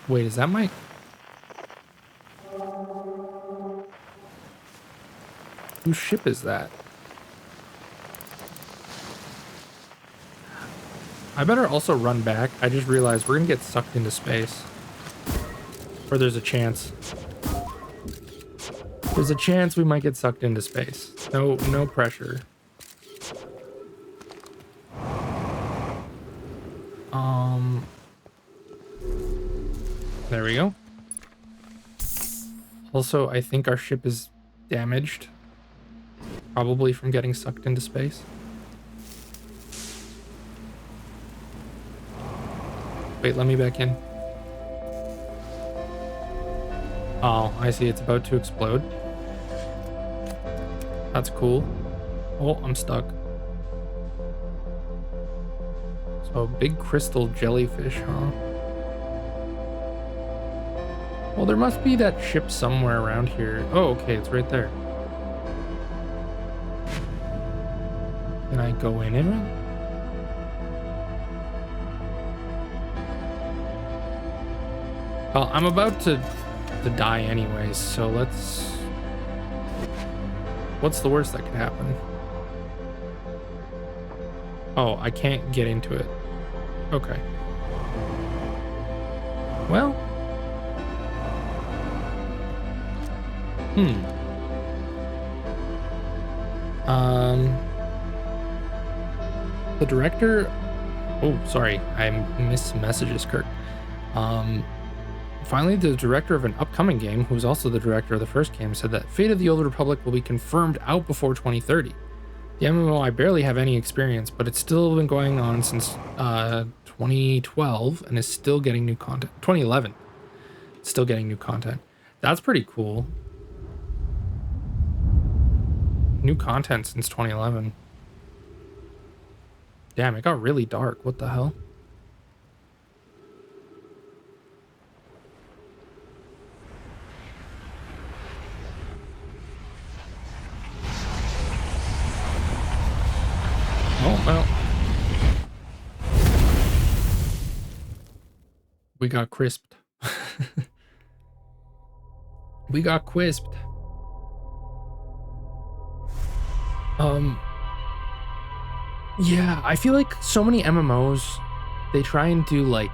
Wait, is that my... Whose ship is that? I better also run back. I just realized we're gonna get sucked into space. Or there's a chance. There's a chance we might get sucked into space. No pressure. There we go. Also, I think our ship is damaged. Probably from getting sucked into space. Wait, let me back in. Oh, I see. It's about to explode. That's cool. Oh, I'm stuck. So, big crystal jellyfish, huh? Well, there must be that ship somewhere around here. Oh, okay, it's right there. Can I go in it? Well, I'm about to die anyways, so let's... What's the worst that could happen? Oh, I can't get into it. Okay. Well... The director... Oh, sorry. I missed messages, Kirk. Finally, the director of an upcoming game, who's also the director of the first game, said that Fate of the Old Republic will be confirmed out before 2030. The MMO, I barely have any experience, but it's still been going on since 2012 and is still getting new content. 2011. Still getting new content. That's pretty cool. New content since 2011. Damn, it got really dark. What the hell? Oh, well. We got crisped. We got crisped. Yeah, I feel like so many MMOs, they try and do like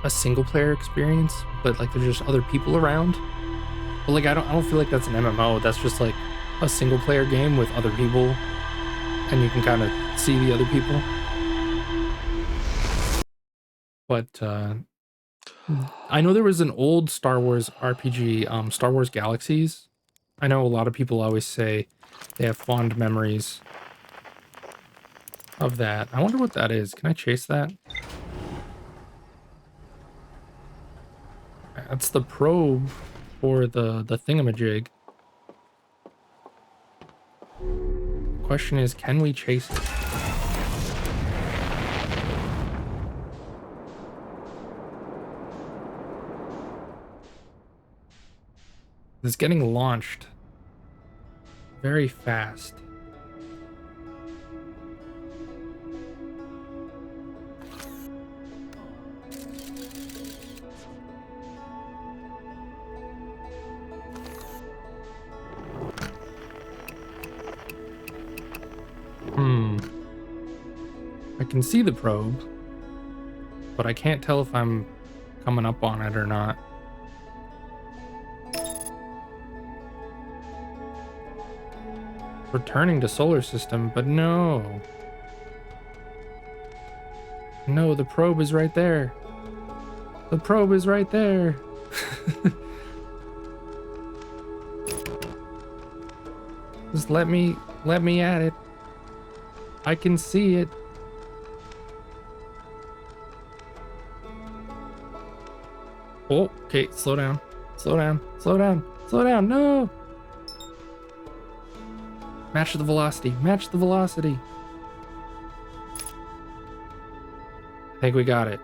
a single player experience, but like there's just other people around. But like I don't feel like that's an MMO. That's just like a single player game with other people, and you can kind of see the other people. But I know there was an old Star Wars RPG, Star Wars Galaxies. I know a lot of people always say they have fond memories of that. I wonder what that is. Can I chase that? That's the probe for the thingamajig. Question is, can we chase it? It's getting launched very fast. I can see the probe, but I can't tell if I'm coming up on it or not. Returning to solar system, but no. No, the probe is right there. The probe is right there. Just let me at it. I can see it. Oh, okay, slow down. Slow down. Slow down. Slow down. No. Match the velocity. Match the velocity. I think we got it.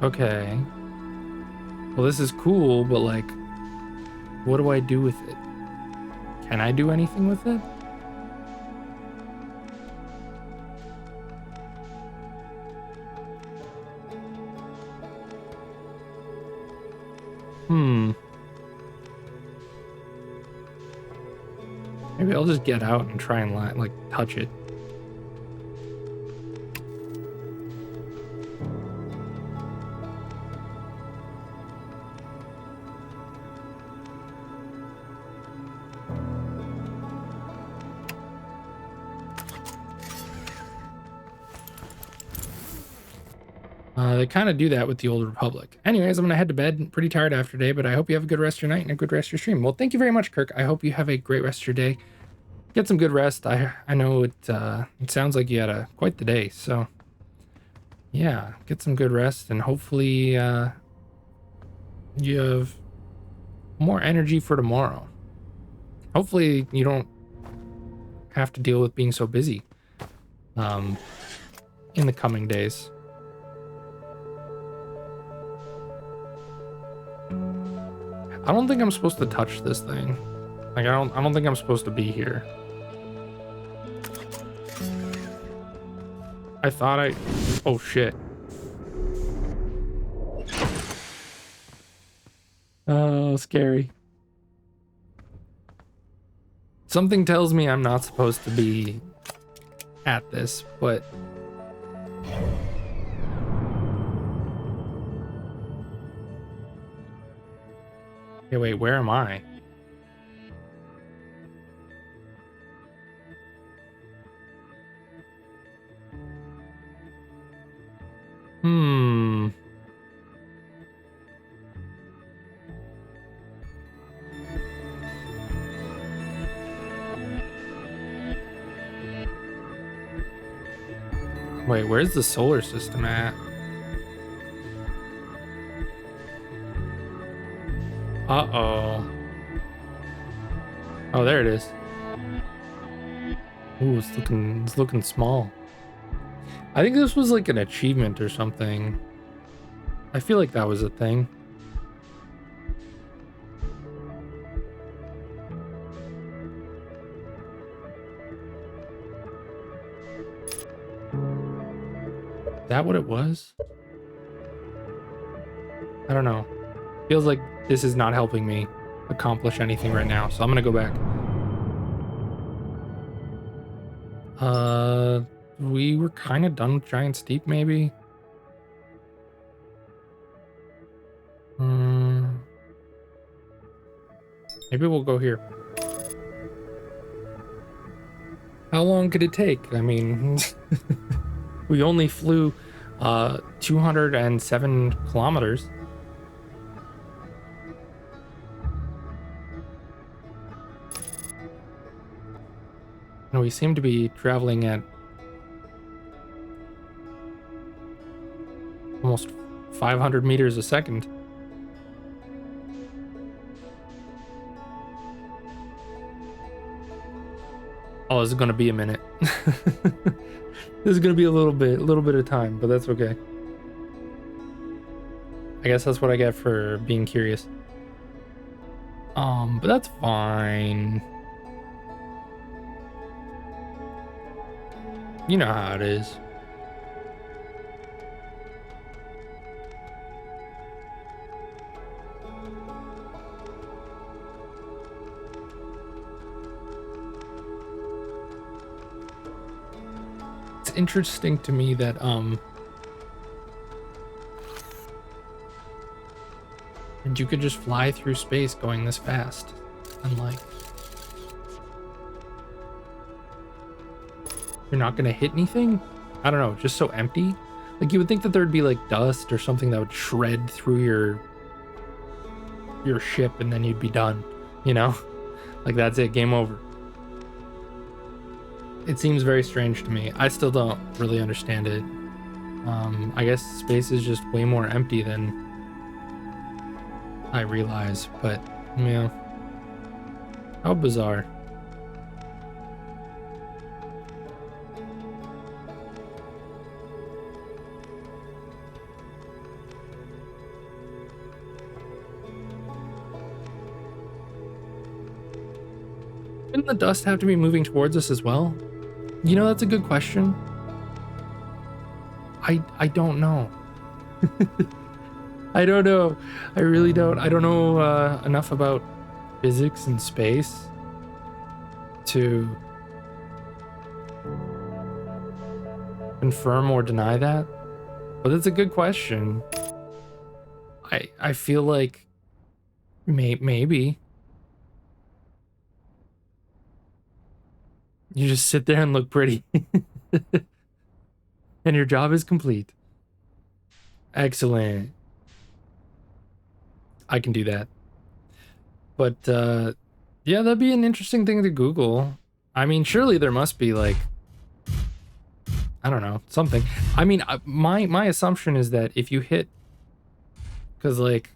Okay. Well, this is cool, but like, what do I do with it? Can I do anything with it? Maybe I'll just get out and try and like touch it. They kind of do that with the Old Republic. Anyways, I'm going to head to bed. I'm pretty tired after today, but I hope you have a good rest of your night and a good rest of your stream. Well, thank you very much, Kirk. I hope you have a great rest of your day. Get some good rest. I know it sounds like you had quite the day. So, yeah, get some good rest, and hopefully you have more energy for tomorrow. Hopefully you don't have to deal with being so busy in the coming days. I don't think I'm supposed to touch this thing. Like I don't think I'm supposed to be here. I thought oh shit. Oh, scary. Something tells me I'm not supposed to be at this, but hey, wait, where am I? Wait, where's the solar system at? Uh-oh. Oh, there it is. Ooh, it's looking small. I think this was like an achievement or something. I feel like that was a thing. Is that what it was? I don't know. Feels like this is not helping me accomplish anything right now, so I'm gonna go back. We were kind of done with Giant Steep, maybe? Maybe we'll go here. How long could it take? I mean, we only flew 207 kilometers. And we seem to be traveling at almost 500 meters a second. Oh, this is gonna be a minute. This is gonna be a little bit of time, but that's okay. I guess that's what I get for being curious. But that's fine. You know how it is. It's interesting to me that and you could just fly through space going this fast. And like, you're not gonna hit anything? I don't know, just so empty. Like you would think that there'd be like dust or something that would shred through your ship and then you'd be done, you know? Like that's it, game over. It seems very strange to me. I still don't really understand it. I guess space is just way more empty than I realize, but yeah. How bizarre. Shouldn't the dust have to be moving towards us as well? You know, that's a good question. I don't know. I don't know. I really don't. I don't know enough about physics and space to confirm or deny that. But it's a good question. I feel like maybe. You just sit there and look pretty. And your job is complete. Excellent. I can do that. But yeah, that'd be an interesting thing to Google. I mean, surely there must be like, I don't know, something. I mean, my assumption is that if you hit, because like,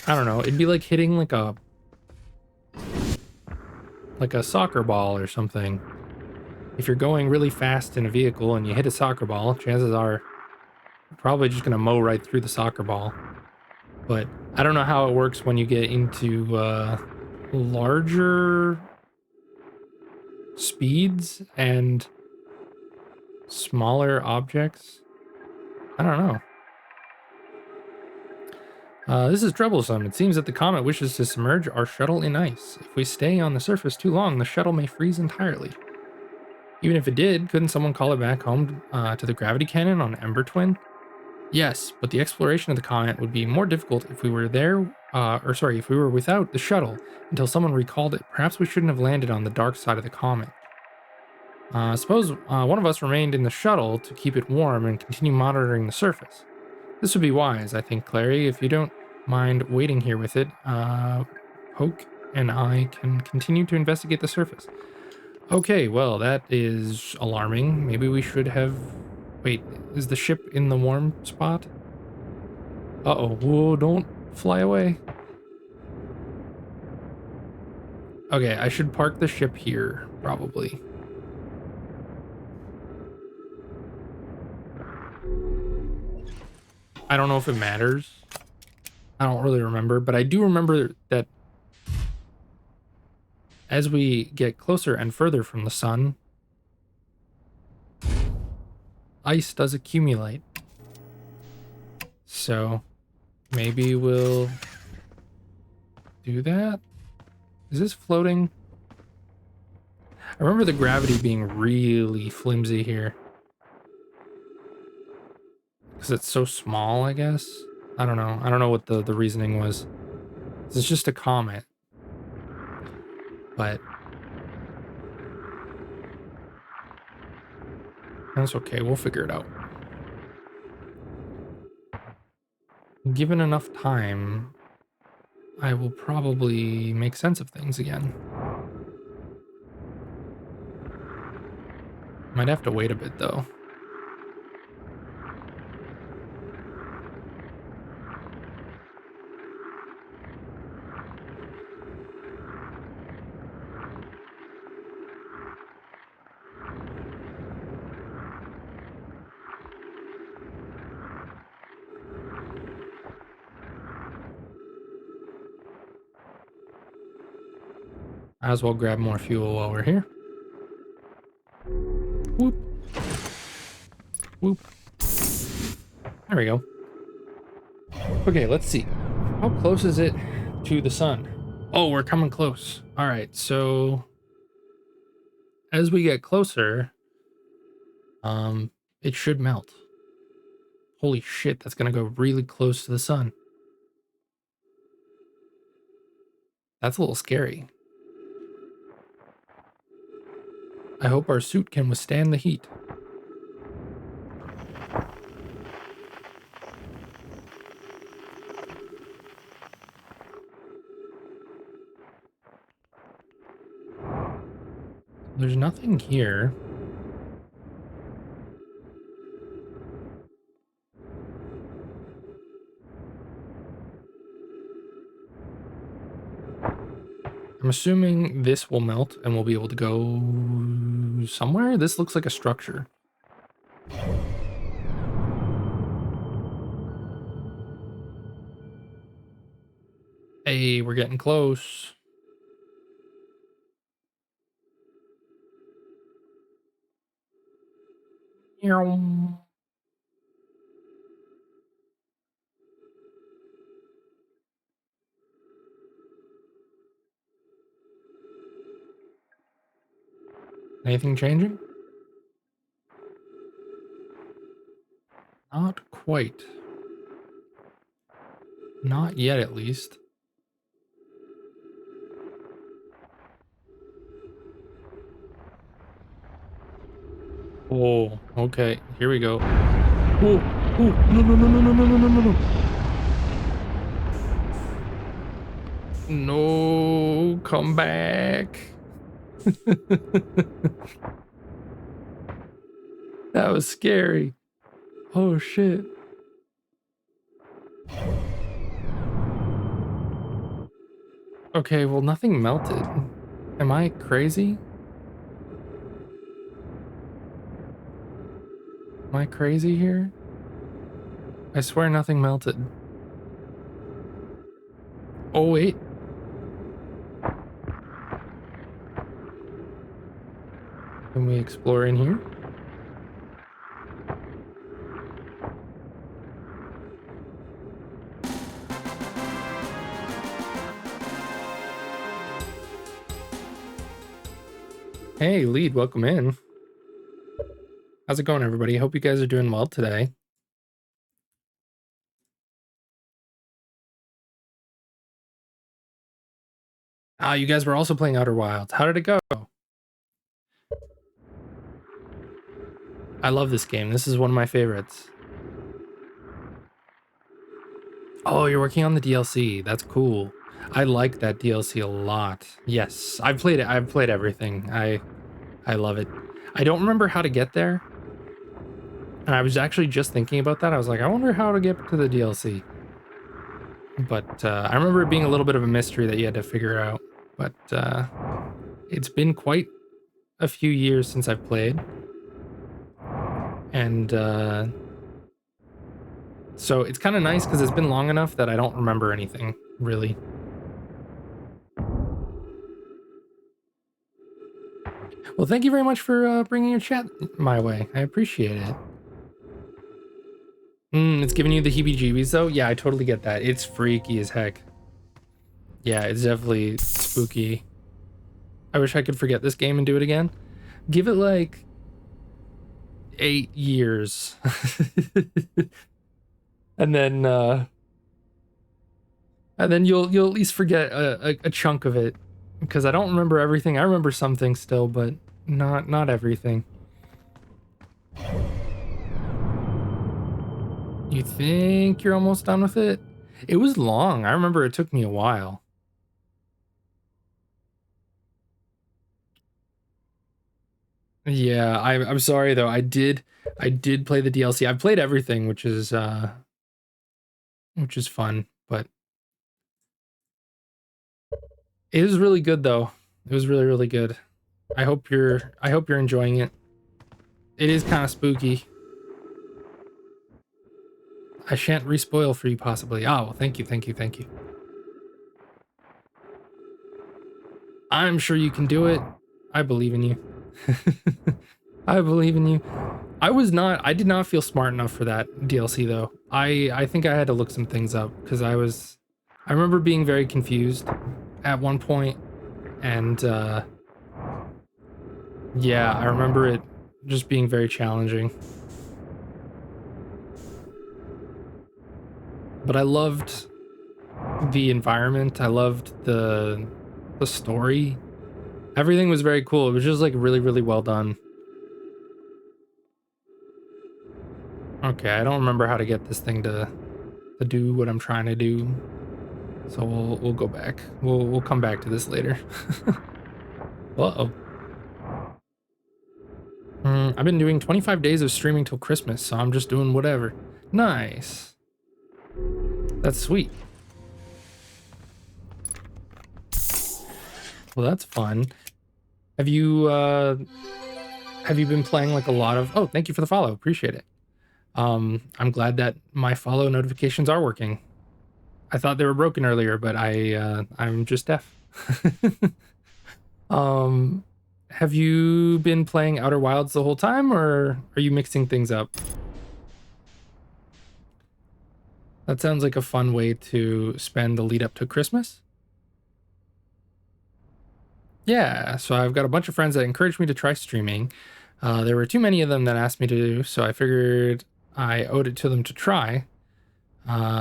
I don't know, it'd be like hitting like a soccer ball or something. If you're going really fast in a vehicle and you hit a soccer ball, chances are you're probably just gonna mow right through the soccer ball. But I don't know how it works when you get into larger speeds and smaller objects. I don't know. This is troublesome. It seems that the comet wishes to submerge our shuttle in ice. If we stay on the surface too long, the shuttle may freeze entirely. Even if it did, couldn't someone call it back home to the gravity cannon on Ember Twin? Yes, but the exploration of the comet would be more difficult if we were there, if we were without the shuttle until someone recalled it. Perhaps we shouldn't have landed on the dark side of the comet. Suppose one of us remained in the shuttle to keep it warm and continue monitoring the surface. This would be wise, I think, Clary. If you don't mind waiting here with it, Poke and I can continue to investigate the surface. Okay, well, that is alarming. Maybe we should have... Wait, is the ship in the warm spot? Uh-oh. Whoa, don't fly away. Okay, I should park the ship here, probably. I don't know if it matters. I don't really remember, but I do remember that as we get closer and further from the sun, ice does accumulate. So maybe we'll do that. Is this floating? I remember the gravity being really flimsy here. Because it's so small, I guess. I don't know. I don't know what the reasoning was. It's just a comet. But that's okay. We'll figure it out. Given enough time, I will probably make sense of things again. Might have to wait a bit, though. Might as well grab more fuel while we're here. Whoop. Whoop. There we go. Okay, let's see. How close is it to the sun? Oh, we're coming close. All right, so as we get closer, it should melt. Holy shit, that's gonna go really close to the sun. That's a little scary. I hope our suit can withstand the heat. There's nothing here. I'm assuming this will melt and we'll be able to go somewhere. This looks like a structure. Hey, we're getting close. Anything changing? Not quite. Not yet, at least. Oh, okay. Here we go. Oh, oh, no, no, no, no, no, no, no, no, no, no. No, come back. That was scary. Oh, shit. Okay, well, nothing melted. Am I crazy? Am I crazy here? I swear nothing melted. Oh, wait. Can we explore in here? Hey, Lead, welcome in. How's it going, everybody? Hope you guys are doing well today. Ah, you guys were also playing Outer Wilds. How did it go? I love this game. This is one of my favorites. Oh, you're working on the DLC. That's cool. I like that DLC a lot. Yes, I've played it. I've played everything. I love it. I don't remember how to get there. And I was actually just thinking about that. I was like, I wonder how to get to the DLC. But I remember it being a little bit of a mystery that you had to figure out. But it's been quite a few years since I've played. And so it's kind of nice because it's been long enough that I don't remember anything, really. Well, thank you very much for bringing your chat my way. I appreciate it. It's giving you the heebie-jeebies, though? Yeah, I totally get that. It's freaky as heck. Yeah, it's definitely spooky. I wish I could forget this game and do it again. Give it, like, 8 years. and then you'll at least forget a chunk of it. Because I don't remember everything. I remember some things still, but not everything. You think you're almost done with it? It was long. I remember it took me a while. Yeah, I'm sorry though. I did play the DLC. I've played everything, which is fun, but it was really good though. It was really, really good. I hope you're enjoying it. It is kind of spooky. I shan't respoil for you possibly. Oh, well, thank you. I'm sure you can do it. I believe in you. I believe in you. I did not feel smart enough for that DLC though. I think I had to look some things up because I remember being very confused at one point and yeah, I remember it just being very challenging. But I loved the environment. I loved the story. Everything was very cool. It was just like really, really well done. Okay, I don't remember how to get this thing to do what I'm trying to do. So we'll go back. We'll come back to this later. Uh-oh. I've been doing 25 days of streaming till Christmas, so I'm just doing whatever. Nice. That's sweet. Well, that's fun. Have you been playing like a lot of... Oh, thank you for the follow. Appreciate it. I'm glad that my follow notifications are working. I thought they were broken earlier, but I'm just deaf. Have you been playing Outer Wilds the whole time, or are you mixing things up? That sounds like a fun way to spend the lead up to Christmas. Yeah, so I've got a bunch of friends that encouraged me to try streaming. There were too many of them that asked me to, so I figured I owed it to them to try.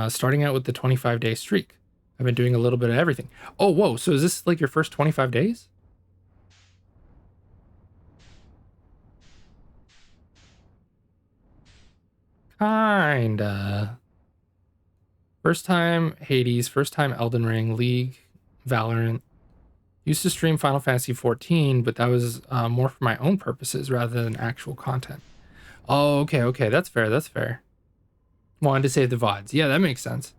Starting out with the 25-day streak. I've been doing a little bit of everything. Oh, whoa, so is this like your first 25 days? Kinda. First time Hades, first time Elden Ring, League, Valorant. Used to stream Final Fantasy 14, but that was more for my own purposes rather than actual content. Oh, okay, that's fair, that's fair. Wanted to save the VODs. Yeah, that makes sense.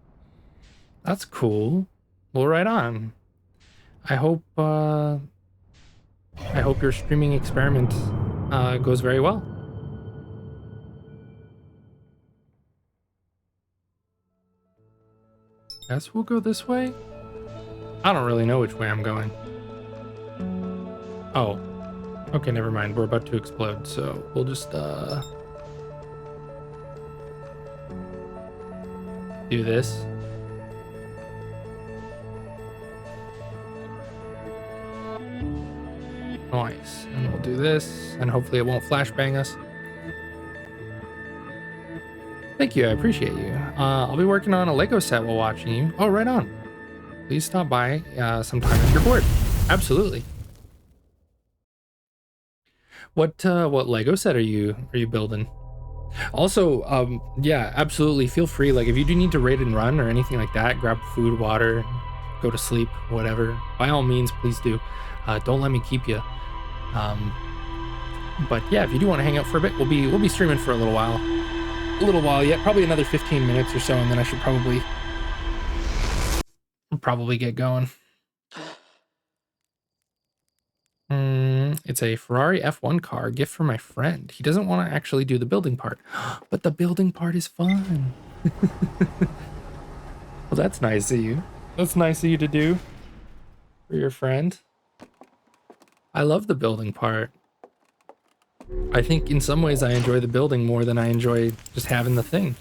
That's cool. Well, right on. I hope your streaming experiment goes very well. Guess we'll go this way? I don't really know which way I'm going. Oh. Okay, never mind. We're about to explode, so we'll just do this. Nice. And we'll do this, and hopefully it won't flashbang us. Thank you, I appreciate you. I'll be working on a Lego set while watching you. Oh, right on. Please stop by sometime if you're bored. Absolutely. What Lego set are you building? Also, yeah, absolutely. Feel free. Like, if you do need to raid and run or anything like that, grab food, water, go to sleep, whatever. By all means, please do. Don't let me keep you. But yeah, if you do want to hang out for a bit, we'll be streaming for a little while. Yet, probably another 15 minutes or so, and then I should probably get going. It's a Ferrari F1 car, gift from my friend. He doesn't want to actually do the building part, but the building part is fun. Well, that's nice of you. That's nice of you to do for your friend. I love the building part. I think in some ways I enjoy the building more than I enjoy just having the thing.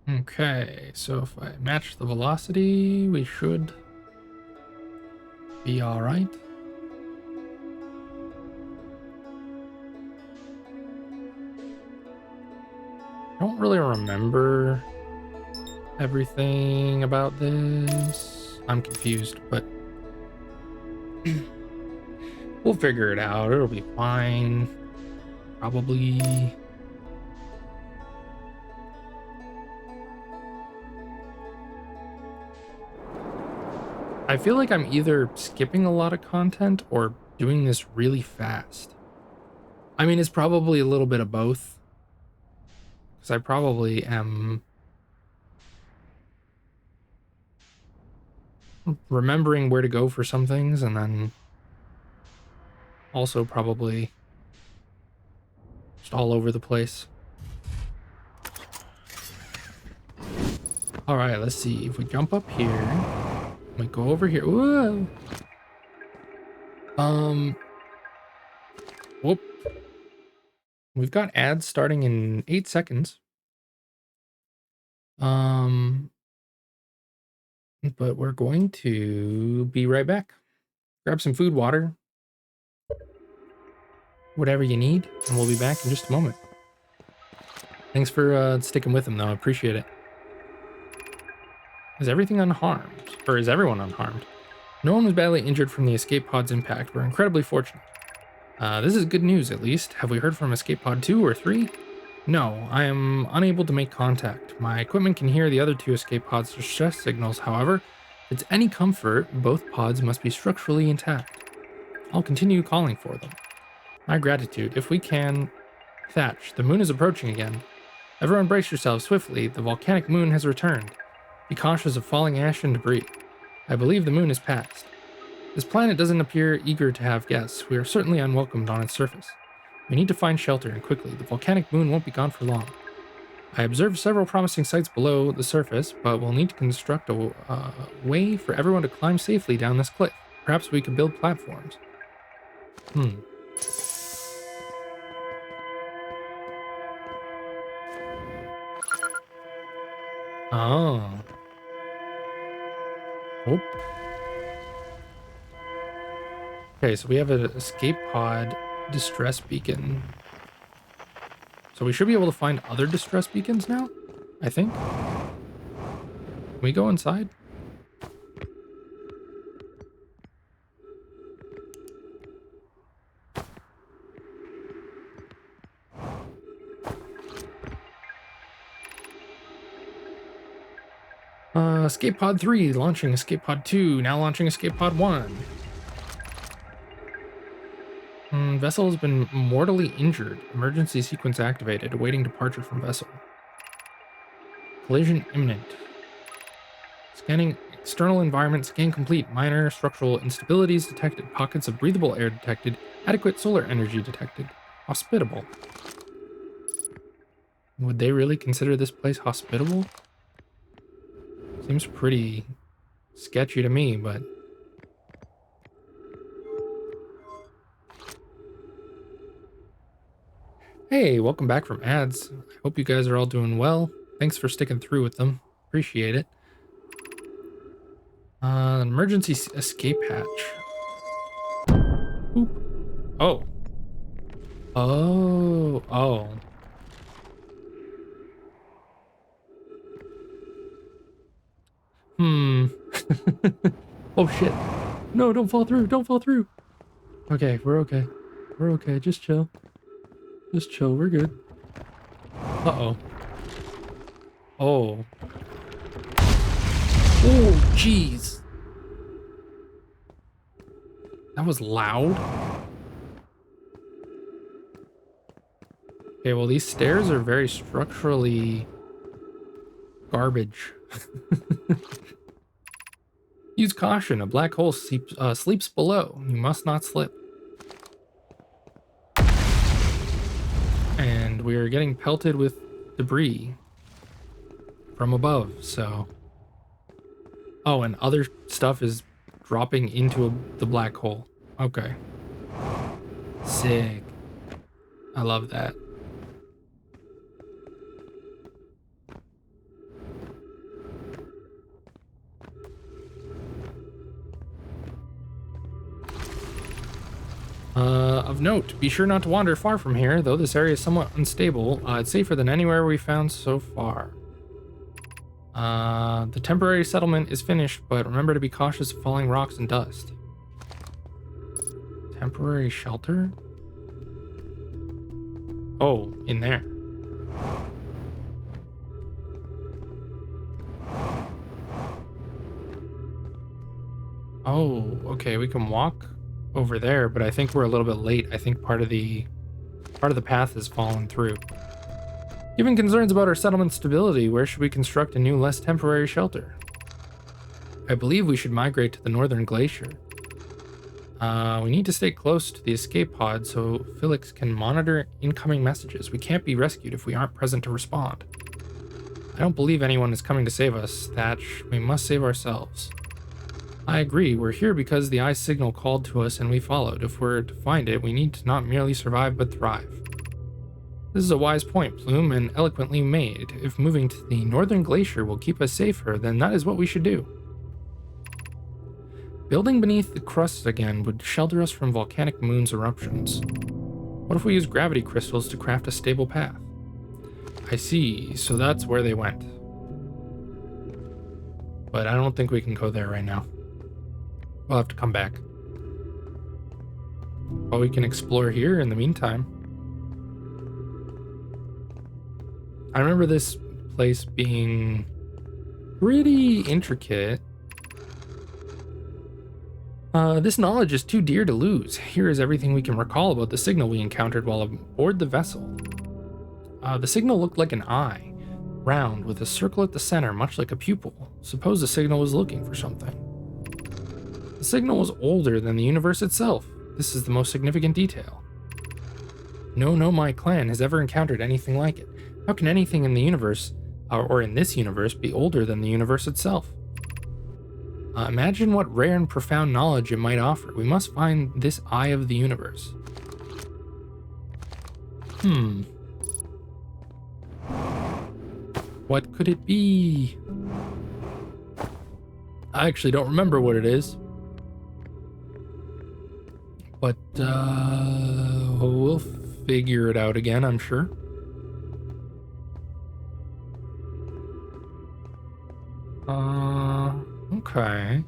Okay, so if I match the velocity, we should be all right. I don't really remember everything about this. I'm confused, but we'll figure it out. It'll be fine. Probably. I feel like I'm either skipping a lot of content or doing this really fast. I mean, it's probably a little bit of both. Because I probably am remembering where to go for some things, and then also probably just all over the place. All right, let's see. If we jump up here, we go over here. Whoa. Whoop. We've got ads starting in 8 seconds. But we're going to be right back. Grab some food, water, whatever you need, and we'll be back in just a moment. Thanks for sticking with him, though. I appreciate it. Is everything unharmed? Or is everyone unharmed? No one was badly injured from the escape pod's impact. We're incredibly fortunate. This is good news, at least. Have we heard from escape pod 2 or 3? No, I am unable to make contact. My equipment can hear the other 2 escape pods' distress signals, however. If it's any comfort, both pods must be structurally intact. I'll continue calling for them. My gratitude. If we can... Thatch, the moon is approaching again. Everyone brace yourselves swiftly. The volcanic moon has returned. Be cautious of falling ash and debris. I believe the moon is past. This planet doesn't appear eager to have guests. We are certainly unwelcomed on its surface. We need to find shelter, and quickly. The volcanic moon won't be gone for long. I observed several promising sites below the surface, but we'll need to construct a way for everyone to climb safely down this cliff. Perhaps we could build platforms. Oh. Oh. Okay, so we have an escape pod distress beacon. So we should be able to find other distress beacons now, I think. Can we go inside? Escape pod 3, launching escape pod 2, now launching escape pod 1. Vessel has been mortally injured. Emergency sequence activated, awaiting departure from vessel. Collision imminent. Scanning external environment, scan complete. Minor structural instabilities detected. Pockets of breathable air detected. Adequate solar energy detected. Hospitable. Would they really consider this place hospitable? Seems pretty sketchy to me, but... Hey, welcome back from ads. I hope you guys are all doing well. Thanks for sticking through with them. Appreciate it. Emergency escape hatch. Oop. Oh. Oh. Oh. Oh shit. No, don't fall through. Don't fall through. Okay, we're okay. We're okay. Just chill. Just chill. We're good. Uh-oh. Oh. Oh, jeez. That was loud. Okay, well, these stairs are very structurally garbage. Use caution. A black hole sleeps below. You must not slip. And we are getting pelted with debris from above, so... Oh, and other stuff is dropping into the black hole. Okay. Sick. I love that. Of note, be sure not to wander far from here, though this area is somewhat unstable. It's safer than anywhere we've found so far. The temporary settlement is finished, but remember to be cautious of falling rocks and dust. Temporary shelter? Oh, in there. Oh, okay, we can walk over there, but I think we're a little bit late. I think part of the path has fallen through. Given concerns about our settlement stability, where should we construct a new, less temporary shelter? I believe we should migrate to the northern glacier. We need to stay close to the escape pod so Felix can monitor incoming messages. We can't be rescued if we aren't present to respond. I don't believe anyone is coming to save us, Thatch. We must save ourselves. I agree. We're here because the eye signal called to us and we followed. If we're to find it, we need to not merely survive but thrive. This is a wise point, Plume, and eloquently made. If moving to the northern glacier will keep us safer, then that is what we should do. Building beneath the crust again would shelter us from volcanic moon's eruptions. What if we use gravity crystals to craft a stable path? I see, so that's where they went. But I don't think we can go there right now. We'll have to come back. But we can explore here in the meantime. I remember this place being pretty intricate. This knowledge is too dear to lose. Here is everything we can recall about the signal we encountered while aboard the vessel. The signal looked like an eye, round with a circle at the center, much like a pupil. Suppose the signal was looking for something. The signal was older than the universe itself. This is the most significant detail. No Nomai clan has ever encountered anything like it. How can anything in the universe, or in this universe, be older than the universe itself? Imagine what rare and profound knowledge it might offer. We must find this eye of the universe. What could it be? I actually don't remember what it is. But, we'll figure it out again, I'm sure. Okay.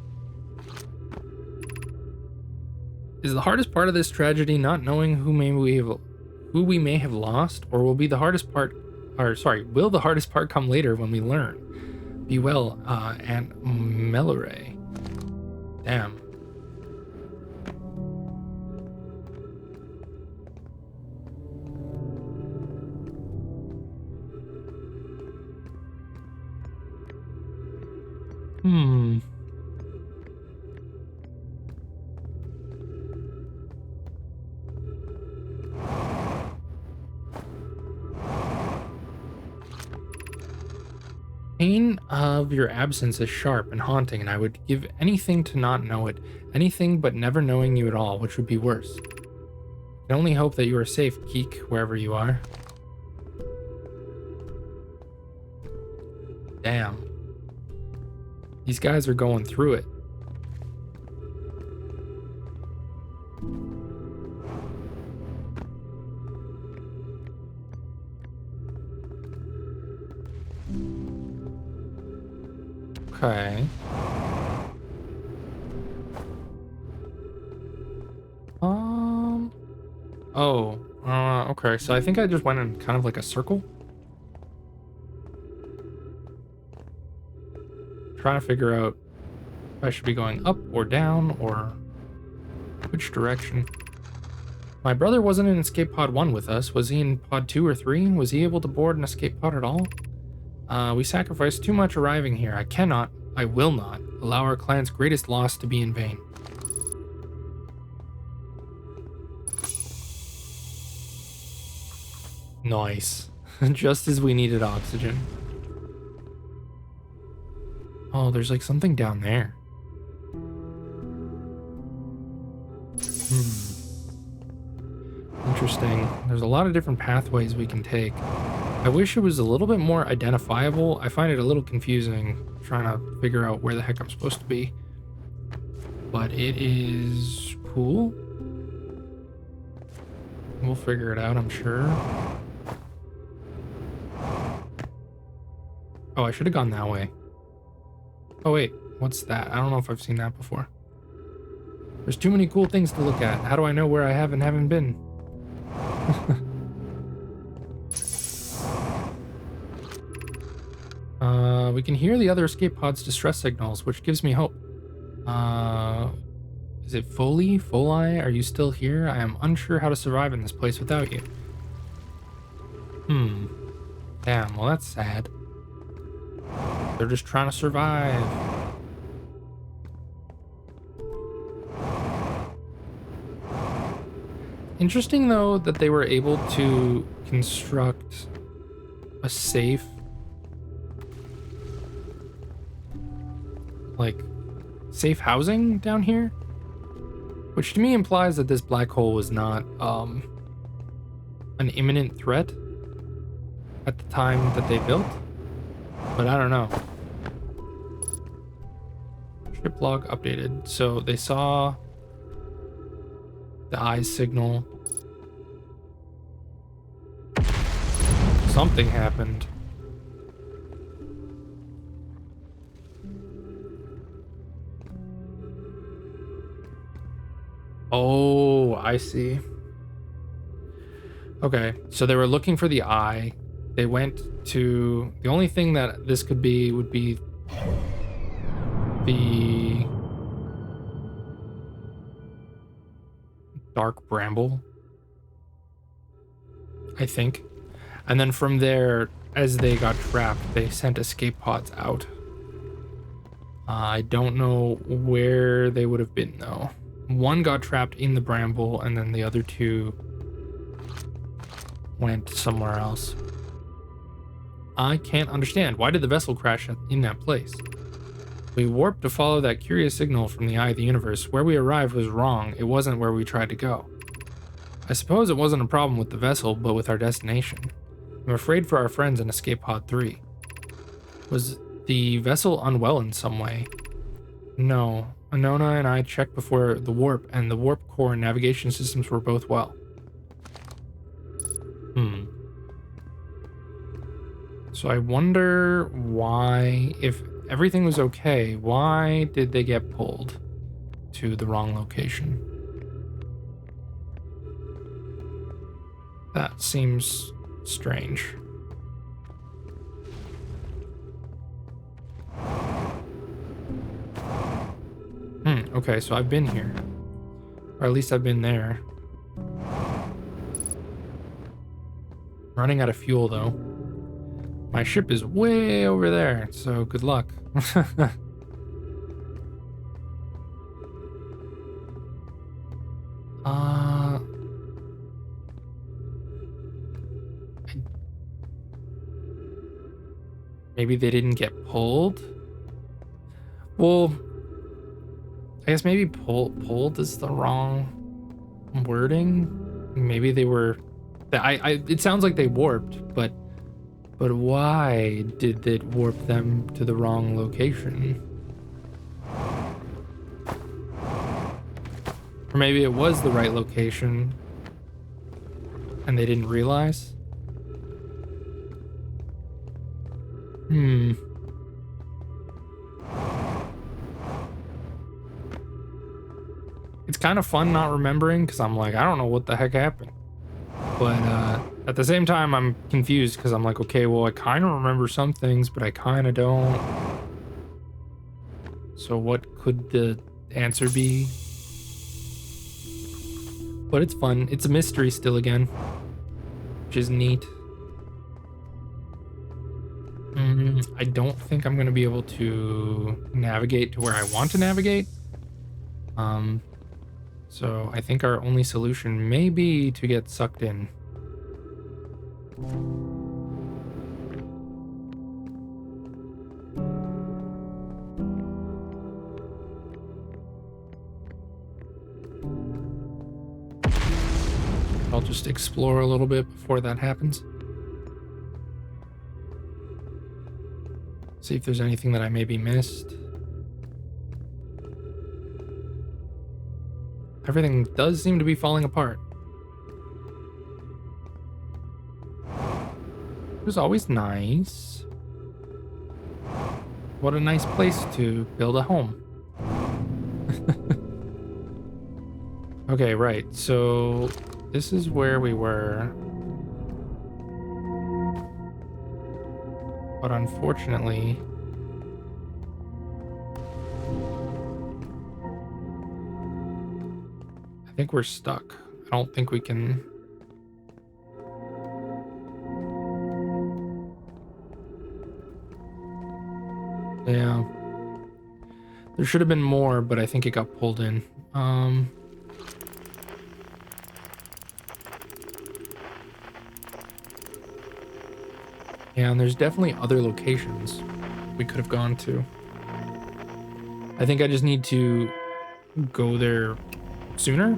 Is the hardest part of this tragedy not knowing who we may have lost, or will be the hardest part, or sorry, will the hardest part come later when we learn? Be well, Aunt Melore. Damn. Pain of your absence is sharp and haunting, and I would give anything to not know it. Anything but never knowing you at all, which would be worse. I can only hope that you are safe, Keek, wherever you are. Damn. These guys are going through it. Okay. Okay, so I think I just went in kind of like a circle. Trying to figure out if I should be going up or down or which direction. My brother wasn't in escape pod 1 with us. Was he in pod 2 or 3? Was he able to board an escape pod at all? We sacrificed too much arriving here. I will not allow our clan's greatest loss to be in vain. Nice. Just as we needed oxygen. Oh, there's like something down there. Interesting. There's a lot of different pathways we can take. I wish it was a little bit more identifiable. I find it a little confusing trying to figure out where the heck I'm supposed to be. But it is cool. We'll figure it out, I'm sure. Oh, I should have gone that way. Oh wait, what's that? I don't know if I've seen that before. There's too many cool things to look at. How do I know where I have and haven't been? We can hear the other escape pod's distress signals, which gives me hope. Is it Foley? Foley? Are you still here? I am unsure how to survive in this place without you. Damn, well that's sad. They're just trying to survive. Interesting though that they were able to construct a safe housing down here, which to me implies that this black hole was not an imminent threat. at the time that they built, but I don't know. Ship log updated. So they saw the eyes signal. Something happened. Oh, I see. Okay, so they were looking for the eye. They went to... The only thing that this could be would be the dark bramble, I think. And then from there, as they got trapped, they sent escape pods out. I don't know where they would have been, though. One got trapped in the bramble, and then the other two went somewhere else. I can't understand. Why did the vessel crash in that place? We warped to follow that curious signal from the eye of the universe. Where we arrived was wrong. It wasn't where we tried to go. I suppose it wasn't a problem with the vessel, but with our destination. I'm afraid for our friends in Escape Pod 3. Was the vessel unwell in some way? No. Anona and I checked before the warp, and the warp core and navigation systems were both well. So I wonder why, if everything was okay, why did they get pulled to the wrong location? That seems strange. Okay, so I've been here. Or at least I've been there. Running out of fuel, though. My ship is way over there, so good luck. Maybe they didn't get pulled? Well, I guess maybe pulled is the wrong wording. Maybe they were... it sounds like they warped, but why did it warp them to the wrong location? Or maybe it was the right location and they didn't realize? It's kind of fun not remembering because I'm like, I don't know what the heck happened. But at the same time, I'm confused because I'm like, okay, well, I kind of remember some things, but I kind of don't. So what could the answer be? But it's fun. It's a mystery still again, which is neat. I don't think I'm going to be able to navigate to where I want to navigate. So I think our only solution may be to get sucked in. I'll just explore a little bit before that happens. See if there's anything that I maybe missed. Everything does seem to be falling apart. It was always nice. What a nice place to build a home. Okay, right. So this is where we were. But unfortunately, I think we're stuck. I don't think we can. Yeah. There should have been more, but I think it got pulled in. Yeah, and there's definitely other locations we could have gone to. I think I just need to go there sooner.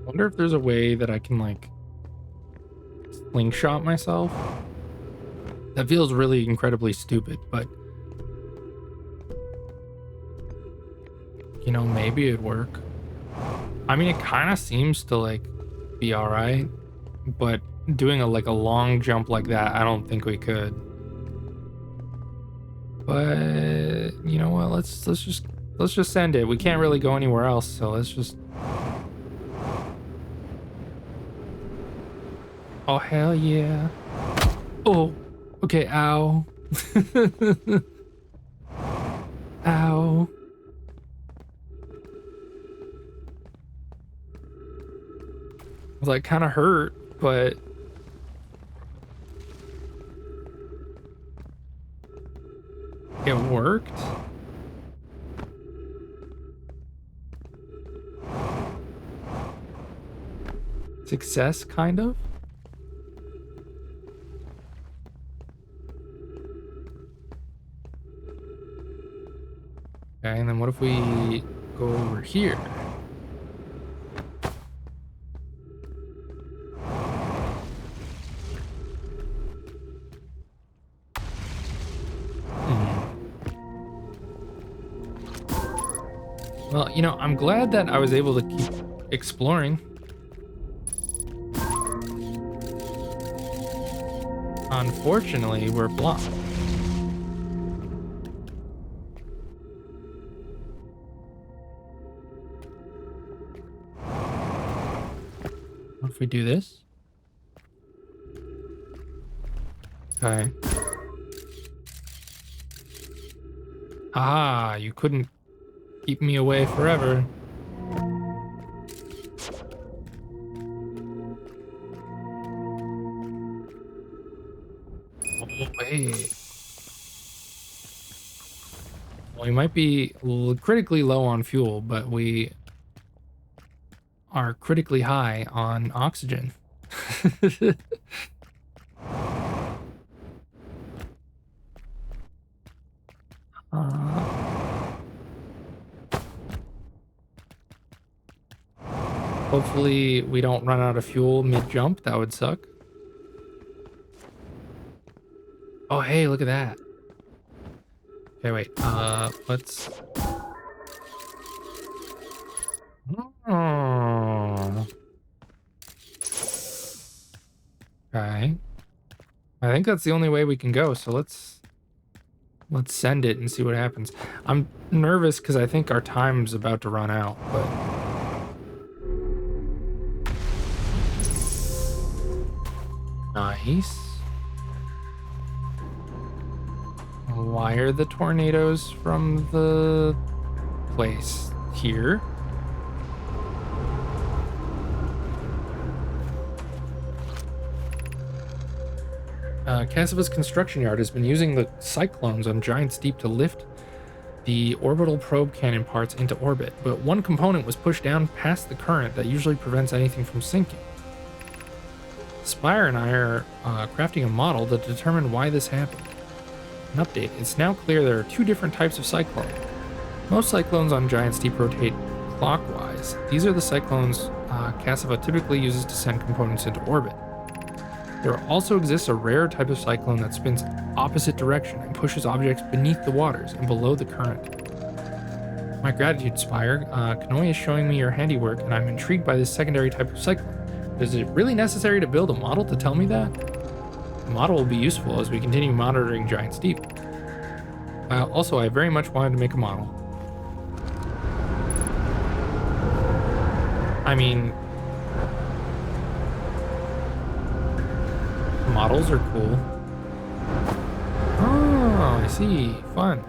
wonder if there's a way that I can like slingshot myself. That feels really incredibly stupid, but you know, maybe it'd work. I mean, it kind of seems to like be all right, but doing a long jump like that, I don't think we could. But you know what? Let's just send it. We can't really go anywhere else, so let's just. Oh hell yeah! Oh, okay. Ow! Ow! Like kind of hurt, but it worked. Success, kind of. Okay, and then what if we go over here? Well, you know, I'm glad that I was able to keep exploring. Unfortunately, we're blocked. What if we do this? Okay. Ah, you couldn't keep me away forever. Oh, wait. Well, we might be critically low on fuel, but we are critically high on oxygen. Hopefully we don't run out of fuel mid-jump. That would suck. Oh, hey, look at that. Okay, wait. Let's... Oh. Okay. I think that's the only way we can go, so let's send it and see what happens. I'm nervous because I think our time's about to run out, but... Nice. Why are the tornadoes from the place here? Cassava's construction yard has been using the cyclones on Giant's Deep to lift the orbital probe cannon parts into orbit, but one component was pushed down past the current that usually prevents anything from sinking. Spire and I are crafting a model to determine why this happened. An update. It's now clear there are two different types of cyclone. Most cyclones on Giant's Deep rotate clockwise. These are the cyclones Cassava typically uses to send components into orbit. There also exists a rare type of cyclone that spins opposite direction and pushes objects beneath the waters and below the current. My gratitude, Spire. Kanoi is showing me your handiwork, and I'm intrigued by this secondary type of cyclone. Is it really necessary to build a model to tell me that? The model will be useful as we continue monitoring Giant's Deep. Also, I very much wanted to make a model. I mean, models are cool. Oh, I see. Fun.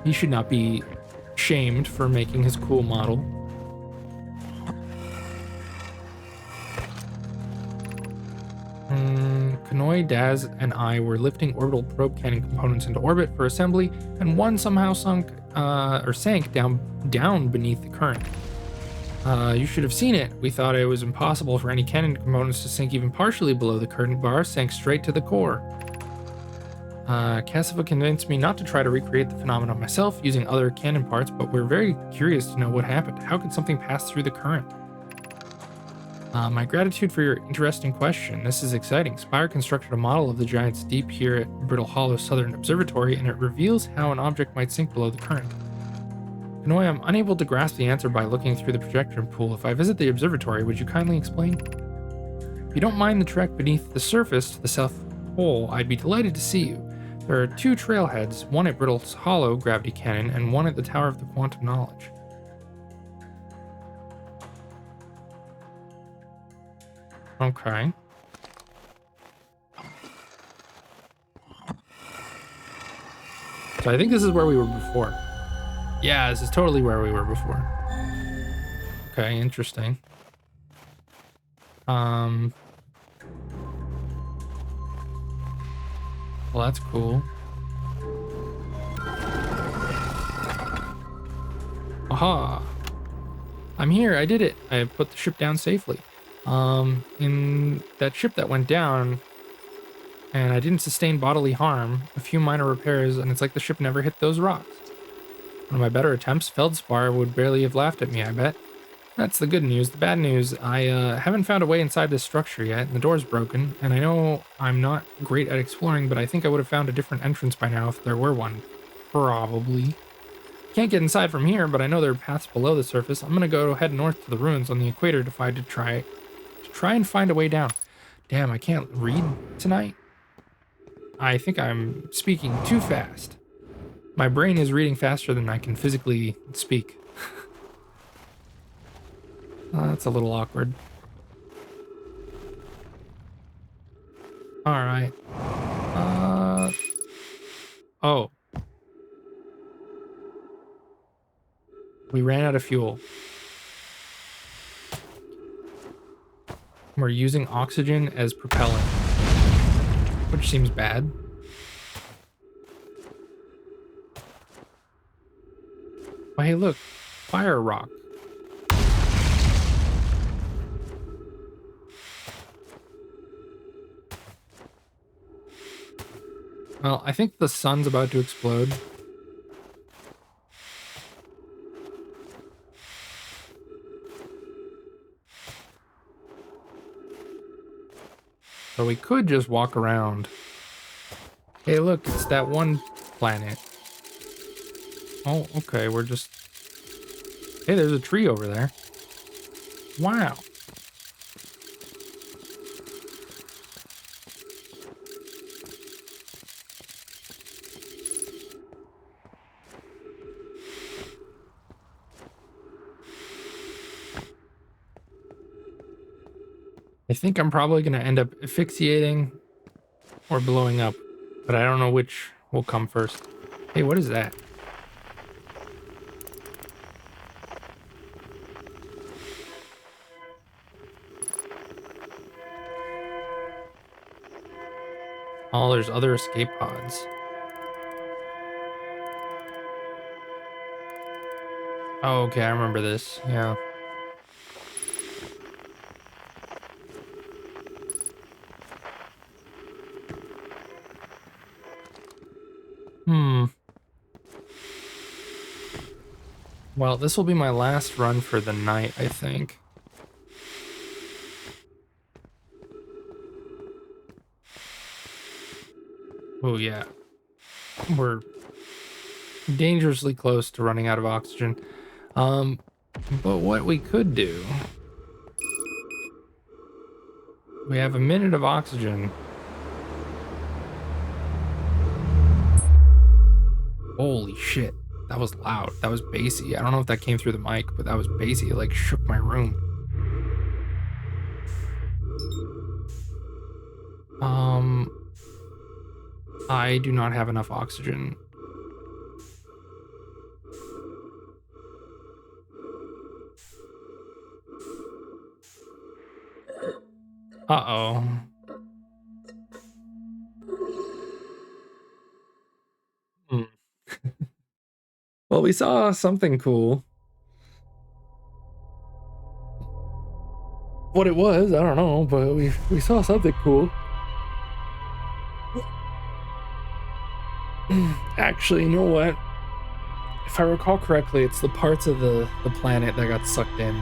He should not be shamed for making his cool model. Kanoi, Daz, and I were lifting orbital probe cannon components into orbit for assembly, and one somehow sank down beneath the current. You should have seen it. We thought it was impossible for any cannon components to sink even partially below the current bar, sank straight to the core. Cassiva convinced me not to try to recreate the phenomenon myself using other cannon parts, but we're very curious to know what happened. How could something pass through the current? My gratitude for your interesting question. This is exciting. Spire constructed a model of the giant's deep here at Brittle Hollow Southern Observatory, and it reveals how an object might sink below the current. Kanoy, I'm unable to grasp the answer by looking through the projector pool. If I visit the observatory, would you kindly explain? If you don't mind the trek beneath the surface to the South Pole, I'd be delighted to see you. There are 2 trailheads, one at Brittle's Hollow Gravity Cannon and one at the Tower of the Quantum Knowledge. Okay. So I think this is where we were before. Yeah, this is totally where we were before. Okay, interesting. Well, that's cool. Aha! I'm here, I did it. I put the ship down safely. In that ship that went down, and I didn't sustain bodily harm, a few minor repairs, and it's like the ship never hit those rocks. One of my better attempts, Feldspar would barely have laughed at me, I bet. That's the good news. The bad news, I haven't found a way inside this structure yet, and the door's broken, and I know I'm not great at exploring, but I think I would have found a different entrance by now if there were one. Probably. Can't get inside from here, but I know there are paths below the surface. I'm gonna go head north to the ruins on the equator to try and find a way down. Damn, I can't read tonight. I think I'm speaking too fast. My brain is reading faster than I can physically speak. That's a little awkward. All right. Oh. We ran out of fuel. We're using oxygen as propellant, which seems bad. Oh, hey, look, fire rock. Well, I think the sun's about to explode. So we could just walk around. Hey, look, it's that one planet. Oh, okay, we're just... Hey, there's a tree over there. Wow. I think I'm probably going to end up asphyxiating or blowing up, but I don't know which will come first. Hey, what is that? Oh, there's other escape pods. Oh, okay, I remember this. Yeah. Well, this will be my last run for the night, I think. Oh, yeah. We're dangerously close to running out of oxygen. But what we could do... We have a minute of oxygen. Holy shit. That was loud. That was bassy. I don't know if that came through the mic, but that was bassy. It like shook my room. I do not have enough oxygen. Uh-oh. Well, we saw something cool. What it was, I don't know, but we saw something cool. Actually, you know what? If I recall correctly, it's the parts of the planet that got sucked in.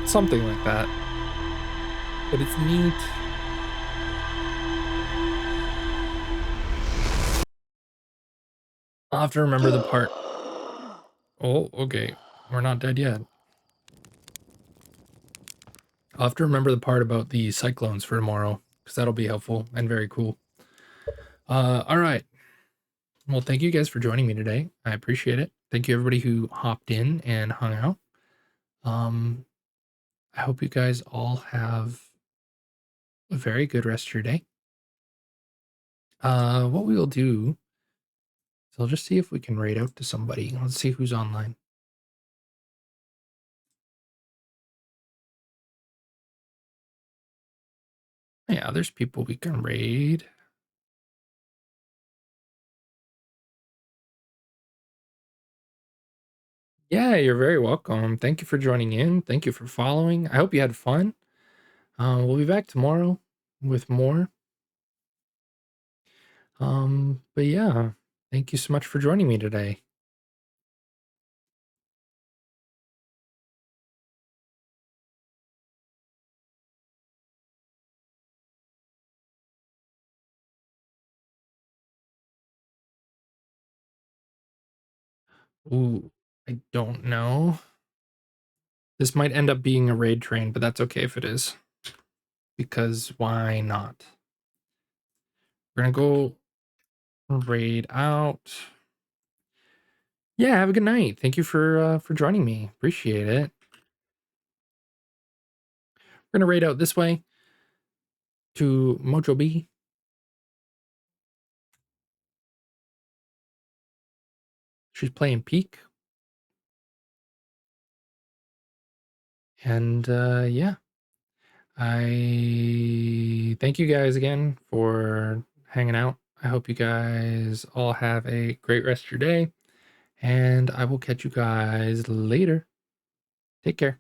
Something like that. But it's neat. I'll have to remember the part. Oh, okay. We're not dead yet. I'll have to remember the part about the cyclones for tomorrow, because that'll be helpful and very cool. All right. Well, thank you guys for joining me today. I appreciate it. Thank you everybody who hopped in and hung out. I hope you guys all have a very good rest of your day. What we will do is I'll just see if we can raid out to somebody. Let's see who's online. Yeah, there's people we can raid. Yeah, you're very welcome. Thank you for joining in. Thank you for following. I hope you had fun. We'll be back tomorrow with more. But yeah, thank you so much for joining me today. Ooh, I don't know. This might end up being a raid train, but that's okay if it is. Because why not? We're gonna go raid out. Yeah, have a good night. Thank you for joining me. Appreciate it. We're gonna raid out this way to Mojo B. She's playing Peak. And yeah. I thank you guys again for hanging out. I hope you guys all have a great rest of your day. And I will catch you guys later. Take care.